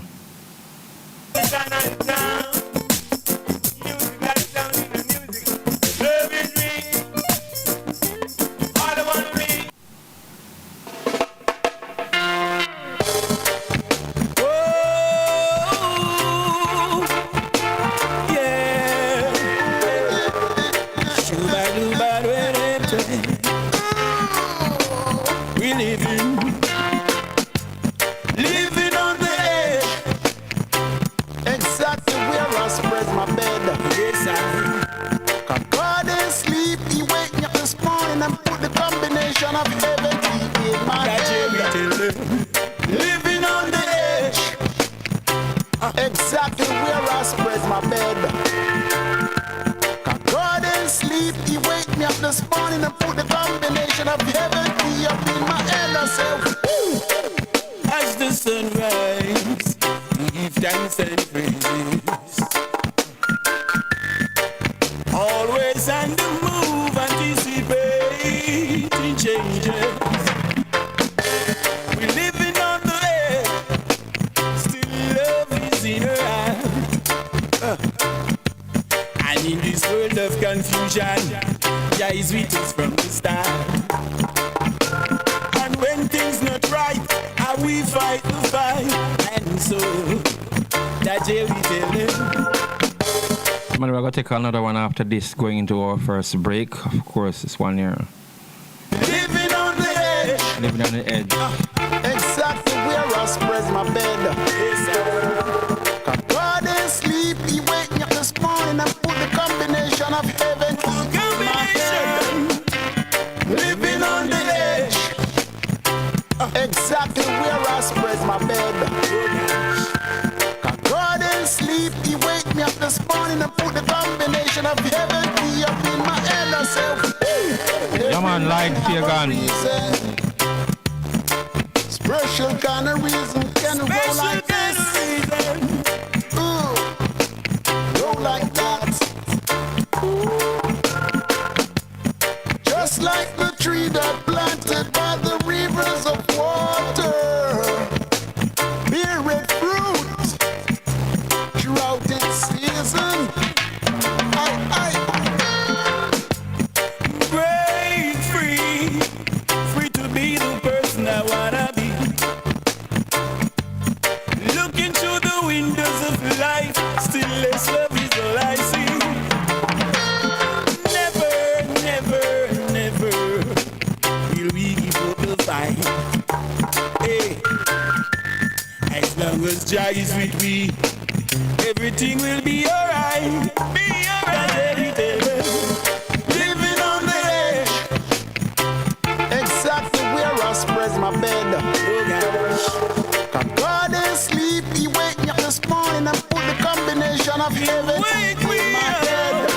Take another one after this, going into our first break. Of course, it's 1 year. Living on the edge. Living on the edge. Exactly where I spread my bed. God is sleep, he wake me up this morning and put the combination of heaven in my head. Living on the edge. Exactly where I spread my bed. God is sleep, he wake me up this morning and put the combination of heaven up in my head. I say, yeah, man, Light Fagan. Special kind of reason can roll like this. Roll like that. Just like the tree that planted by the rivers of water, beareth fruit throughout its season. Break free, free to be the person I wanna be. Look into the windows of life, still less love is all I see. Never, never, never will we give up the fight. Hey, as long as Jah is with me, everything will be alright. Be alright. Living on the edge. Exactly where I spread my bed. God is sleep, he Wake me up.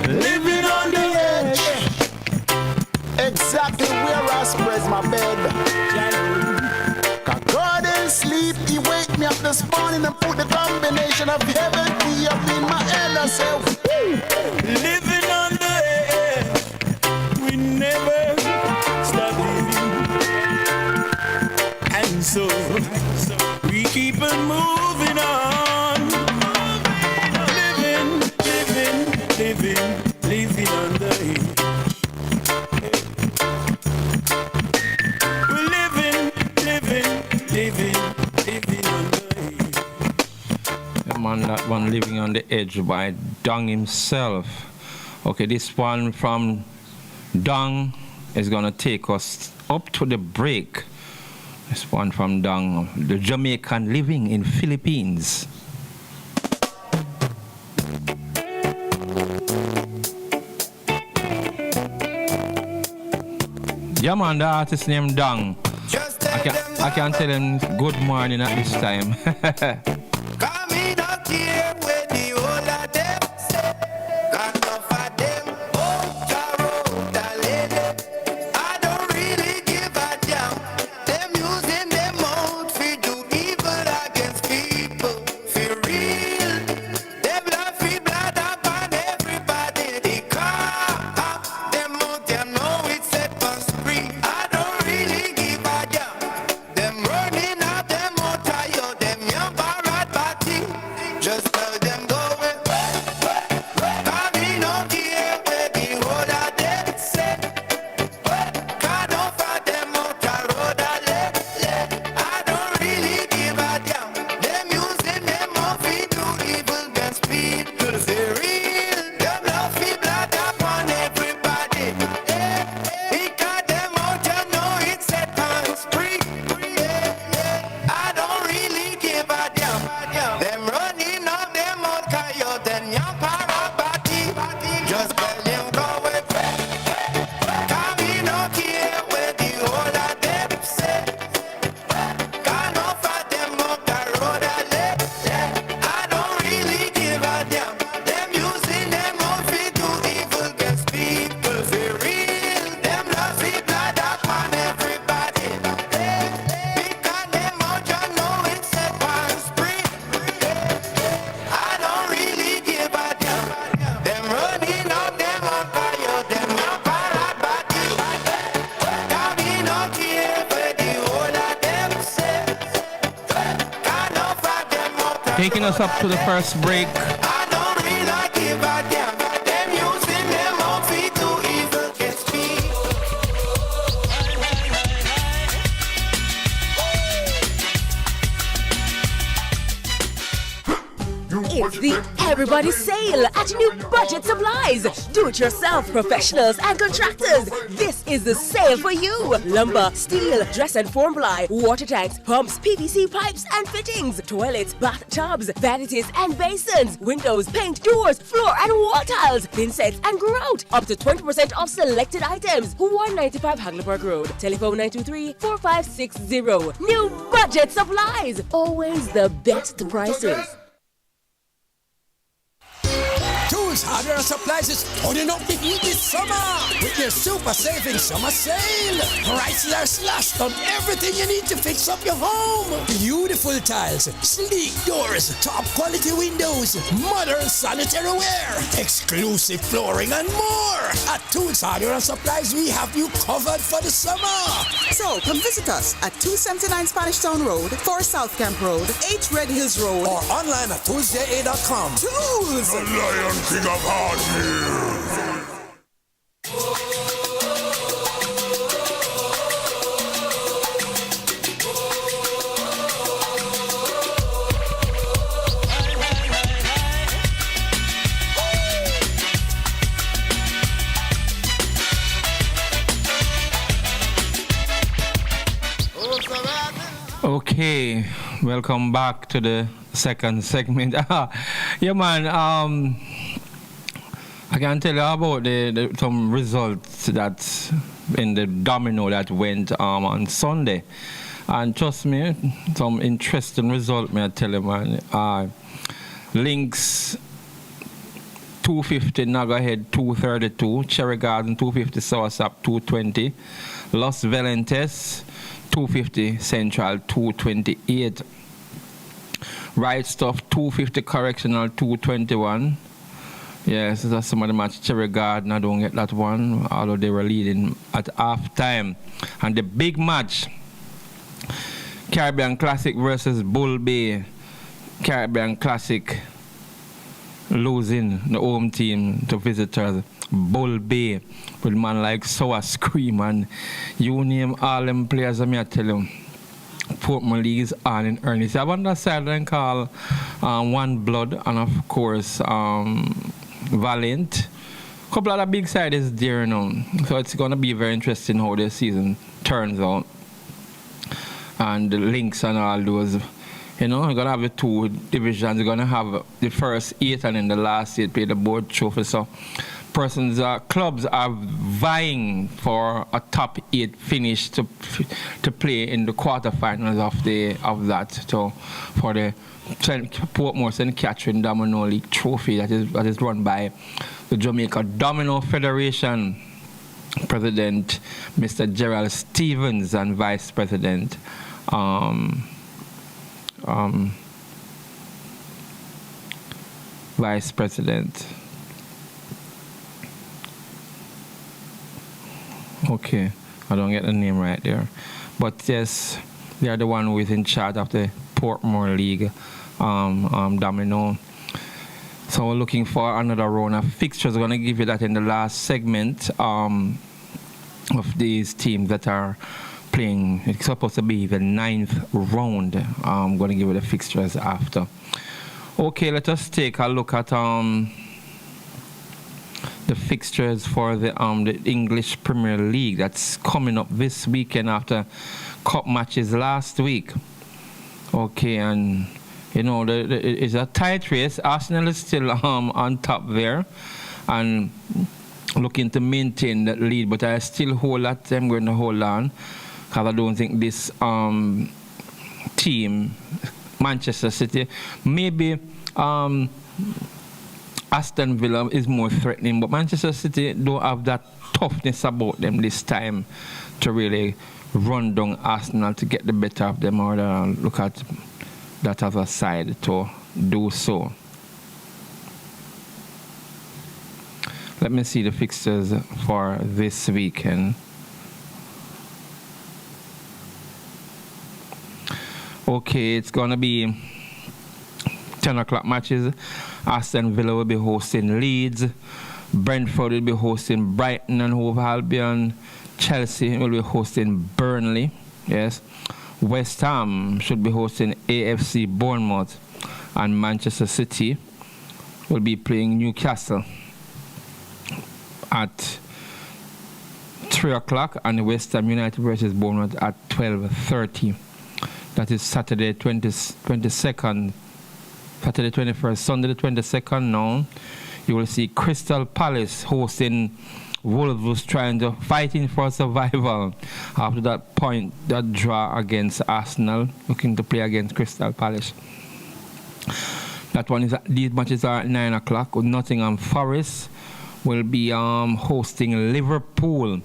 Living on the edge. Exactly where I spread my bed. God in sleep, he wake me up this morning and put the combination of heaven key up in my head. I say, living on the edge. We never stop living. And so we keep on moving on. Living on the edge. We're living on the edge. The man that one living on the edge by Dung himself. Okay, this one from Dung is gonna take us up to the break. This one from Dung, the Jamaican living in Philippines. Yeah man, the artist named Dung. I can tell him good morning at this time. Coming up here with the whole of them say, got enough of them, I don't really give a damn. Them using them mouth for do evil against people, for real. Them love for blood upon everybody. They car, them mouth, them know it's set for spree. I don't really give a damn. Them running out them out of you, them young barrad body. Just tell them go away. Coming out here where the whole of them say. Cut off of them out the road a let. I don't really give a damn. Them using them off to do evil against people. They real. Them love for blood upon everybody. Because them out you know it's set on spree. I don't really give a damn. Them running up them out coyote and young parabati. Just tell them go away. Coming out here where the whole of them say. Gone off of them up the road a let. I don't really give a damn. Them using them out to do evil against people. For real. Them love for blood upon everybody. Because them out you know it's set on spree. I don't really give a damn. Them running up them on fire, them young parabati. Coming out here where the whole of them say. Gone off of them up the Taking us up to the first break. I don't really give a damn. Them using them out to do evil against people. It's the Everybody Sale at New Budget Supplies. Do-it-yourself professionals and contractors. This is the sale for you. Lumber, steel, dress and form ply, water tanks, pumps, PVC pipes and fittings, toilets, bathtubs, vanities and basins, windows, paint, doors, floor and wall tiles, thin sets and grout. Up to 20% off selected items. 195 Hagleyburg Road. Telephone 923-4560. New Budget Supplies. Always the best prices. Tools, hardware, and supplies is turning up the heat this summer with your super saving summer sale. Prices are slashed on everything you need to fix up your home. Beautiful tiles, sleek doors, top quality windows, modern sanitary ware, exclusive flooring, and more. At Tools, hardware, and supplies, we have you covered for the summer. So come visit us at 279 Spanish Town Road, 4 South Camp Road, 8 Red Hills Road, or online at toolsja.com. Tools! The Lion King of Hardware. Okay, welcome back to the second segment. Yeah, man. I can tell you about some results that in the domino that went on Sunday, and trust me, some interesting result. Me I tell you, man. Links 250 Naga Head 232, Cherry Garden 250 Southsap 220, Los Valentes 250 Central 228, Right Stuff 250 Correctional 221. Yes, that's some of the match. Cherry Garden, I don't get that one, although they were leading at half time. And the big match, Caribbean Classic versus Bull Bay. Caribbean Classic losing the home team to visitors. Bull Bay with man like Sour Scream, and you name all them players, I tell you. Portmore League is on in earnest. I want that side and call One Blood, and of course Valiant. A couple of the big sides there now. So it's going to be very interesting how the season turns out. And the links and all those. You know, you're going to have the two divisions. You're going to have the first 8 and then the last 8 play the board trophy. So clubs are vying for a top 8 finish to play in the quarterfinals of that. So for the Portmore St. Catherine Domino League trophy that is run by the Jamaica Domino Federation President Mr. Gerald Stevens and Vice President okay, I don't get the name right there, but yes, they are the one who is in charge of the Portmore League Domino. So we're looking for another round of fixtures. We're going to give you that in the last segment of these teams that are playing. It's supposed to be the 9th round. I'm going to give you the fixtures after. Okay, let us take a look at the fixtures for the English Premier League that's coming up this weekend after cup matches last week. Okay, and you know, it's a tight race. Arsenal is still on top there and looking to maintain that lead, but I still hold that I'm going to hold on because I don't think this team, Manchester City, maybe Aston Villa is more threatening, but Manchester City don't have that toughness about them this time to really run down Arsenal to get the better of them, or look at that other side to do so. Let me see the fixtures for this weekend. Okay, it's gonna be 10 o'clock matches. Aston Villa will be hosting Leeds. Brentford will be hosting Brighton and Hove Albion. Chelsea will be hosting Burnley. Yes. West Ham should be hosting AFC Bournemouth. And Manchester City will be playing Newcastle at 3 o'clock, and West Ham United versus Bournemouth at 12:30. That is Saturday 22nd. Saturday 21st, Sunday the 22nd now. You will see Crystal Palace hosting Wolves, fighting for survival after that draw against Arsenal, looking to play against Crystal Palace. That one is these matches are at 9 o'clock. Nottingham Forest will be hosting Liverpool,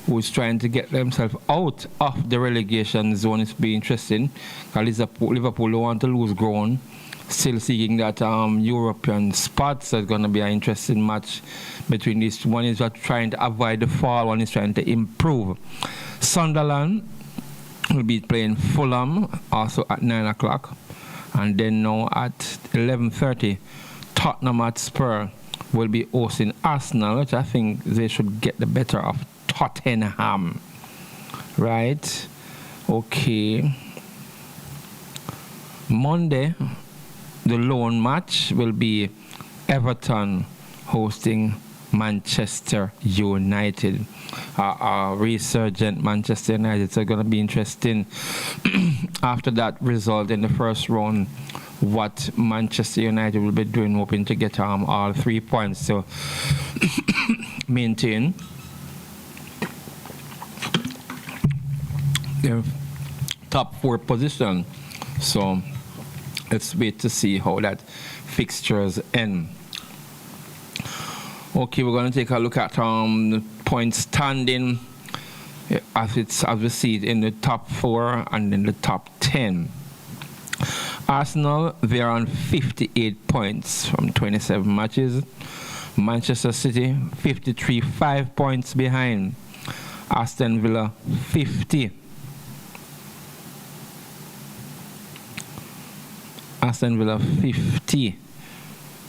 who is trying to get themselves out of the relegation zone. It's be interesting because Liverpool don't want to lose ground. Still seeking that European spot, so it's going to be an interesting match between these two. One is trying to avoid the fall, one is trying to improve. Sunderland will be playing Fulham also at 9 o'clock, and then now at 11:30 Tottenham Hotspur will be hosting Arsenal, which I think they should get the better of Tottenham. Right? Okay. Monday, the lone match will be Everton hosting Manchester United. Resurgent Manchester United. So it's going to be interesting after that result in the first round, what Manchester United will be doing, hoping to get all 3 points to maintain their top 4 position. So let's wait to see how that fixtures end. Okay, we're going to take a look at the point standing as we see it in the top 4 and in the top 10. Arsenal, they're on 58 points from 27 matches. Manchester City, 53, 5 points behind. Aston Villa, 50. Aston Villa, 50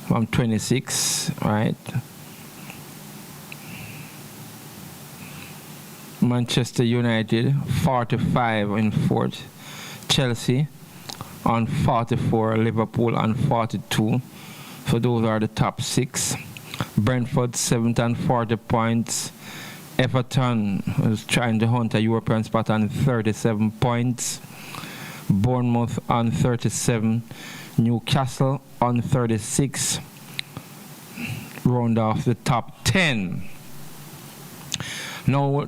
from 26, right? Manchester United, 45 in 4th. Chelsea on 44, Liverpool on 42. So those are the top 6. Brentford 7th and 40 points. Everton is trying to hunt a European spot on 37 points. Bournemouth on 37. Newcastle on 36. Round off the top 10. Now,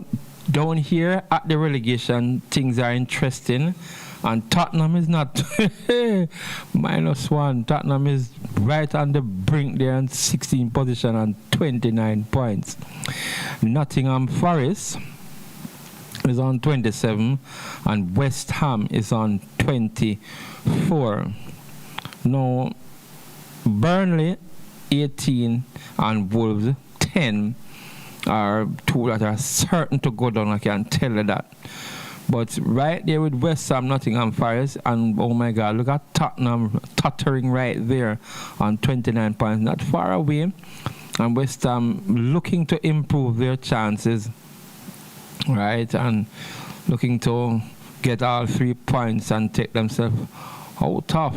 down here at the relegation, things are interesting. And Tottenham is not -1. Tottenham is right on the brink there in 16th position and 29 points. Nottingham Forest is on 27 and West Ham is on 24. Now, Burnley 18 and Wolves 10 are two that are certain to go down, I can tell you that. But right there with West Ham, Nottingham Forest, and oh my God, look at Tottenham tottering right there on 29 points, not far away. And West Ham looking to improve their chances, right? And looking to get all 3 points and take themselves out of.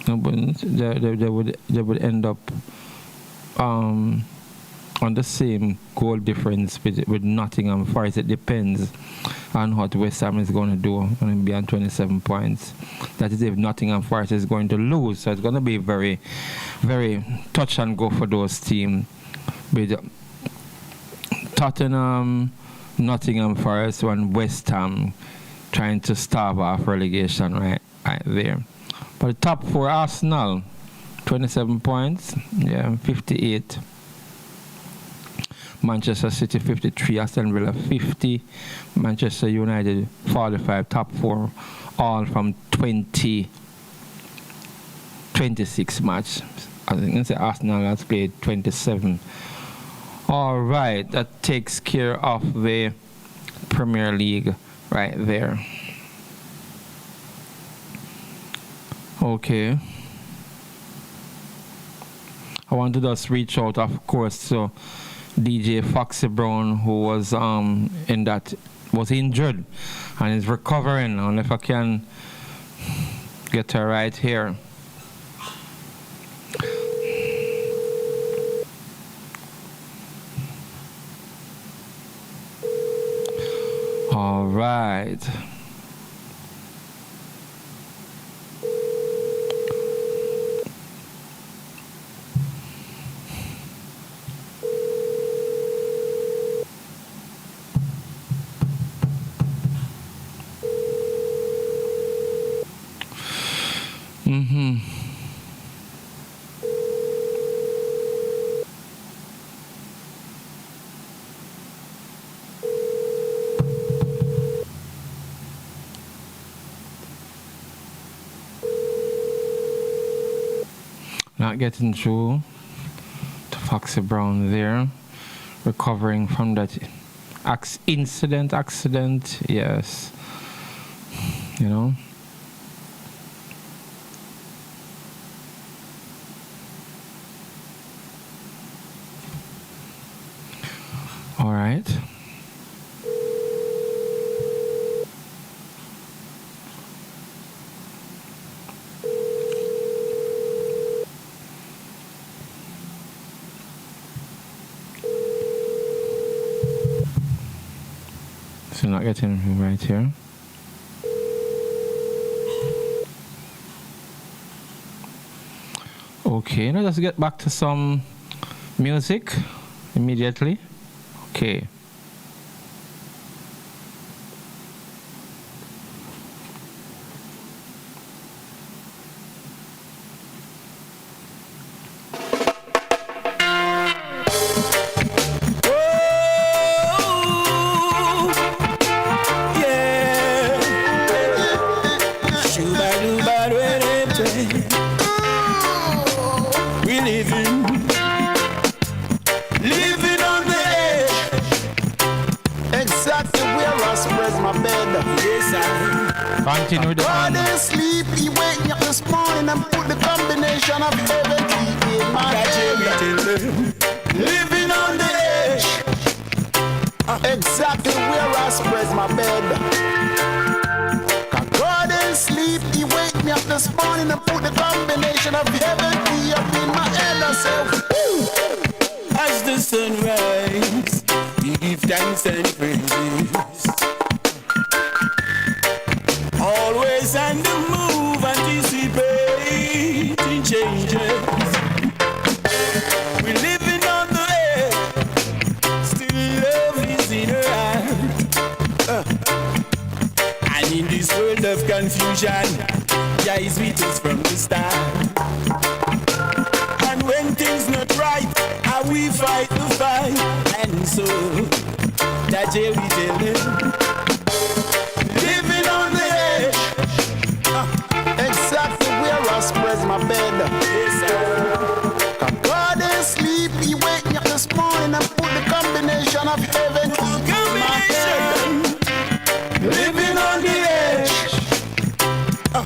No, but they would end up on the same goal difference with Nottingham Forest. It depends on what West Ham is going to do. Going to be on 27 points. That is if Nottingham Forest is going to lose. So it's going to be very, very touch and go for those teams. With Tottenham, Nottingham Forest, and West Ham trying to starve off relegation right there. But the top 4, Arsenal, 27 points, 58. Manchester City 53, Aston Villa 50, Manchester United 45, top 4, all from 26 match. I think Arsenal has played 27. All right, that takes care of the Premier League right there. Okay. I want to just reach out, of course, to DJ Foxy Brown, who was was injured and is recovering. And if I can get her right here. All right. Not getting through to Foxy Brown there. Recovering from that accident, yes. You know. All right. So not getting him right here. Okay, now let's get back to some music immediately. Okay. Continue with the God man. is sleep, he wake me up this morning and put the combination of heaven in my head. Living on the edge, exactly where I spread my bed. God is sleep, he wake me up this morning and put the combination of heaven up in my head. I say, As the sun rises, we give thanks and praises. Always on the move, anticipating changes. We're living on the edge, still love is in her heart. And in this world of confusion, Jah is with us from the start. And when things not right, how we fight the fight. And so, that Jah we tell them, living on the edge, exactly where I spread my bed. yes sir. God is sleep, he wake me up this morning and put the combination of heaven in my head. Living on the edge,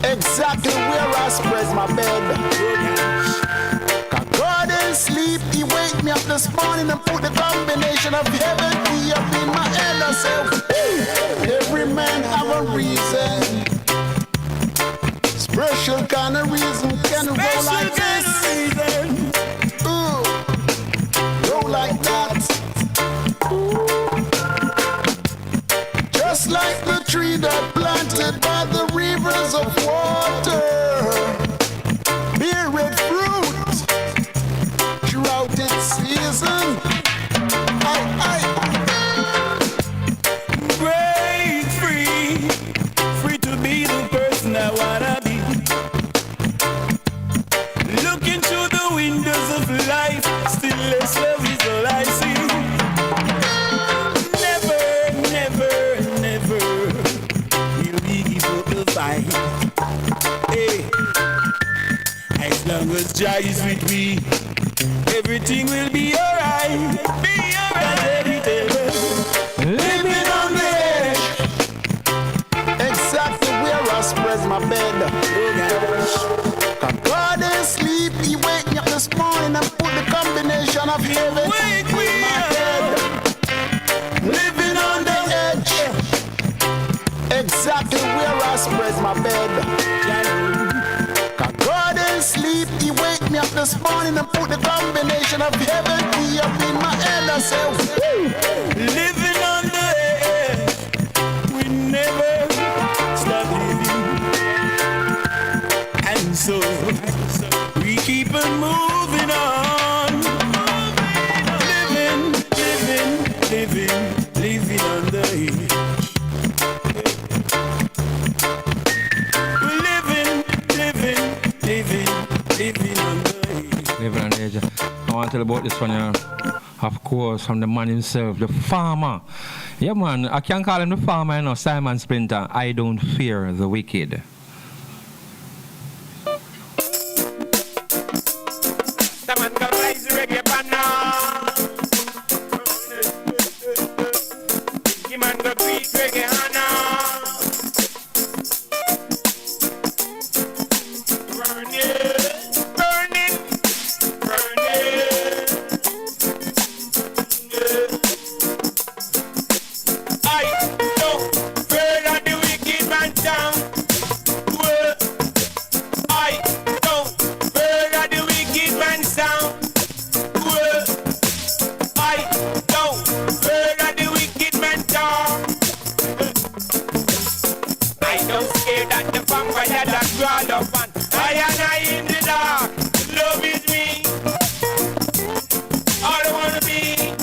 exactly where I spread my bed. God is sleep, he wake me up this morning and put the combination of heaven up in my head. I say, every man have a reason, special kind of reason, can roll like this. Roll like that. Just like the tree that planted by the rivers of water, bear red fruit throughout its season. Break free, free to be the person I wanna be. Look into the windows of life, still less love is all I see. Never, never, never will we give up the fight. Hey, as long as Jah is with me, everything will be alright. Be alright. Living on the edge, exactly where I spread my bed. God is sleep, he wake me up this morning and put the combination of heaven in my head. Living on the edge, exactly where I spread my bed. God is sleep, he wake me up this morning and put the combination of heaven up in my head. I say, Living on the edge, we never stop living. And so, we keep on moving on. Living, living, living, living on the edge. We're living, living, living, living on the edge. Living on the edge. I want to tell about this one here. Of course, from the man himself, the farmer. Yeah, man, I can't call him the farmer, you know, Simon Splinter. I don't fear the wicked. Someone go raise the reggae banner. Give man go beat reggae Hannah. Burn it, burn it, burn it. I don't fear the wicked man down. I don't fear the wicked man sound. I don't fear the wicked man down. I don't scare that the vampire that crawl up and I in the dark. Love is me. All I wanna be.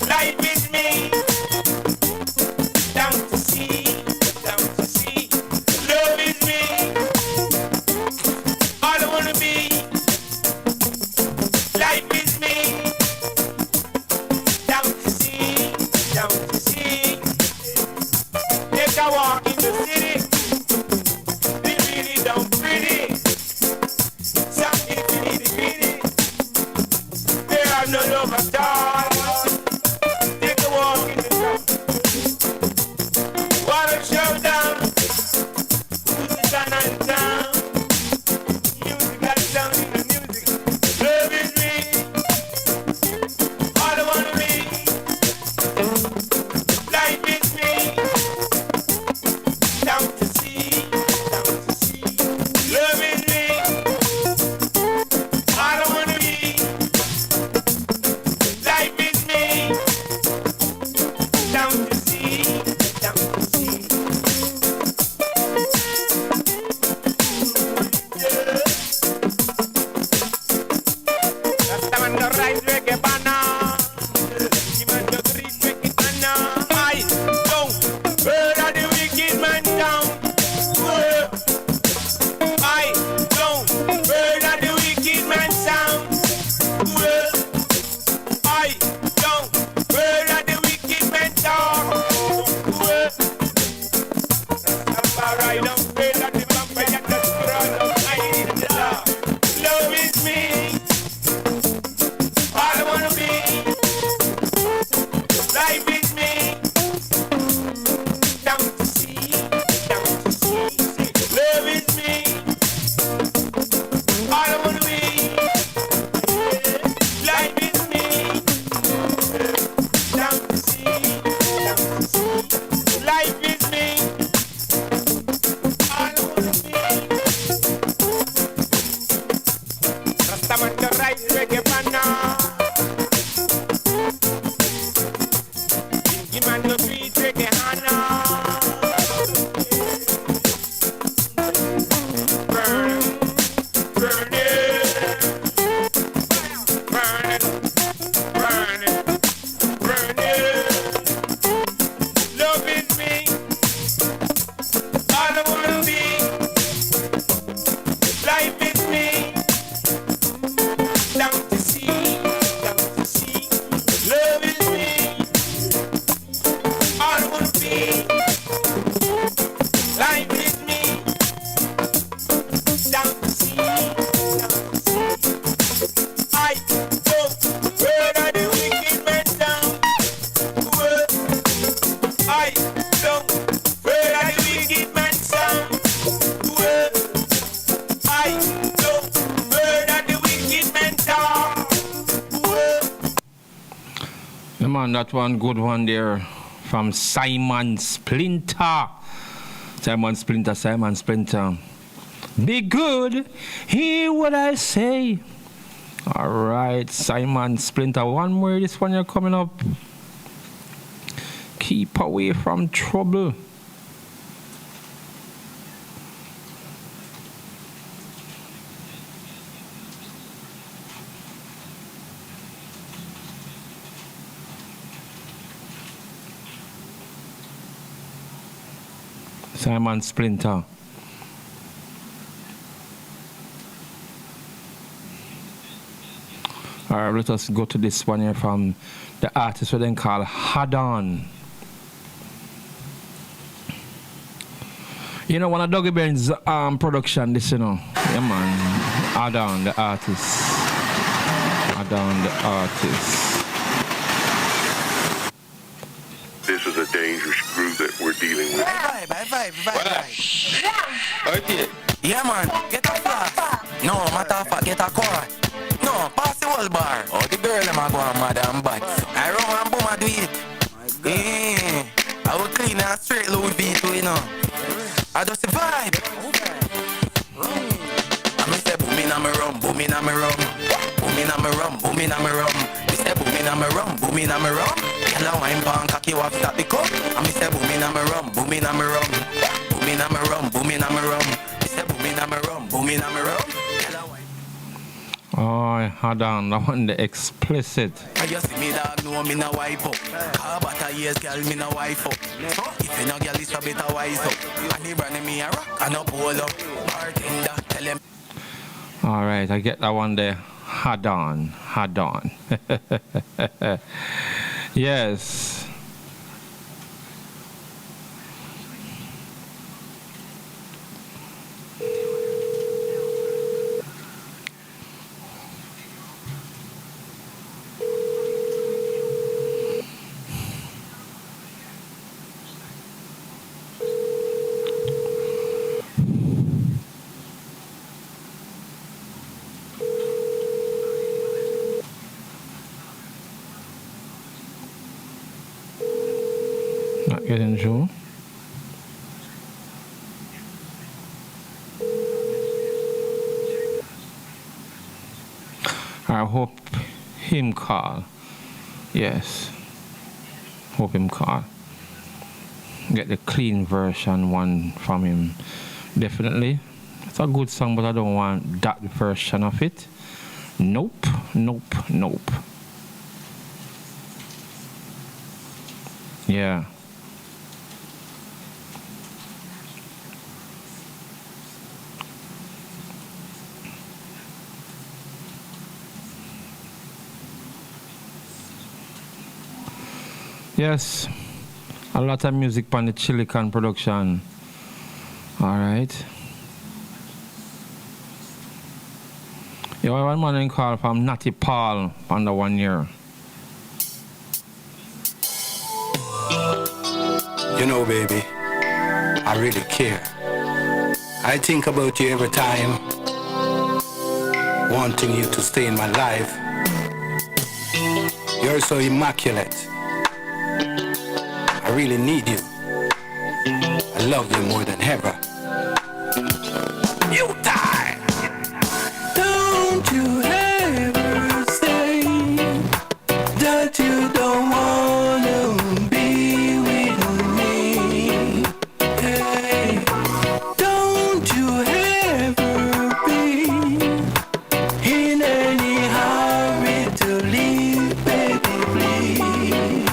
Life is me. Down to see, down to see. Love is me. All I wanna be. Life is me. Down to see, down to see. Take a walk in the city. They really don't pretty. Some people need it pretty. They have no love at all. Take a walk in the town. What a showdown. rise reggae banner. Demon to treat wicked manner. I don't murder the wicked man down. I don't murder the wicked man sound. I don't murder the wicked man down. Alright, don't murder the vampire that's grown up. I need the love. Love is me. All I wanna be. Life is me. Down to see. Down to see. Love is me. All I wanna be. Life is me. Down to see. Down to see. Life is me. All I wanna be. Rastaman to rise reggae banner. Bingy man to treat reggae hana. Burn, burn it, burn it, burn it, burn it. Love is me. All I wanna be. Life is me. Down to see, down to see. Love is me. All I wanna be. Life is me. Down to see, down to see. I don't murder the wicked man down. I don't murder the wicked man down. I don't murder the wicked man down. Yeah, man, that one good one there from Simon Splinter. Simon Splinter. Be good, hear what I say. All right, Simon Splinter. One more, this one you're coming up. Keep away from trouble. Simon Splinter. All right, let us go to this one here from the artist what they call Hadon. You know, one of Dougie Ben's production, this, you know. Yeah, man. Hadon, the artist. Hadon, the artist. This is a dangerous group that we're dealing with. Vibe. Okay. Yeah, man. Get a flask. No, matter of fact, get a cord. No, pass the whole bar. Oh, the girl, them are going mad and bad. I run and boom, I do it. Yeah. I will clean and straight Louis V too, you know. I just vibe. I me say boom in a me rum, boom in a me rum. Boom in a me rum, boom in a me rum. Me say boom in a me rum, boom in a me rum. Yellow wine pan cocky off stop the cup. I me say boom in a me rum, boom in a me rum. Boom in a me rum, boom in a me rum. Me say boom in a me rum, boom in a me rum. Oh, Hadon, that one the explicit. I just see me dog know me na wife up. Car butter years girl me na wife up. If you no girl is a better wise up. And the brand me a rock and up hold up. Bartender tell him. All right, I get that one there. Hadon. Yes. Not getting through. I hope him call. Yes. Hope him call. Get the clean version one from him. Definitely. It's a good song, but I don't want that version of it. Nope. Yeah. Yes, a lot of music on the Chilican production. All right. You have one morning call from Natty Paul under 1 year. You know, baby, I really care. I think about you every time, wanting you to stay in my life. You're so immaculate. I really need you. I love you more than ever. You die! Don't you ever say that you don't wanna be with me. Hey, don't you ever be in any hurry to leave, baby, please.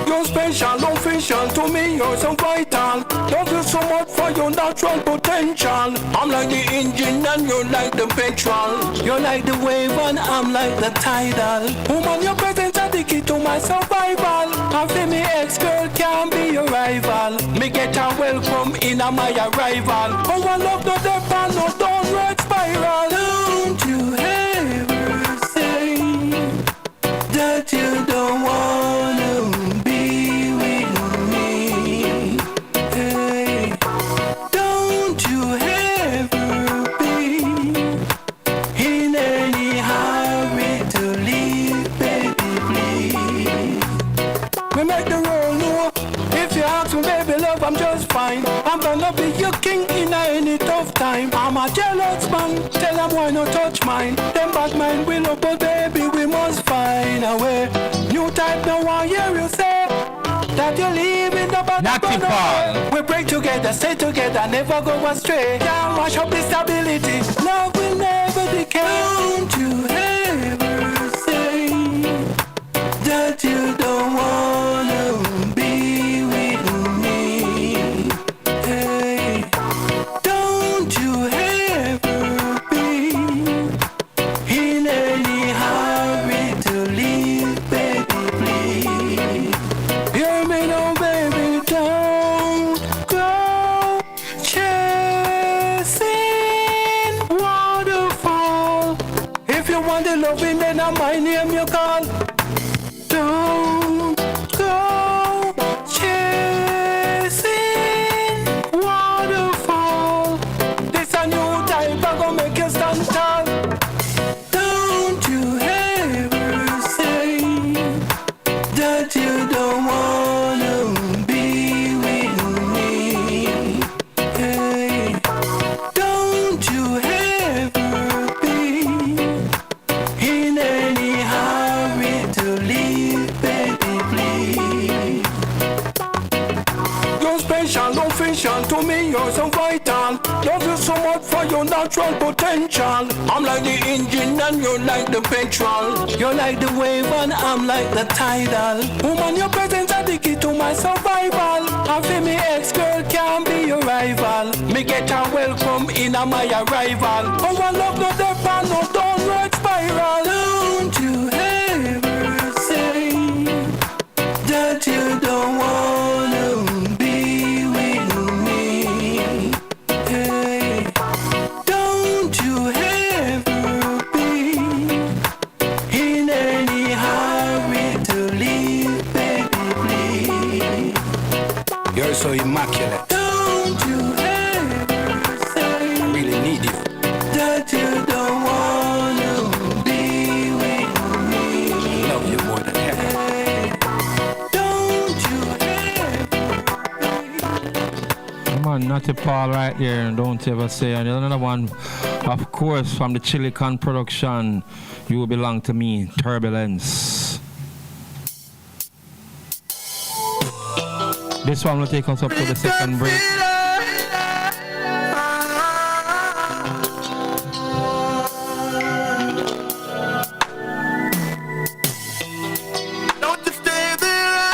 You're special, official to me, you're so vital. Love you so much for your natural potential. I'm like the engine and you're like the petrol. You're like the wave and I'm like the tidal. Woman, your presence are the key to my survival. I feel me ex-girl can be your rival. Me get a welcome in my arrival. Oh, I love no depth and no downward spiral. Don't you ever say that you don't wanna be with me. Hey, don't you ever be in any hurry to leave, baby, please. We make the world know. If you ask me, baby, love, I'm just fine. I'm gonna be your king in any tough time. I'm a jealous man, tell them why not touch mine. Them bad mind will up, but baby, we must find a way. New type, no one hear you say that you're leaving the bottom. We break together, stay together, never go astray. Can't wash up the stability. Love will never decay. Don't you ever say that you don't wanna be with me. Hey, don't you ever be in any hurry to leave, baby, please. Hear me now, baby, don't go chasing waterfall. If you want the loving, then I my name you call. Don't go chasing waterfall. This a new type, I gonna make you stand tall. Don't you ever say that you don't wanna be with me. Hey, don't you ever be in any hurry to leave, baby, please. You're special, official to me, you're so vital. Love you so much for your natural potential. I'm like the engine and you're like the petrol. You're like the wave and I'm like the tidal. Woman, your presence are the key to my survival. I feel me ex-girl can be your rival. Me get a welcome in my arrival. Oh, I love no depth and no downward spiral. Don't you ever say that you don't wanna be with me. Hey, don't you ever be in any hurry to leave, baby, please. You're so immaculate. Don't you ever say I really need you. That you don't wanna be with me. I love you more than ever. Hey, don't you Come on, Natty Paul right there, and don't ever say. And another one, of course, from the Chilican production, You Belong to Me, Turbulence. This one will take us up to the second break. Don't you stay there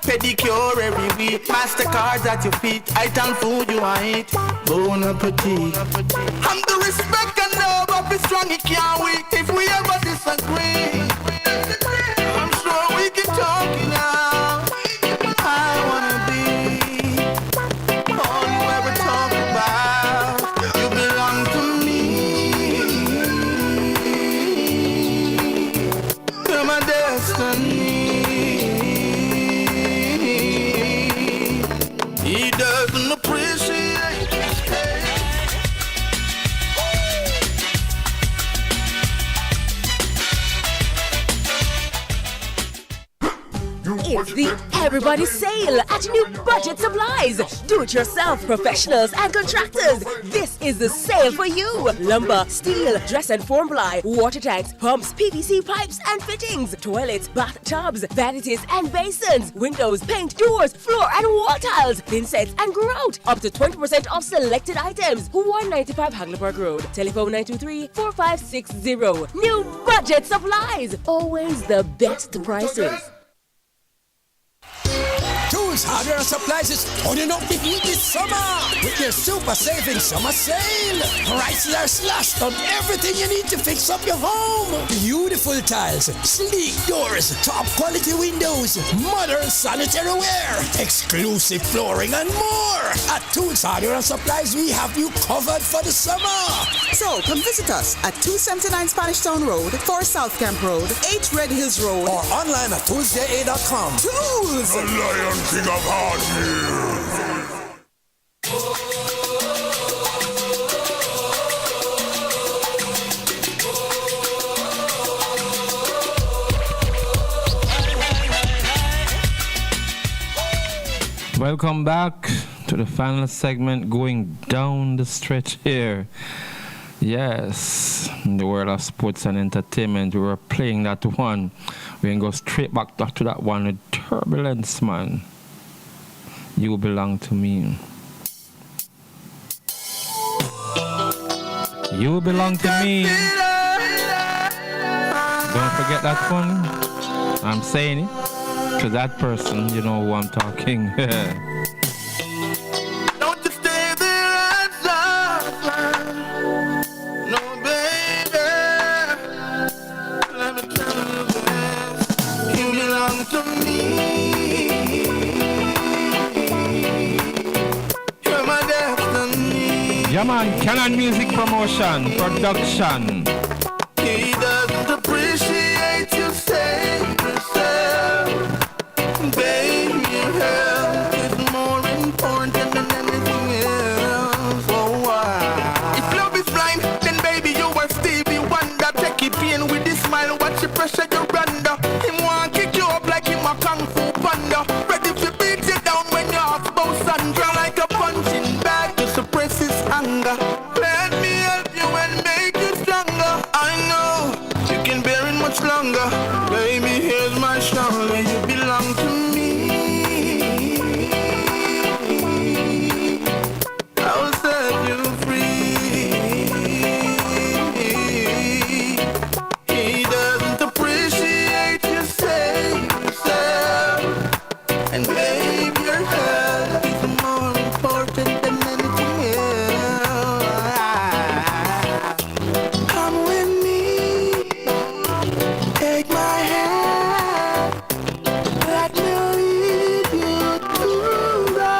pedicure every week. Mastercards at your feet, item food you want eat. Bon appetit. I'm the respect and love of the strong, it can't weak. If we ever disagree, I'm sure we can talk it out. I wanna be all you ever talk about. You belong to me. You're my destiny. He doesn't appreciate you stay. It's the Everybody Sale at New Budget Supplies. Do-it-yourself professionals and contractors. This is the sale for you. Lumber, steel, dress and form ply, water tanks, pumps, PVC pipes and fittings, toilets, bathtubs, vanities and basins, windows, paint, doors, floor and wall tiles, thin sets and grout. Up to 20% off selected items. 195 Hagley Park Road. Telephone 923-4560. New Budget Supplies. Always the best prices. Tools, hardware, and supplies is turning up the heat this summer with their super saving summer sale. Prices are slashed on everything you need to fix up your home. Beautiful tiles, sleek doors, top quality windows, modern sanitary ware, exclusive flooring, and more. At Tools, hardware, and supplies, we have you covered for the summer. So come visit us at 279 Spanish Town Road, 4 South Camp Road, 8 Red Hills Road, or online at toolsja.com. Tools! The Lion King of Hardware. Welcome back to the final segment, going down the stretch here. Yes, in the world of sports and entertainment, we were playing that one. We can go straight back to that one with Turbulence, man. You belong to me. You belong to me. Don't forget that one. I'm saying it to that person, you know who I'm talking. Don't you stay there and suffer. No, baby. Let me tell you this. You belong to me. You're my destiny. Yeah, man. Canon Music Promotion, Production. He doesn't appreciate you, save yourself. Baby, your health is more important than anything else. Oh, wow. If love is blind, then baby, you are Stevie Wonder. Take it pain with this smile, watch the pressure you under. Him want kick you up like him a kung fu panda. Ready to beat you down when your heart's bow Sandra. Like a punching bag to suppress his anger. Let me help you and make you stronger. I know you can bear it much longer. Baby, here's my shoulder. You belong to me. I will set you free. He doesn't appreciate you, save yourself. And babe, your health is more important than anything else. Come with me, take my hand, let me lead you to the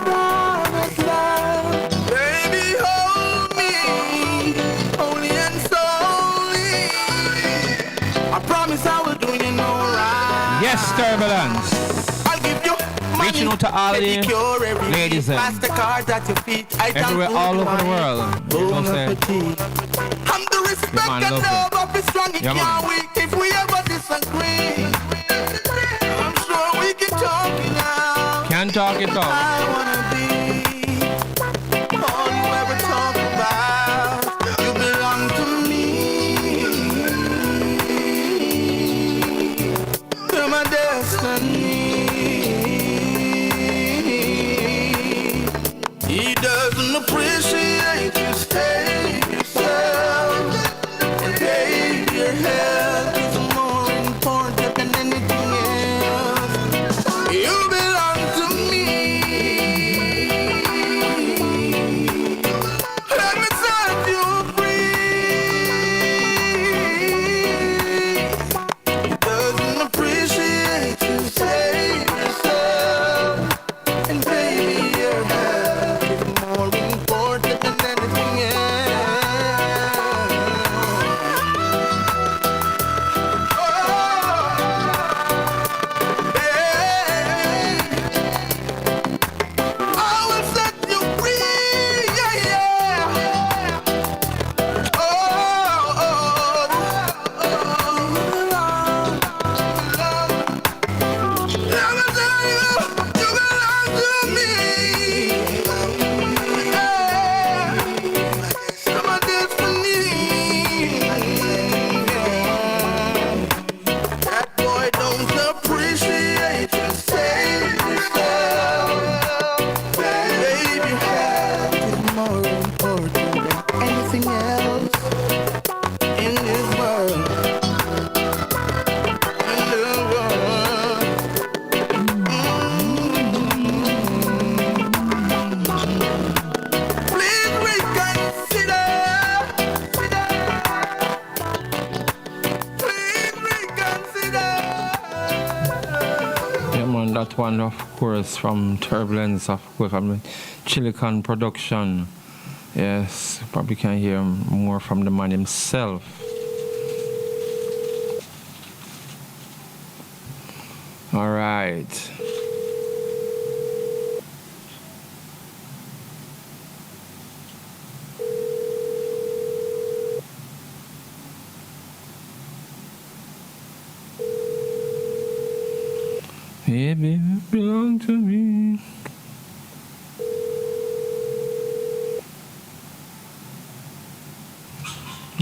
promised land. Baby, hold me, only and solely. I promise I will do you no right. Yes, Turbulence. I'll give you money, Reaching out to all the pedicure every ladies week, and Mastercards at your feet, everywhere, all over the world. You know, Bon say, appetit. I'm the respect man and love love of the strong, it Yeah, man. can't weak. If we ever disagree, I'm sure we can talk it out. Can't talk it I out. wanna be all you ever talk about. You belong to me. You're my destiny. He doesn't appreciate you, save yourself. And babe, your health is more important than anything else. You one, of course, from Turbulence, of course, from Chilicon Production. Yes, probably can hear more from the man himself. All right. Hey, baby, belong to me.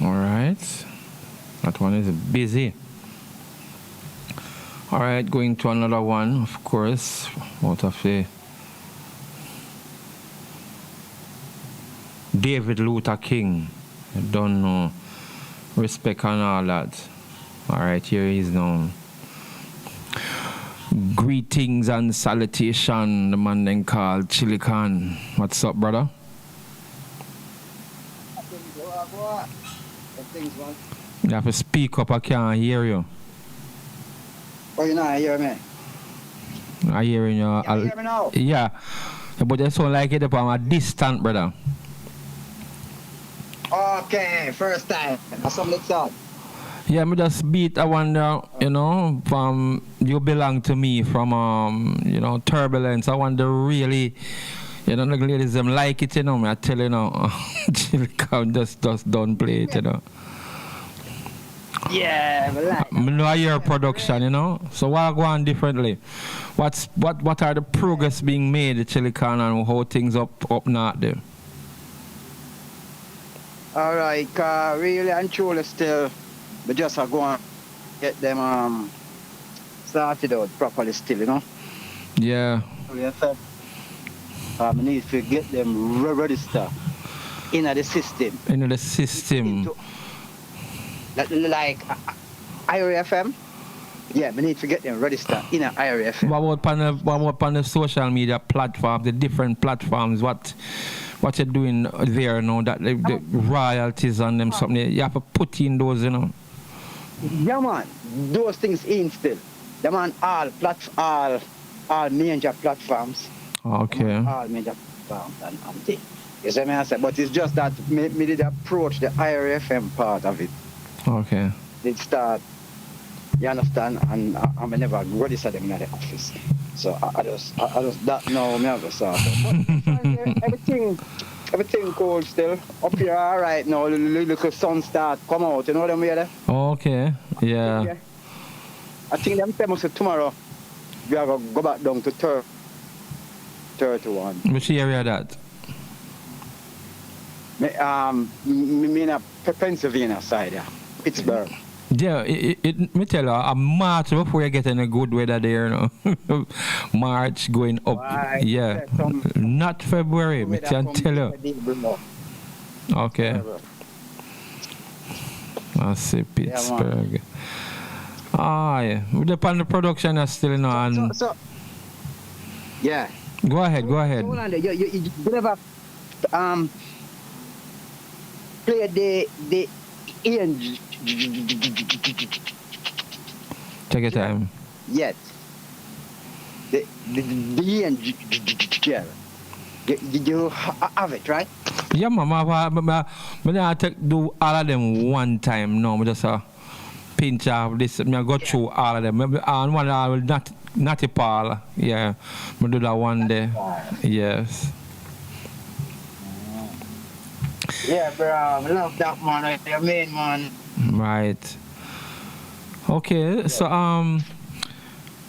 All right. That one is busy. All right, going to another one, of course, out of the David Luther King. I don't know. Respect and all that. All right, here he is now. Greetings and salutation, the man then called Chilicon. What's up, brother? You have to speak up, I can't hear you. Oh, you not hear me? I hear you. You hear me now? Yeah, but it sound like it from a distant, brother. Okay, first time. That's something like Yeah, me just beat. I wonder, you know, from you belong to me from you know, Turbulence. I wonder really, you know, the ladies them like it, you know. Me I tell you now, Chilicon just don't play it, you know. Yeah, but like. I know your production, you know. So what go on differently? What are the progress being made at Chilicon and how things up north there? All right, really and truly still, we just go and get them started out properly still, you know. Yeah. I need to get them registered in the system. In the system. Like IRFM. Yeah, we need to get them registered in an IRFM. What about on the social media platform, the different platforms? What you're doing there, you know, that the royalties on them, something you have to put in those, you know. Yeah, man, those things in still. Yeah, man, all major platforms. Okay. All major platforms and things. You see me I say, but it's just that me did approach the IRFM part of it. Okay. Did start, you understand, and I never registered them in the office. So I just that now me have to start. Everything cool still. Up here all right now, the little sun start come out, you know what I mean? Okay. Yeah. I think them say must tomorrow we are gonna go back down to 31. Which area that? Me in Pennsylvania side, yeah. Pittsburgh. Yeah, me tell you, a March before you get in a good weather there, you know. March going up. Right. Yeah. Not February, me can tell you. Okay. I see Pittsburgh. Yeah. With the production is still, you know, and yeah. Go ahead. Hold on there. You never play the Ian. Take your time. Yes. The Ian. Did you have it, right? Yeah, Mama. I do all of them one time. No, I just pinch off this. I go through all of them. And one I will not a Paul. Yeah, I do that one day. Yes. Yeah, bro. I love that man. Your main man. Right. Okay. So I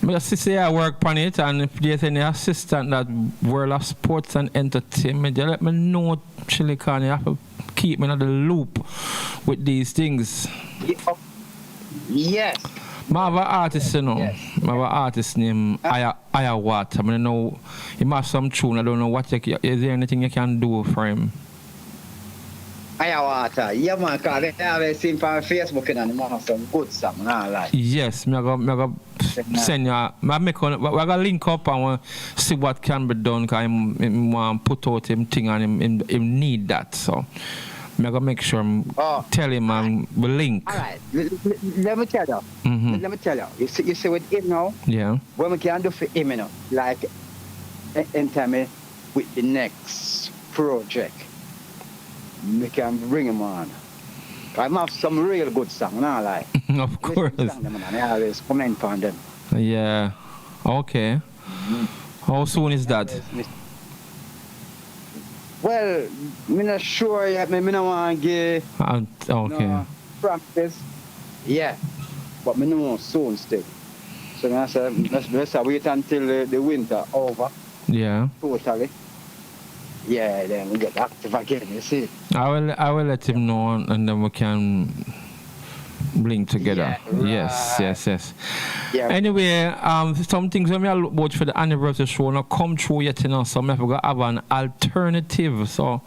just say I work on it, and if there's any assistant that World of Sports and Entertainment, you let me know, Chilicon. You have to keep me in the loop with these things. Yes. I have an artist, you know. Yes. I have an artist named Ayawat. I mean, know he must some tune. I don't know what is there anything you can do for him? Ayawata. Yeah, man, because I have seen from Facebook and I have some good stuff. Like. Yes, I'm going to send you. We're going to link up and see what can be done because I want to put out him thing and him need that. So I'm going to make sure tell him the link. All right. Let me tell you. Mm-hmm. Let me tell you. You see with him now, yeah. what we can do for him, you know, like, in time with the next project, we can bring him on. I have some real good songs, not like. Of course. I always comment on them. Yeah. Okay. Mm-hmm. How soon is that? Well, I'm not sure yet. I don't want to give okay. practice. Yeah. But I know soon still. So I said, let's wait until the winter over. Yeah. Totally. Yeah, then we get active again, you see. I will let him know and then we can link together. Yeah, right. Yes. Yeah. Anyway, some things when we look about for the anniversary show not come true yet, you know, so I have to have an alternative. So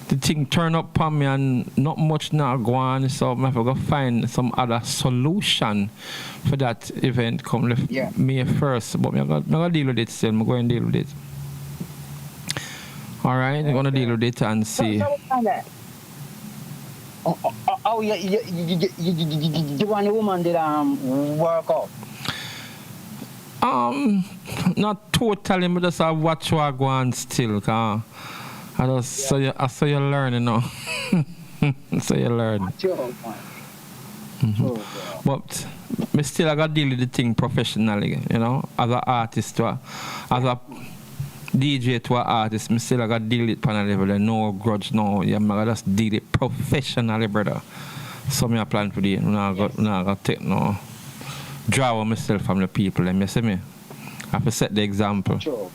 the thing turn up on me and not much now go on, so I have to find some other solution for that event come May 1st. But I'm gonna deal with it still. I'm going to deal with it. All right, I'm going to deal with it and see. Oh, you want a woman that work out? Not totally, but just watch what I go on still. I saw you learn, you know. So you learn. Mm-hmm. But me still I got to deal with the thing professionally, you know, as an artist, as a DJ to an artist, I still got to deal with it on a level. No grudge, no. Yeah, I just deal it professionally, brother. So I plan for it. I got to take no draw myself from the people. You see me? I have to set the example. Sure.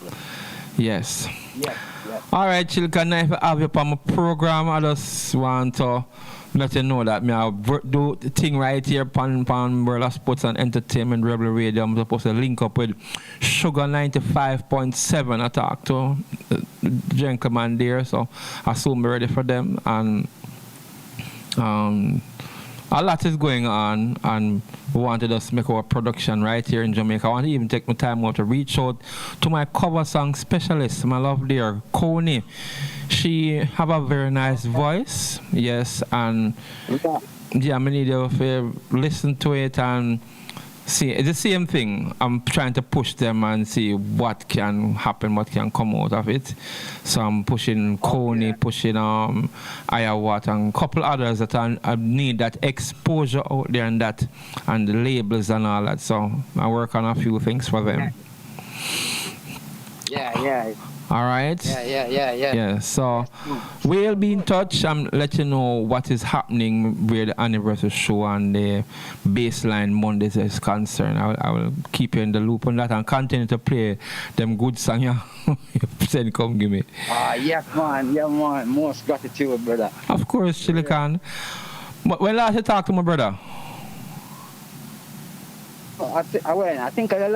Yes. Yeah. All right, Chilka, if I have you on my program, I just want to let you know that I do the thing right here on World of Sports and Entertainment Rebel Radio. I'm supposed to link up with Sugar 95.7. I talked to the gentleman there, so I assume we're ready for them. And a lot is going on, and we want to just make our production right here in Jamaica. I want to even take my time out to reach out to my cover song specialist, my love dear, Coney. She have a very nice voice, yes, and yeah, I need you to listen to it and see. It's the same thing. I'm trying to push them and see what can happen, what can come out of it. So I'm pushing Coney, pushing Iowa, and a couple others that I need that exposure out there and that, and the labels and all that. So I work on a few things for them. Yeah. All right. Yeah. So we'll be in touch and let you know what is happening where the anniversary show and the baseline Mondays is concerned. I will keep you in the loop on that and continue to play them good songs you said come give me. Yeah, man. Most gratitude, brother. Of course, Chili Khan. But when last you talk to my brother? I think the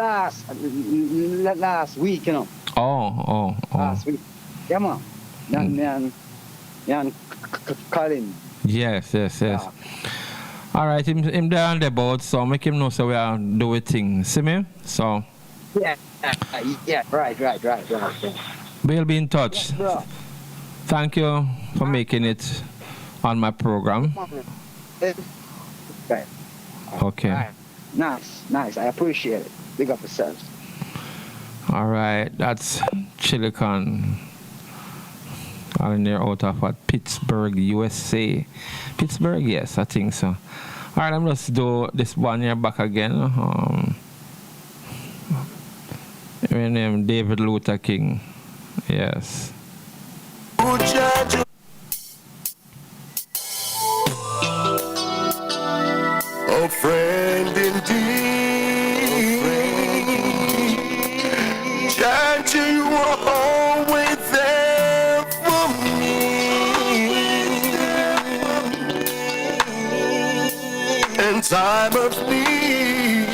last week, you know. Oh. Last week. Yeah, man. Man, Colin. Yes. All right, him there on the boat, so make him know so we are doing things. See me? So. Yeah, right. We'll be in touch. Yes, thank you for making it on my program. Okay. Right. Nice. I appreciate it. Big up yourselves. All right, that's Chilicon. And they're out of Pittsburgh, USA. Pittsburgh, yes, I think so. All right, I'm just do this one here back again. My name David Luther King. Yes. A friend indeed. Judge, you are always there for me. In time of need.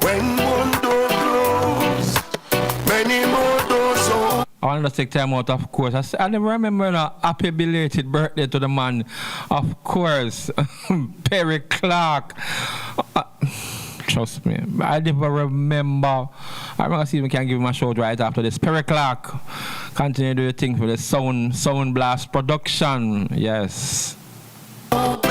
When one door closes, many more doors open. I want to take time out, of course. I never remember a happy belated birthday to the man, of course, Perry Clark. Trust me, I never remember I'm going to see if we can give him a show right after this. Perry Clark, continue to do your thing for the Sound Blast production. Yes. Who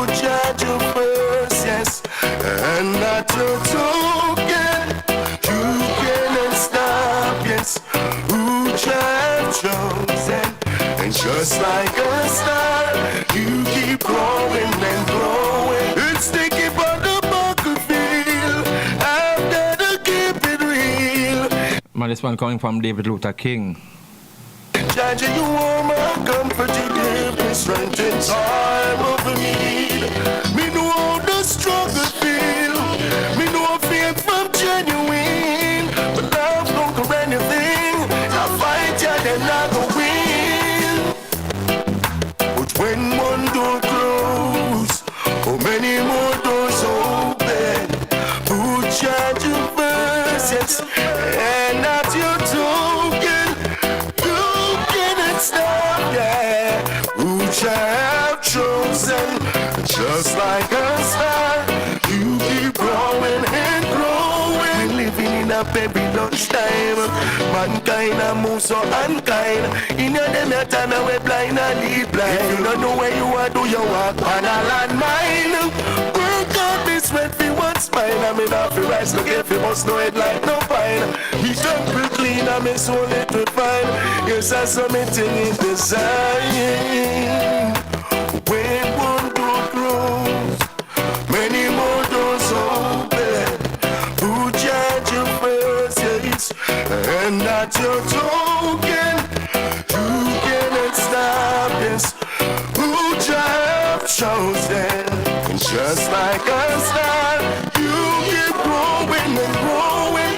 judge you first, yes, and not your token. You cannot stop, yes. Who have chosen, and just like a star, you keep growing and growing. It's sticky but the battlefield. I've got to keep it real. Man, this one coming from David Luther King. Judge, you are my comfort, you give me strength in time of need. Me know the struggle feel, me know faith from genuine. But love don't cover anything, I fight ya then I go win. But when one door close, how many more doors open? Who judge you first, yes, and not your token. Stop, yeah, which I have chosen, just like a star, you keep growing and growing. We're living in a Babylon's time, mankind a move so unkind. In your name, you turn away blind and lead blind. If you don't know where you are, do you walk on a landmine? Work out this sweat for what's mine. I mean, off the rise, look if you must know it like no pine. Me temple clean and me soul it refine. Yes, I saw me thing in design. When one door close, many more doors open. Who judge you first, yes, and not your token. You cannot stop this. Who have chosen, and just like a star, you keep growing and growing.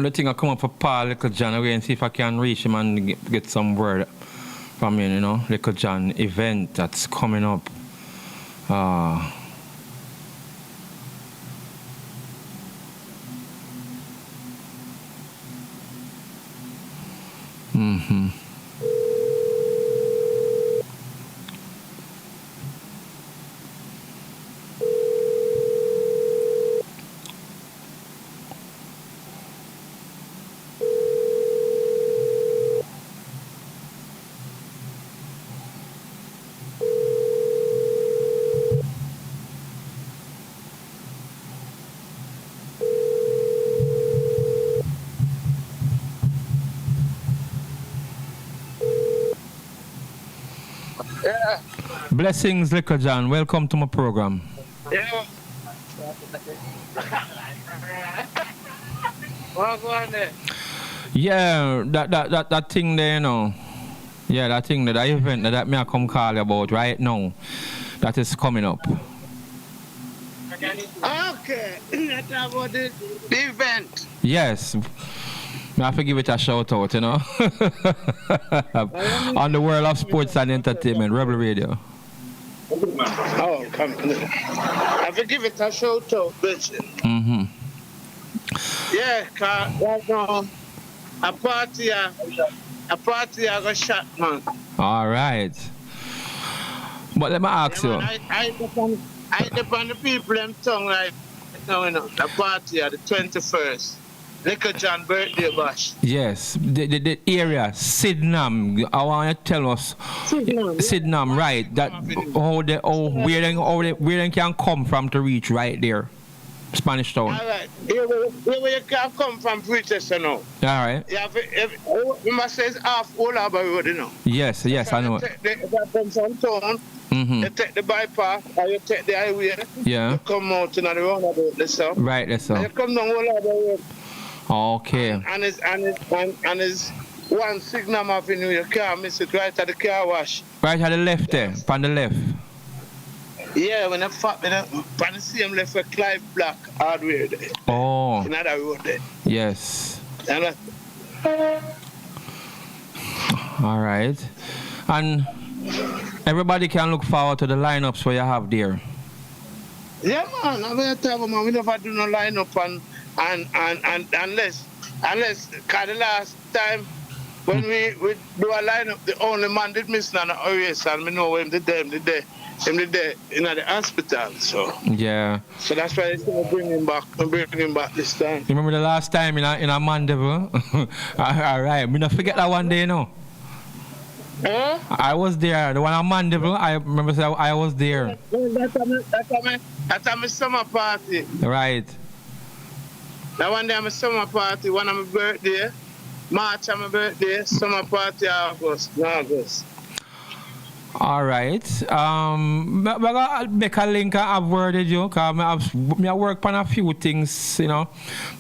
The thing I come up for Paul Little John away and see if I can reach him and get some word from him, you know. Little John event that's coming up. Yeah. Blessings, Little John. Welcome to my program. Yeah. What go on there? Yeah, that thing there, you know. Yeah, that thing, that event that me I come call you about right now, that is coming up. Okay. That's about the event. Yes. I have to give it a shout out, you know. On the world of sports and entertainment, Rebel Radio. Oh, come on. I have to give it a shout out, bitch. Yeah, cause right now, a party I got shot, man. All right. But let me ask you. I depend on the people them tongue right now, you know. The party at the 21st. Little John birthday bash. Yes, the area, Sydenham. I want you to tell us, Sydenham, right? That where they can come from to reach right there, Spanish Town. All right, here where you can come from, Protester now. All right. You must say it's half Old Harbour Road, you know. Yes, I know. If I come from town, you take the bypass or you take the highway. Yeah. You come out in the roundabout, that's all. Right, that's all. You come down Old Harbour Road. Okay. And it's one Signal Avenue, you can't miss it, right at the car wash. Right at the left there, on the left. Yeah, when I on the same left where Clive Black hardware there. Oh. Another road there. Yes. All right. And everybody can look forward to the lineups where you have there. Yeah, man. I'm going to tell you, man, we never do no lineup and unless cause the last time when we do a lineup, the only man did miss on the OS and we know him the day in the hospital. So yeah. So that's why I'm bring him back this time. You remember the last time in a Mandeville? All right, me not forget that one day, you know. Huh? I was there. The one at Mandeville, I remember I was there. That's my summer party. Right. That one day I'm a summer party, one of my birthday, March of my birthday, summer party August. All right. But I make a link and have word with you, because I work on a few things, you know,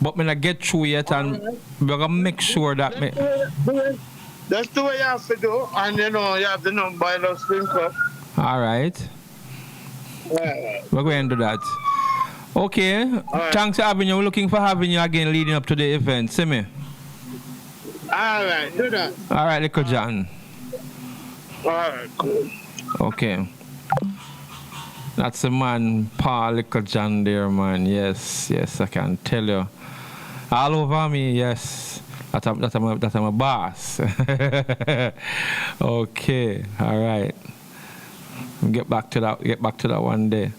but I get through it and we're going to make sure that... That's the way you have to do, and you know, you have the number by the sprinkler. All right. We're going to do that. Okay. Right. Thanks for having you. We're looking for having you again leading up to the event. See me? All right, do that. All right, Little John. All right, cool. Okay. That's the man, Paul Little John there, man. Yes, I can tell you. All over me, yes. That's my boss. Okay, all right. Get back to that one day.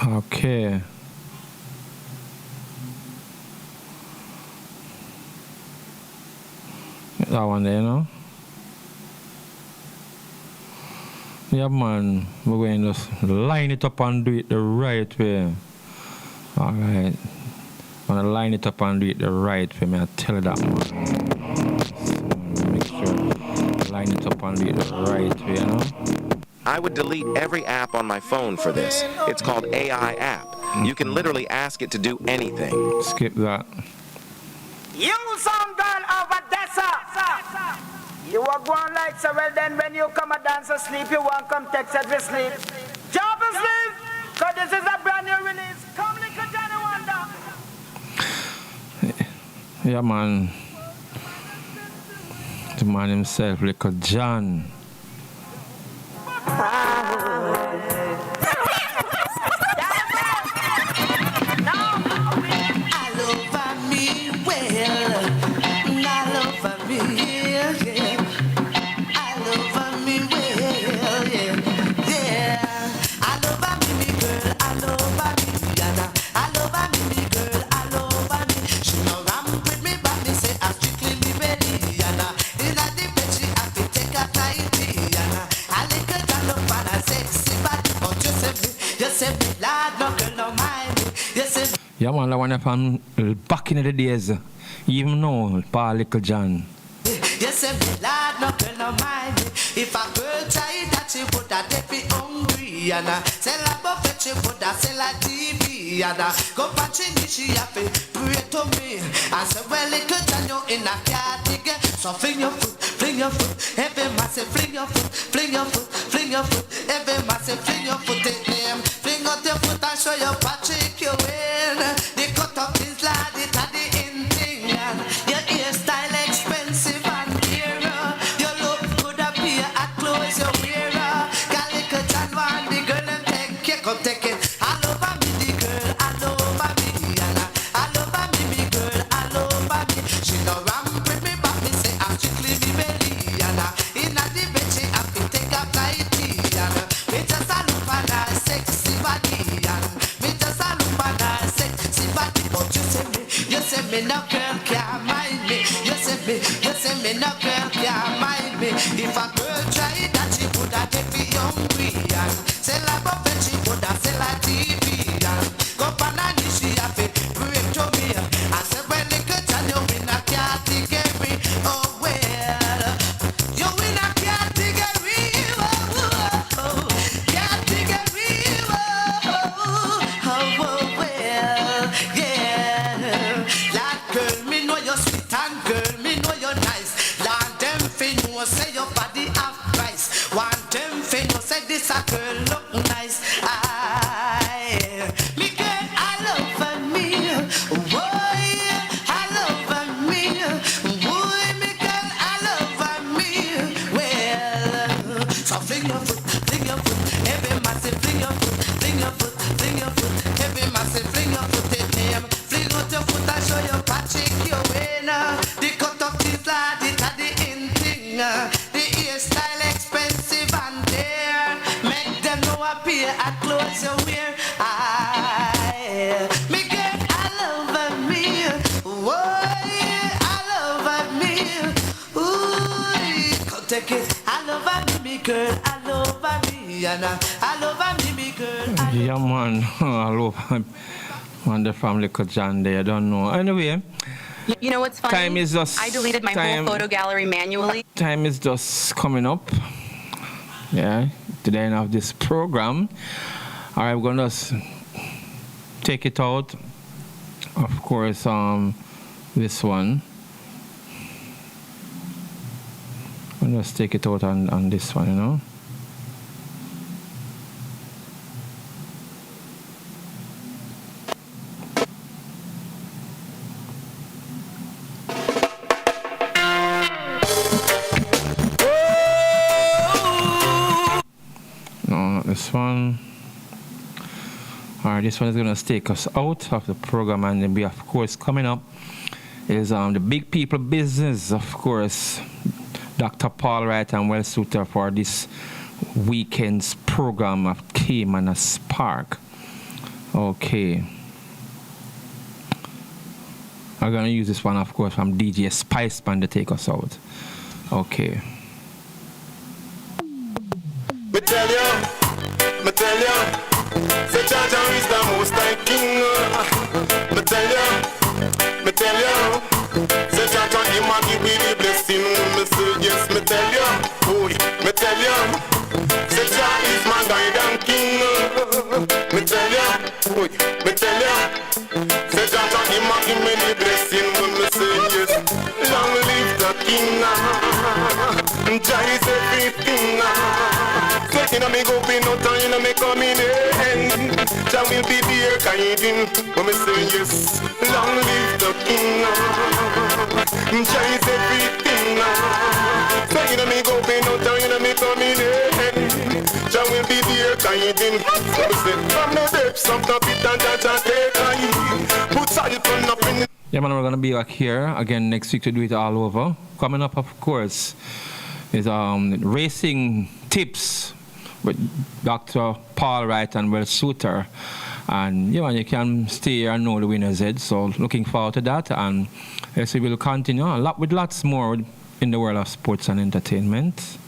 Okay. Get that one there, you know? Yeah, man. We're going to just line it up and do it the right way. All right. I'm going to line it up and do it the right way. I tell you that, man. Make sure line it up and do it the right way, you know? I would delete every app on my phone for this. It's called AI app. You can literally ask it to do anything. Skip that. You some girl of Odessa. You are going like so, well then when you come a dance or sleep, you won't come text at your sleep. Job is sleep, cause this is a brand new release. Come little Johnny Wonder. Yeah, man. The man himself, Little John. Yeah, man, I want from back in the days, even know Paul Little John. Yes, lad, no girl no mind me. If a girl try that, she would have take me hungry. And sell a buffet, she would have sell a TV. And go patching it, she have to pray to me. I say, well, Little John, you in a car, digga. So fling your foot, every man say fling your foot, fling your foot, fling your foot. Every man say fling your foot, take them. Fling out your foot and show your Patrick you win. The cut up is lad, it had the in thing. And your hairstyle expensive and dear. Your look could appear at clothes you wear. Got Little John want the girl and take it, come take it. All over me the girl, all over me. And all over me, me girl, all over me. She no ramp with me, but me say I'm strictly me belly. And in a the bed she have to take a flight. And me just a look at her sexy body. And me just me no girl can't mind me. You say me no girl can't mind me. If a girl try that, she coulda take me hungry and sell a buffet, she coulda sell a TV and go pan and she have it bring to me. I said, well, little John, you win a category. Oh well, you win a category. Category. Oh well, yeah. That girl, me know you're sweet and girl, me know you're nice. Land them fin know say your body have price. Want them fin know say this a girl look nice. Me girl, I love me. Boy, I love me. Boy, me girl, I love me. Well, so fling your foot, every massive fling your foot, fling your foot, fling your foot, every massive fling your foot, fling out your foot and show your Patrick your way now. The cut of this lad, it had the in thing. The hairstyle expensive and there. Make them know appear at clothes you wear. Me girl, I love me. Boy, I love me. Ooh, come take it. I love me girl. I love me. And I love me girl. Yeah, man. I love man, the family could John there. I don't know. Anyway. You know what's funny? Time is just. I deleted my whole photo gallery manually. Time is just coming up. Yeah, to the end of this program. All right, we're gonna take it out. Of course, this one. We'll just take it out on this one, you know. No, not this one. Alright, this one is going to take us out of the program, and then we, of course, coming up is the Big People Business, of course, Dr. Paul Wright and Well Suitor for this weekend's program of Came and a Spark. Okay. I'm going to use this one, of course, from DJ Spice Band to take us out. Okay. Me tell you, say Jaja is the most high king. Me tell you, say Jaja him a give me the blessing. Me say yes, me tell you, boy, me tell you, say Jaja is my guide and king. Me tell you, boy, me tell you, say Jaja him a give me the blessing. Me say yes, long live the king. Jah is everything. Say inna me go be no time, inna me come in end. Jah will be there guiding. When me say yes, long live the king. Jah is everything. Say inna me go be no time, inna me come in end. Jah will be there guiding. When me say from the depths of the pit and Jah take I put salt on up in. Yeah, man, we're gonna be back here again next week to do it all over. Coming up, of course, is racing tips with Dr. Paul Wright and Well Suitor. And yeah, man, you can stay here and know the winner's head. So looking forward to that. And yes, we will continue with lots more in the world of sports and entertainment.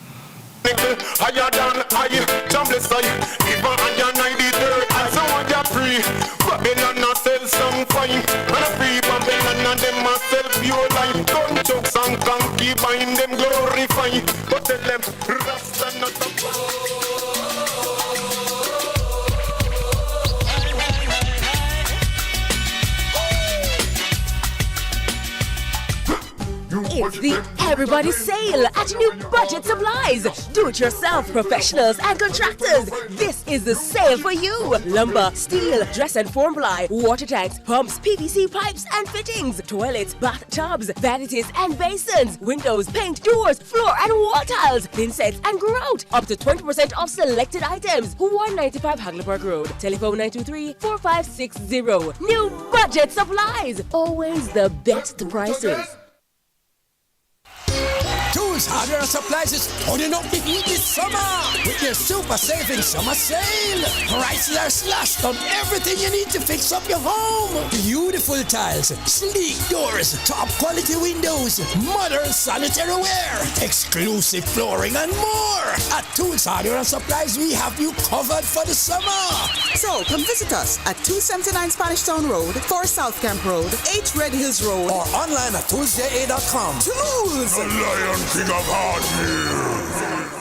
Higher than high, jobless high. Even higher than the dirt, and so on you're free. Babylon not sell some fine, and a free Babylon and them a sell pure life. Gun jokes and concubine them glorify, but tell them Rasta not a. It's the Everybody Sale at New Budget Supplies. Do-it-yourself professionals and contractors. This is the sale for you. Lumber, steel, dress and form ply, water tanks, pumps, PVC pipes and fittings, toilets, bathtubs, vanities and basins, windows, paint, doors, floor and wall tiles, thin sets and grout. Up to 20% off selected items. 195 Hagley Road. Telephone 923-4560. New Budget Supplies. Always the best prices. Tools, Hardware and Supplies is turning up the heat this summer with their super saving summer sale. Prices are slashed on everything you need to fix up your home. Beautiful tiles, sleek doors, top quality windows, modern sanitary ware, exclusive flooring and more. At Tools, Hardware and Supplies, we have you covered for the summer. So come visit us at 279 Spanish Town Road, 4 South Camp Road, 8 Red Hills Road, or online at toolsja.com. Tools! The Lion King of Hardware.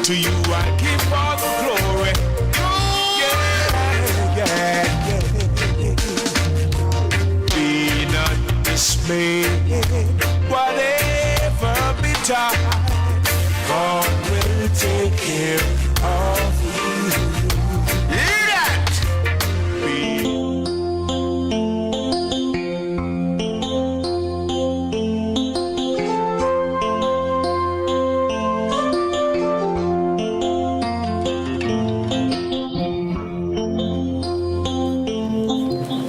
To you I give all the glory. Be not dismayed, whatever betide, God will take care of you. Hear that?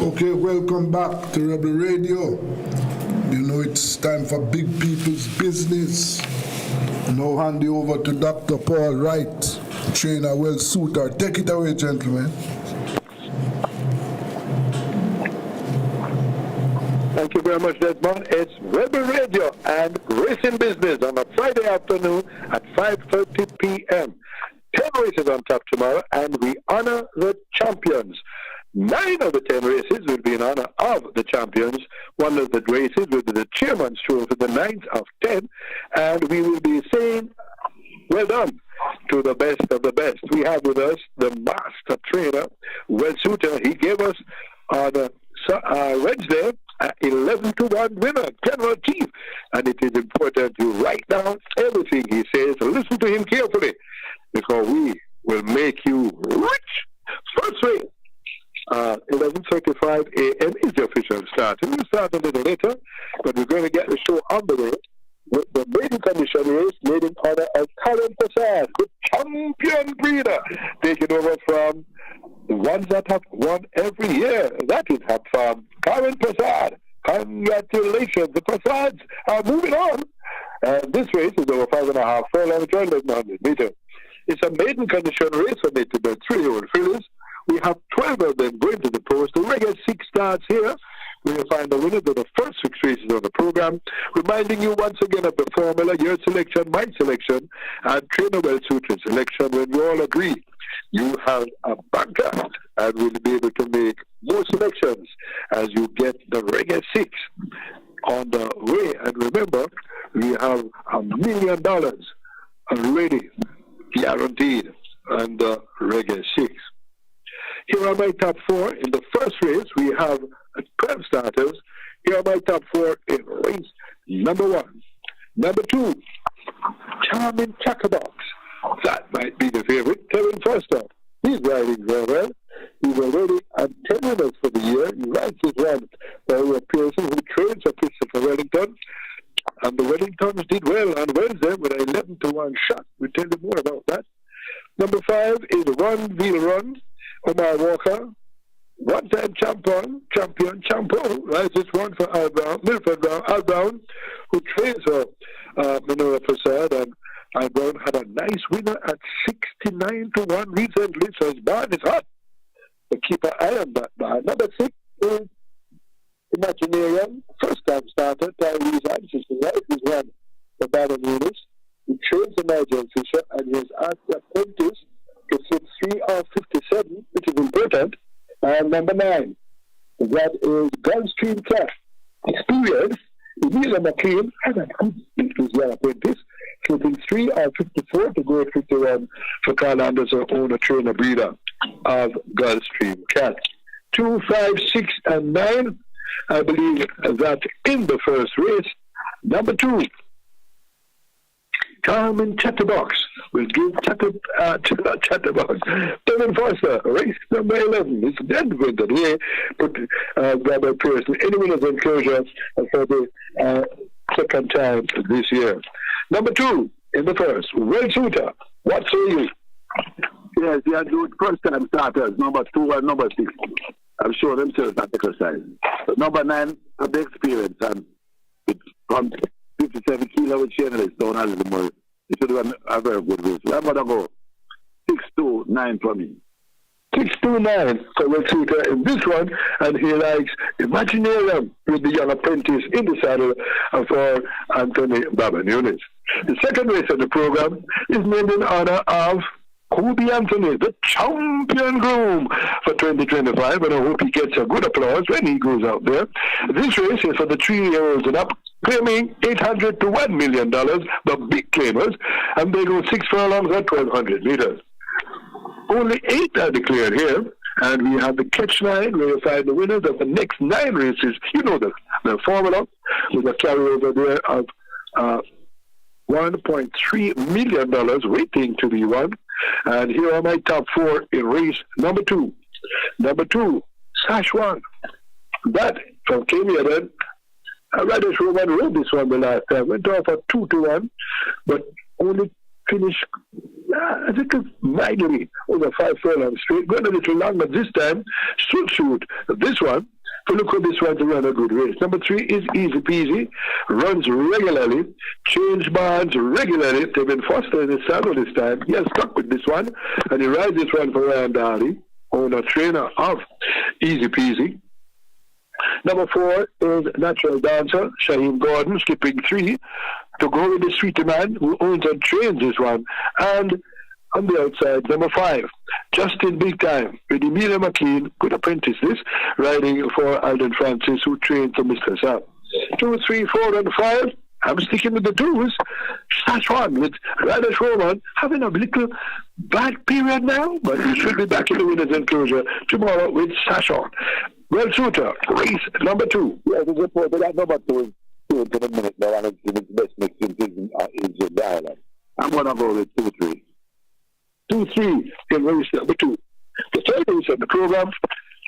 Okay, welcome back to Rebel Radio. You know it's time for big people's business. Now hand you over to Dr. Paul Wright, trainer, well suitor. Take it away, gentlemen. Thank you very much, Desmond. It's Rebel Radio and Racing Business on a Friday afternoon at 5:30 p.m. 10 races on tap tomorrow, and we honor the champions. 9 of the 10 races will be in honor of the champions. One of the races will be the chairman's trophy, the 9th of 10, and we will be saying, well done to the best of the best. We have with us the master trainer, well suitor. He gave us on Wednesday 11-1 winner, General Chief, and it is important to write down everything he says. Listen to him carefully, because we will make you rich. First race, 11:35 a.m. is the official start. And we'll start a little later, but we're going to get the show on the way with the maiden condition race made in honor of Karen Prasad, the champion breeder, taking over from the ones that have won every year. That is from Karen Prasad. Congratulations. The Prasads are moving on This race is over 5.5 furlongs, 1,100 meters. It's a maiden condition race for me to the 3-year-old fillies. We have 12 of them going to the post. The regular 6 starts here. We will find the winners of the first 6 races on the program. Reminding you once again of the formula, your selection, my selection, and trainer well-suited selection. When we all agree, you have a banker and will be able to make more selections as you get the regular 6 on the way. And remember, we have $1 million already guaranteed on the regular 6. Here are my top 4. In the first race, we have 12 starters. Here are my top 4 in race number 1. Number 2, Charming Checkerbox. That might be the favorite. Kevin Foster. He's riding very well. He's already at 10 winners for the year. He rides his run for Pearson, who trains for Christopher Wellington. And the Wellingtons did well on Wednesday with an 11-1 shot. We'll tell you more about that. Number 5 is One Wheel Run. Omar Walker, one-time champion, right? This one for Milford Al Brown, who trains for Minola Prasad, and Al Brown had a nice winner at 69-1 recently, so his barn is hot. So keep an eye on that barn. Number 6 is Imaginarium, first-time starter, Tyrese Anxious, who rides his run for Baden Eunice. He trains for Nigel Fisher, and he has asked the apprentice to sit 3 of 57, which is important. And number 9, that is Gulfstream Cat. Experience, Emilia McLean had a good speed with young apprentice, shooting 3 of 54 to go at 51 for Carl Anderson, owner, trainer, breeder of Gulfstream Cat. 2, 5, 6, and 9, I believe that in the first race. Number 2, Carmen Chatterbox will give Chatterbox. Kevin Foster, race number 11. It's dead good today, but Robert Pearson, any winners enclosure for the second time this year. Number 2 in the first, Well Shooter. What say you? Yes, they are good first-time starters, number 2 and number 6. I'm sure themselves that exercise. But number 9 have the experience, and it's from 57 kilo with journalists down a little more. It should have a very good race. I'm going to go 6-2-9 for me. 6-2-9 for Red Shooter in this one, and he likes Imaginarium with the young apprentice in the saddle for Anthony Baban-Yunis. The second race of the program is named in honor of Kobe Anthony, the champion groom for 2025, and I hope he gets a good applause when he goes out there. This race is for the 3-year-olds and up, claiming $800 to $1 million, the big claimers, and they go 6 furlongs at 1,200 meters. Only 8 are declared here, and we have the catch line where you find the winners of the next 9 races. You know the formula with a carryover there of $1.3 million waiting to be won. And here are my top 4 in race number 2. Number 2, Sash 1. That from Kenya then. Radish Roman rode this one the last time. Went off at 2-1, but only finished, I think it's mildly over 5 furlongs straight. Going a little longer this time. Shoot. This one. So look at this one to run a good race. Number 3 is Easy Peasy, runs regularly, change barns regularly. Kevin Foster in his saddle this time. He has stuck with this one, and he rides this one for Ryan Darley, owner trainer of Easy Peasy. Number 4 is Natural Dancer, Shaheem Gordon, skipping 3 to go with the Sweetie Man, who owns and trains this one. And on the outside, number 5, Justin Big Time, with Emilia McLean, good apprentice this, riding for Alden Francis, who trained for Mr. Sapp. 2, 3, 4, and 5, I'm sticking with the 2s. Sash 1 with Radish Roman, having a little bad period now, but he should be back in the winner's enclosure tomorrow with Sash on. Well, Shooter, race number 2. Yes, it's reported that number 2 is 2 minutes now, and it's best mix is the island. I'm going to go with 2-3. 2-3 in race number 2. The third race of the program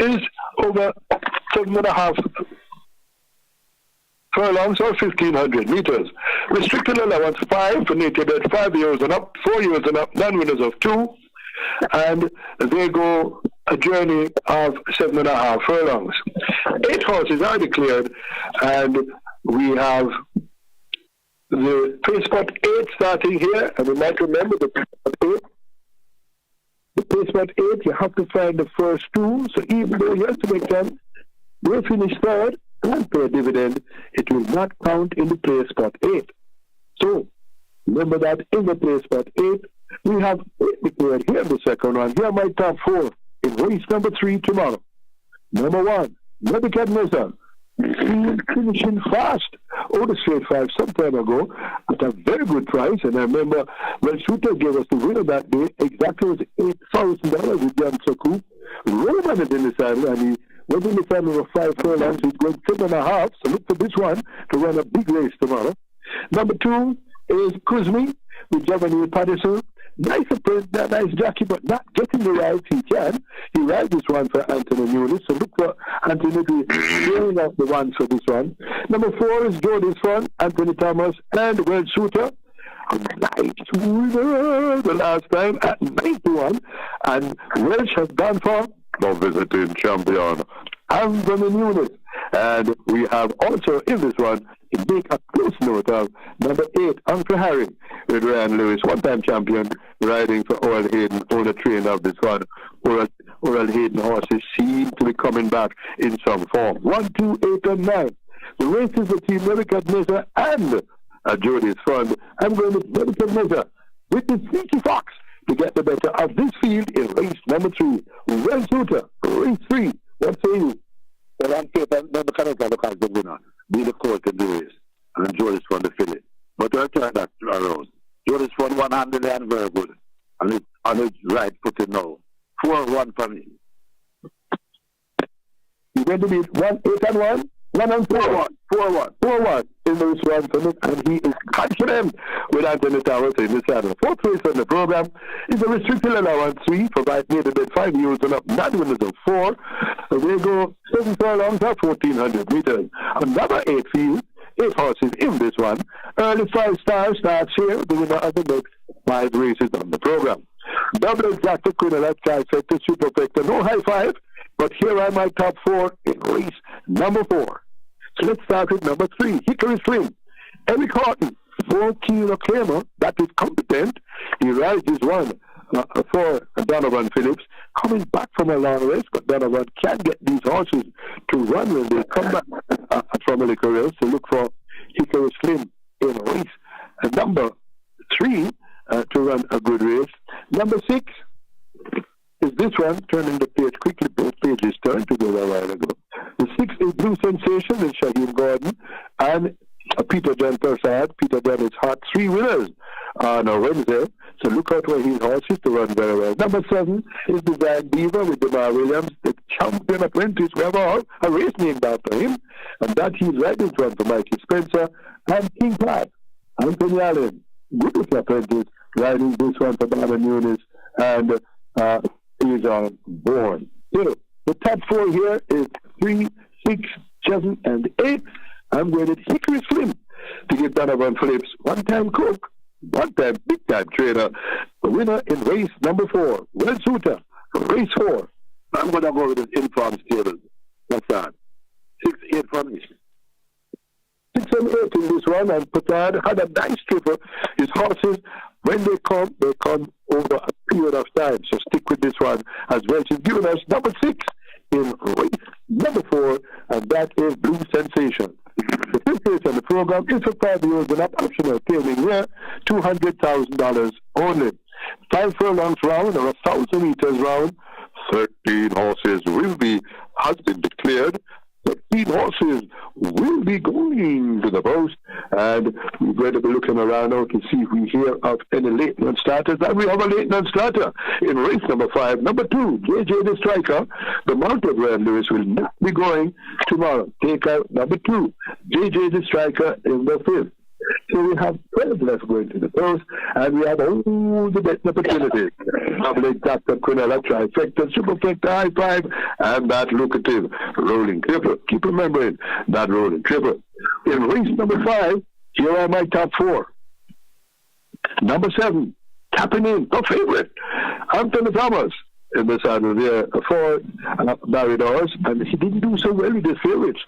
is over 7.5 furlongs or 1,500 meters. Restricted allowance 5 for native at 5 years and up, 4 years and up, non-winners of 2, and they go a journey of 7.5 furlongs. 8 horses are declared, and we have the pace spot 8 starting here, and you might remember the pace spot 8. The pace spot 8, you have to find the first two, so even though you have to make them, they finish third and pay a dividend, it will not count in the pace spot 8. So, remember that in the pace spot 8, we have 8 declared here in the second one. Here are my top 4 in race number 3 tomorrow. Number 1, Nebuchadnezzar. Finishing fast over the straight 5 some time ago at a very good price, and I remember when Shooter gave us the winner that day, exactly was $8,000 with Jan Soku. Roman is in the saddle, and he went in the saddle over 5 furlongs. He's going 7.5, so look for this one to run a big race tomorrow. Number 2 is Kuzmi with Giovanni Patterson. Nice approach, nice jockey, but not getting the rides he can. He rides this one for Anthony Nunes, so look for Anthony to clearing out the ones for this one. Number 4 is Jody's Fun, Anthony Thomas, and World Shooter. A nice winner the last time at 91, and Welsh has gone for the visiting champion, Anthony Nunes. And we have also in this one, make a close note of number 8, Uncle Harry, with Ryan Lewis, one-time champion, riding for Oral Hayden, owner trainer of this one. Oral Hayden horses seem to be coming back in some form. 1, 2, 8, and 9. The races of Team Nebuchadnezzar and Jody's Fund. I'm going with Nebuchadnezzar with the Sneaky Fox to get the better of this field in race number 3. Well, Suter, race 3. What say you? Well, I'm paper, Nebuchadnezzar look as the winner. Be the court in the race. And Jody's Fund the filly. But I'll turn that around. Jody's Fund 100 and very good. And it's right footed now. 4-1 for me. You're going to be 1, 8 and 1? 1 and 4-1. 4-1 in this one for me, and he is confident with Anthony Towers in the saddle. 4th race on the program is a restricted allowance 3 for right near the bed 5 years and up, not winners of 4. So they go 7 furlongs or 1,400 meters. Another 8 field, 8 horses in this one. Early 5 stars starts here, the winner of the next 5 races on the program. Double exact equivalent, trifecta, superfecta, no high 5, but here are my top 4 in race number 4. So let's start with number 3, Hickory Slim. Eric Horton, 4-kilo claimer, that is competent. He rides this one for Donovan Phillips, coming back from a long race, but Donovan can get these horses to run when they come back from a liquor race. So look for Hickory Slim in race number 3 to run a good race. Number 6 is this one, turning the page quickly. Both pages turned together a while ago. The 6th is Blue Sensation with Shaheen Gordon and Peter John Persad. Peter John is hot. 3 winners on a Wednesday. So look out for his horses to run very well. Number 7 is Design Beaver with DeMar Williams, the champion apprentice. We have a race named after him. And that he's right in front for Mikey Spencer. And King Pat, Anthony Allen, good with the apprentice, riding this one for Baba Nunes. And is on board. So the top 4 here is 3, 6, 7, and 8. I'm going to Hickory Slim to give Donovan Phillips one-time cook, one-time big-time trainer. The winner in race number 4, Well Suter, race 4. I'm going to go with his informed stables. That's that. 6, 8 for me. 6 and 8 in this one, and Petard had a nice tripper. His horses, when they come over a period of time. So stick with this one as well. She's given us number 6 in race number 4, and that is Blue Sensation. The 5th race on the program is for 5 years and up, optional payment here, $200,000 only. 5 furlongs round or 1,000 meters round. 13 horses has been declared. 13 horses will be going to the post, and we're going to be looking around now to see if we hear of any late non-starters. And we have a late non-starter in race number 5. Number 2, JJ the Striker. The mounted Ryan Lewis will not be going tomorrow. Take out number 2, JJ the Striker in the 5th. So we have 12 left going to the post, and we have all the best opportunities. Double exact, Quinella, trifecta, superfecta, high 5, and that lucrative rolling triple. Keep remembering that rolling triple. In race number 5, here are my top 4. Number 7, tapping in, the favorite, Anthony Thomas. in the saddle there for Barry Dawes, and he didn't do so well with his favorites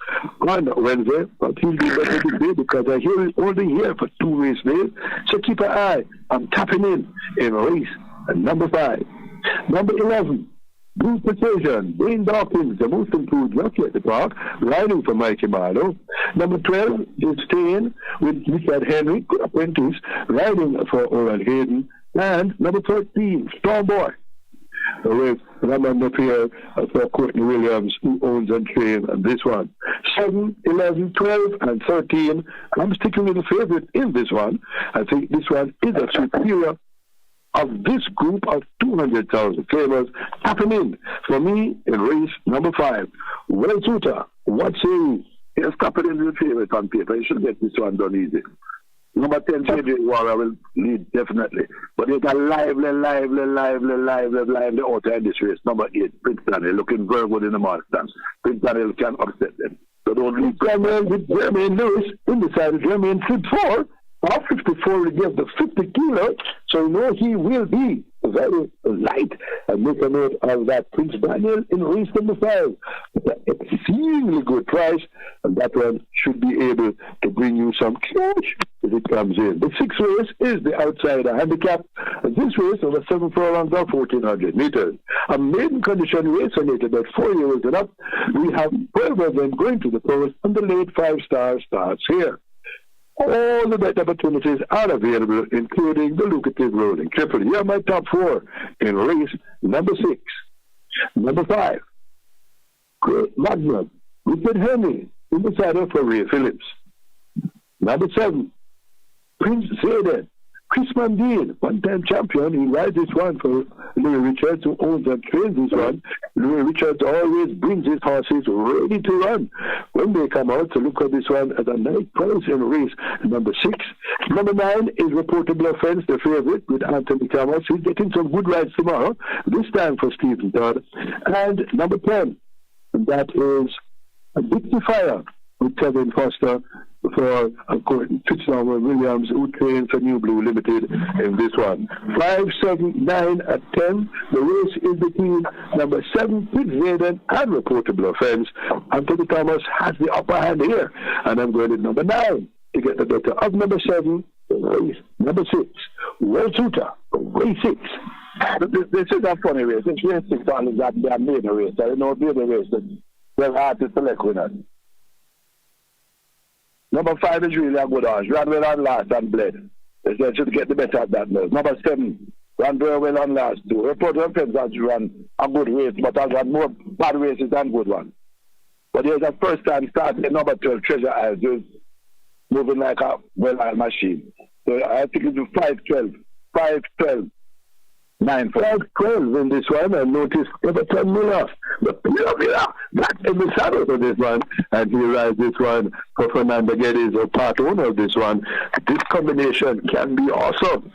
on Wednesday, but he'll do better today because I hear he's only here for 2 race days. So keep an eye. I'm tapping in race number 5. Number 11, Blue Precision, Wayne Dawkins, the most improved jockey at the park, riding for Mikey Marlowe. Number 12 is staying with Richard Henry, good apprentice, riding for Oral Hayden. And number 13, Storm Boy, with Ramon Pierre for Courtney Williams, who owns and trains this one. 7, 11, 12, and 13. I'm sticking with the favorite in this one. I think this one is a superior of this group of 200,000 favors tapping in for me in race number 5. Well, Suter, what say you? Yes, tapping in the favorite on paper. You should get this one done easy. Number 10, JJ Warrior will lead definitely. But there's a lively author in this race. Number 8, Prince Daniel, looking very good in the mark stance. Prince Daniel can upset them. So don't leave. With Jermaine Lewis in the side of Jermaine 54. Our 54 will give the 50 kilo, so you know he will be very light. And make a note of that. Prince Daniel in race number 5. It's an exceedingly good price, and that one should be able to bring you some cash if it comes in. The 6th race is the outsider handicap. This race over 7 furlongs or 1,400 meters. A maiden condition race on it about 4 years and up. We have 12 of them going to the post, and the late 5-star starts here. All the bet opportunities are available, including the lucrative rolling triple. Here are my top 4 in race number 6. Number 5, Great Magnum, Richard Henry, in the saddle for Ray Phillips. Number 7, Prince Zayden, Chris Mandine, one-time champion. He rides this one for Louis Richards, who owns and trains this one. Louis Richards always brings his horses ready to run when they come out. So look at this one as a nice price in race number 6. Number 9 is Reportable Offense, the favorite, with Anthony Thomas. He's getting some good rides tomorrow, this time for Stephen Todd. And number 10, and that is a Dixie Fire with Kevin Foster for Fitzgerald Williams, who trains for New Blue Limited in this one. 5, 7, 9, and 10. The race is between number 7, Prince Zayden, and Reportable Offense. Anthony Thomas has the upper hand here, and I'm going to number 9 to get the better of number 7. Race number 6, World Shooter, race 6. This is a funny race. It's race 6 on that they made a race. I don't know if the other race that they're hard to select winners. Number 5 is really a good horse. Ran well on last and bled. They should get the better at that now. Number 7 ran very well on last 2. Reporter Offense has run a good race, but has run more bad races than good ones. But there's a first time start in number 12, Treasure Isles, who's moving like a well-oiled machine. So I think it's 5-12. 5-12. 5-12 in this one, and notice Everton Miller. But Miller, that's in the saddle for this one, and he rides this one for Fernando Geddes, or part owner of this one. This combination can be awesome.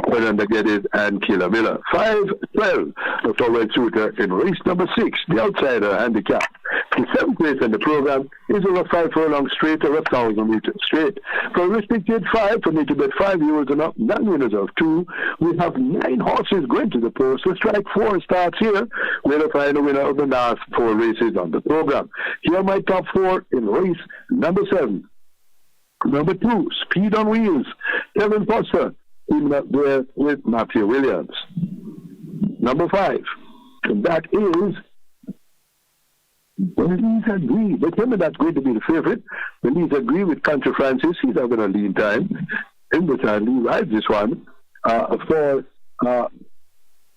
Fernando Geddes and Killer Miller. 5-12, the forward shooter in race number 6, the outsider handicap. The 7th race in the program is over 5 furlongs straight, or 1,000 meters straight. For restricted 5, for me to bet 5 euros and up, non-winners of 2, we have 9 horses going to the post. Let's strike 4 starts here. We'll find a winner of the last 4 races on the program. Here are my top 4 in race number 7. Number 2, Speed on Wheels, Kevin Foster, teaming up there with Matthew Williams. Number 5, and that is Belize Agree. They tell me that's going to be the favorite. Belize Agree with Country Francis. He's having a lean time. In the time, he rides this one for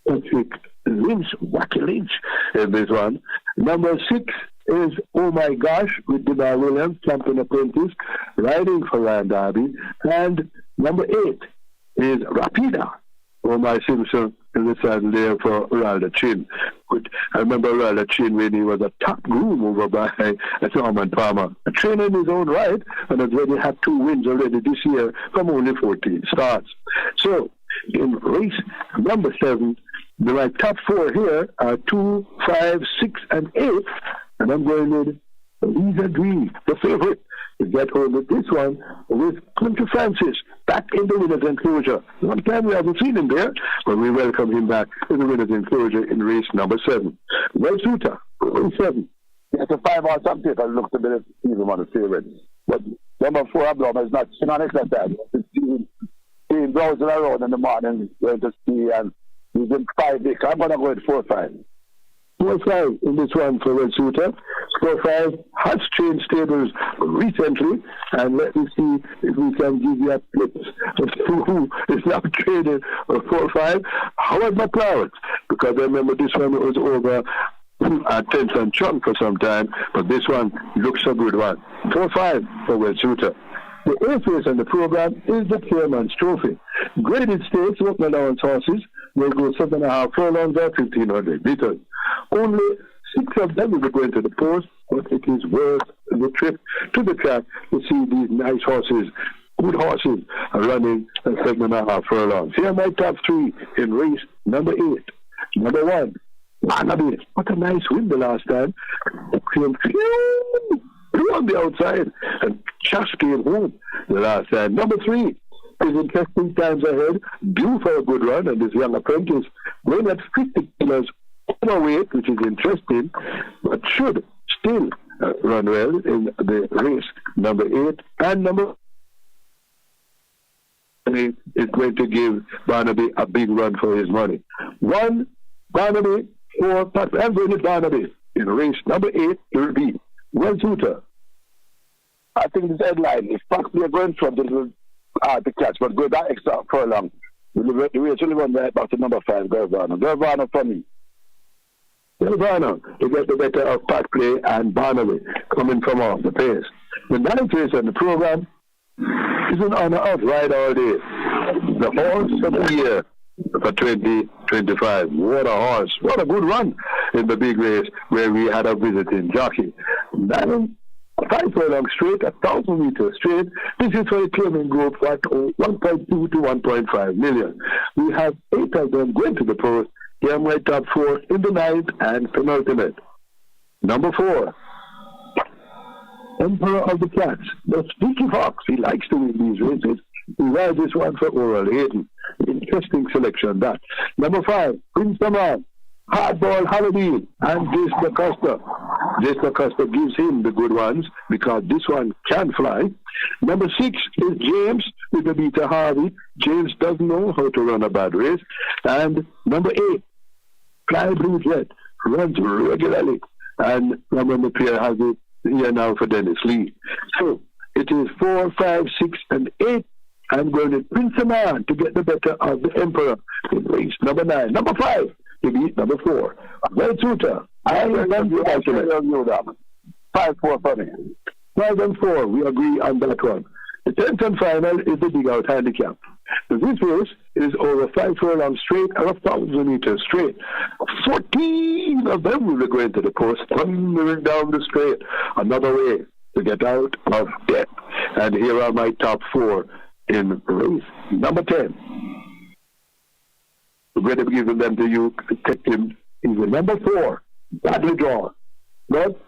Patrick Lynch, Wacky Lynch in this one. Number 6 is Oh My Gosh with Dinar Williams, champion apprentice, riding for Ryan Darby. And number 8 is Rapida, Oh My Simpson, in the saddle there for Ralda Chin. I remember Ralda Chin when he was a top groom over by Norman Palmer. A trainer in his own right, and has already had 2 wins already this year from only 14 starts. So, in race number 7, my top 4 here are 2, 5, 6, and 8. And I'm going with Belize Agree, the favorite, to get home with this one with Country Francis, back in the winner's enclosure. One time we haven't seen him there, but we welcome him back in the winner's enclosure in race number 7. Well, Suter, race 7. It's a 5 hour something. I looked a bit even on the favorite. But number 4, Ablom, is not exercise. He's browsing around in the morning, going to see, and he's in 5 weeks. I'm going to go with 4-5. 4-5 in this one for Red Suter. 4-5 has changed stables recently, and let me see if we can give you a clip of who is now traded 4-5. Howard McLeod, because I remember this one was over at 10th and Chunk for some time, but this one looks a good one. 4-5 for Red Suter. The 8th race on the program is the Chairman's Trophy. Graded stakes, open allowance horses, will go 7.5 furlongs or 1,500 meters. Only 6 of them will be going to the post, but it is worth the trip to the track to see these nice horses, good horses, running 7.5 furlongs. Here are my top 3 in race number 8. Number 1, Barnaby. What a nice win the last time. Came on the outside and just came home the last time. Number 3 is interesting times ahead, due for a good run, and this young apprentice going at 50 kilos overweight, which is interesting, but should still run well in the race number 8. And number is going to give Barnaby a big run for his money. 1, Barnaby, 4, I'm going to Barnaby in race number 8. It will be Well Suter. I think this headline, if Fox are going from, it will hard to catch, but go that extra furlong. The race will run right back to number 5, Gervano. Gervano for me. Gervano to get the better of Pat Play and Barnaby coming from off the pace. The 9th race on the program is in honor of Ride All Day, the horse of the year for 2025. What a horse. What a good run in the big race where we had a visiting jockey. 5 furlongs straight, 1,000 meters straight. This is for a claiming group at 1.2 to 1.5 million. We have 8 of them going to the post. Here are my top 4 in the 9th and penultimate. Number 4, Emperor of the Cats. The Sneaky Fox. He likes to win these races. He rides this one for Oral Hayden. Interesting selection, that. Number 5, Prince Saman. Hardball Halloween and Jace DaCosta. Jace DaCosta gives him the good ones because this one can fly. Number 6 is James with the Beta Harvey. James doesn't know how to run a bad race. And number 8, Fly Blue Jet, runs regularly. And number pair has it here now for Dennis Lee. So it is 4, 5, 6, and 8. I'm going to Prince Saman to get the better of the Emperor in race number 9. Number 5. To beat number 4. Well, Suter, I remember you like it. 5-4 for me. 5 and 4, we agree on that one. The 10th and final is the Big Out Handicap. This race is over 5 furlongs straight and 1,000 meters straight. 14 of them will be going to the post, thundering down the straight. Another way to get out of debt. And here are my top 4 in race number 10. We're going to be giving them to you. Take him. He's the number 4, badly drawn. But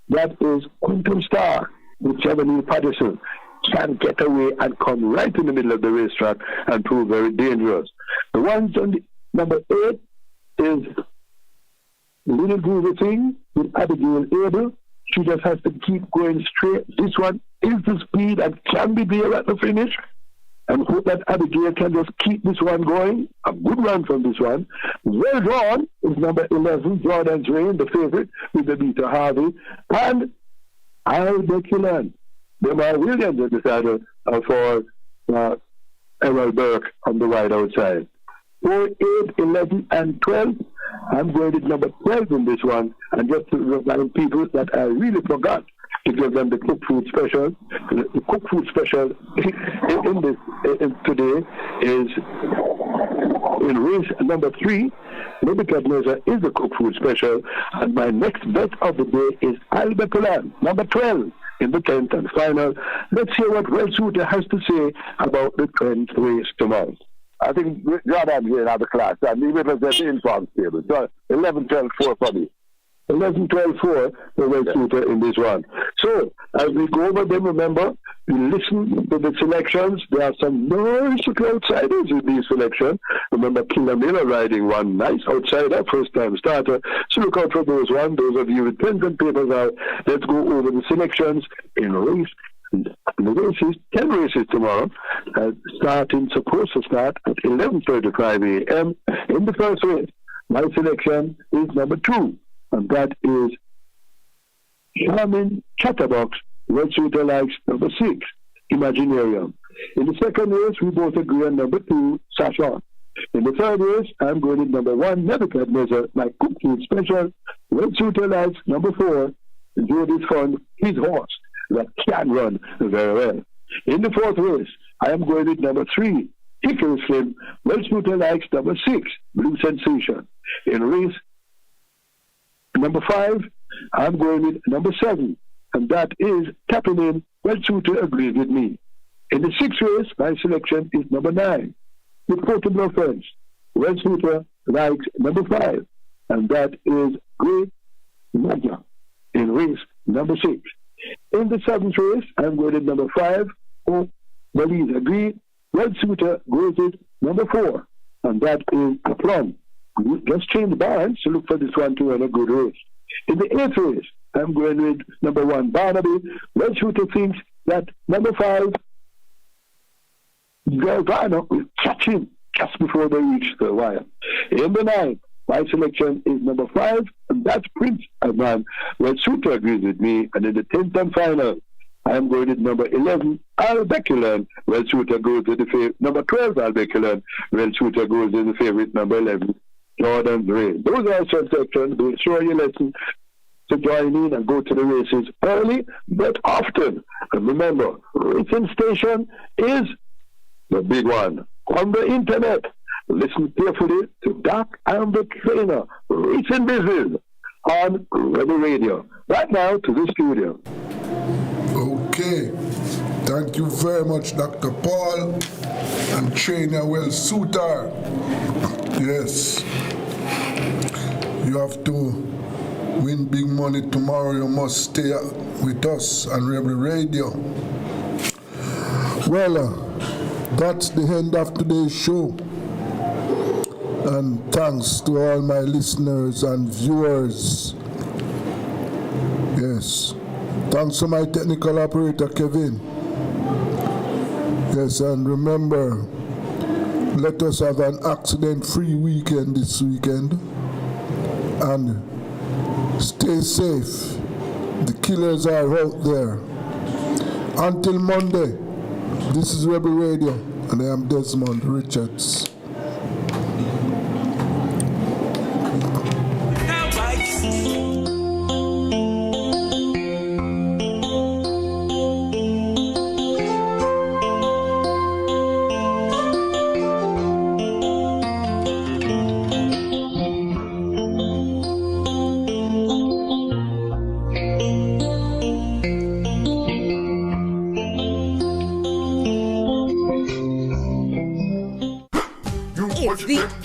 that is Quantum Star with Chevenil Patterson. Can get away and come right in the middle of the racetrack and prove very dangerous. The ones on the number 8 is Little Groovy Thing with Abigail Abel. She just has to keep going straight. This one is the speed and can be there at the finish. And hope that Abigail can just keep this one going. A good run from this one. Well drawn is number 11, Jordan's Reign, the favorite, with the Beta Harvey. And I'll bet you learn. Demar Williams in the saddle for Errol Burke on the right outside. 4, 8, 11, and 12. I'm going with number 12 in this one. And just to remind people that I really forgot to give them the cook food special. The cook food special today is in race number 3. Nebuchadnezzar is the cook food special. And my next bet of the day is Albert Polan, number 12 in the 10th and final. Let's hear what Well Suter has to say about the 10th race tomorrow. I think Jordan here in the class, and he represents the informed stable. So 11, 12, 4 for me. 11, 12, 4 for Well Suter in this one. So, as we go over them, remember, listen to the selections. There are some nice outsiders in these selections. Remember Killer Miller riding one nice outsider, first-time starter. So look out for those ones. Those of you with pens and papers out, let's go over the selections in race. The races, 10 races tomorrow, supposed to start at 11:35 a.m. In the first race, my selection is number 2, and that is Charming Chatterbox. Red Shooter likes number 6, Imaginarium. In the second race, we both agree on number 2, Sasha. In the third race, I'm going with number 1, Nebuchadnezzar, my cooking special. Red Shooter likes number 4, Jody's Fund, his horse, that can run very well. In the fourth race, I am going with number 3, Hickory Slim. Red Shooter likes number 6, Blue Sensation. In race number 5, I'm going with number 7, and that is Tapping In. Red Shooter agrees with me. In the sixth race, my selection is number 9, with Portable Offense. Red Shooter likes number 5, and that is Great Magna. In race number 6. In the seventh race, I'm going with number 5, Oh, Belize Agree. Red Shooter goes with number 4, and that is a plum. Just change the balance to look for this one to run a good race. In the eighth race, I'm going with number 1, Barnaby. Red Shooter thinks that number 5, Galvano, will catch him just before they reach the wire. In the ninth, my selection is number 5, and that's Prince Adnan. Red Shooter agrees with me. And in the 10th and final, I'm going with number 11, Albeculan. Red Shooter goes with the favorite. Number 12, Albeculan. Red Shooter goes with the favorite, number 11, Jordan Gray. Those are some sections. Be sure you listen to join in and go to the races early but often. And remember, Racing Station is the big one. On the internet, listen carefully to Doc and the Trainer, Racing Business, on Rebel Radio. Right now to the studio. Okay. Thank you very much, Dr. Paul and Trainer Will Suitor. Yes. You have to win big money tomorrow. You must stay with us on Rebel Radio. Well, that's the end of today's show. And thanks to all my listeners and viewers. Yes. Thanks to my technical operator, Kevin. Yes, and remember, let us have an accident-free weekend this weekend. And stay safe. The killers are out there. Until Monday, this is Rebel Radio, and I am Desmond Richards.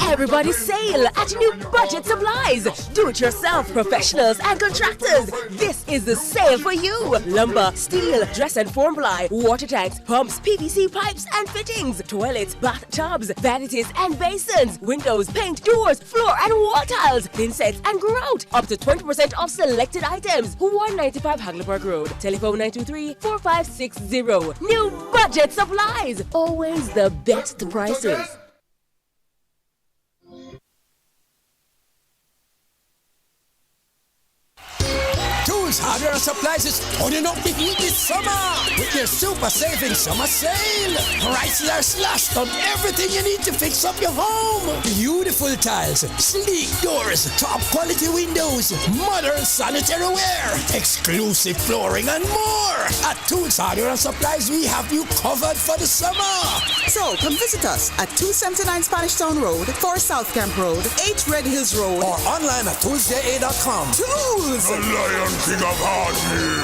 Everybody sale at New Budget Supplies. Do-it-yourself professionals and contractors. This is the sale for you. Lumber, steel, dress and form ply, water tanks, pumps, PVC pipes and fittings, toilets, bathtubs, vanities and basins, windows, paint, doors, floor and wall tiles, thin sets and grout. Up to 20% off selected items. 195 Hagleyburg Road. Telephone 923-4560. New Budget Supplies. Always the best prices. Hardware and Supplies is turning up the heat this summer with their super saving summer sale. Prices are slashed on everything you need to fix up your home. Beautiful tiles, sleek doors, top quality windows, modern sanitary ware, exclusive flooring and more. At Tools Hardware and Supplies, we have you covered for the summer. So come visit us at 279 Spanish Town Road, 4 South Camp Road, 8 Red Hills Road, or online at toolsja.com. Tools! The Lion King of Hardware.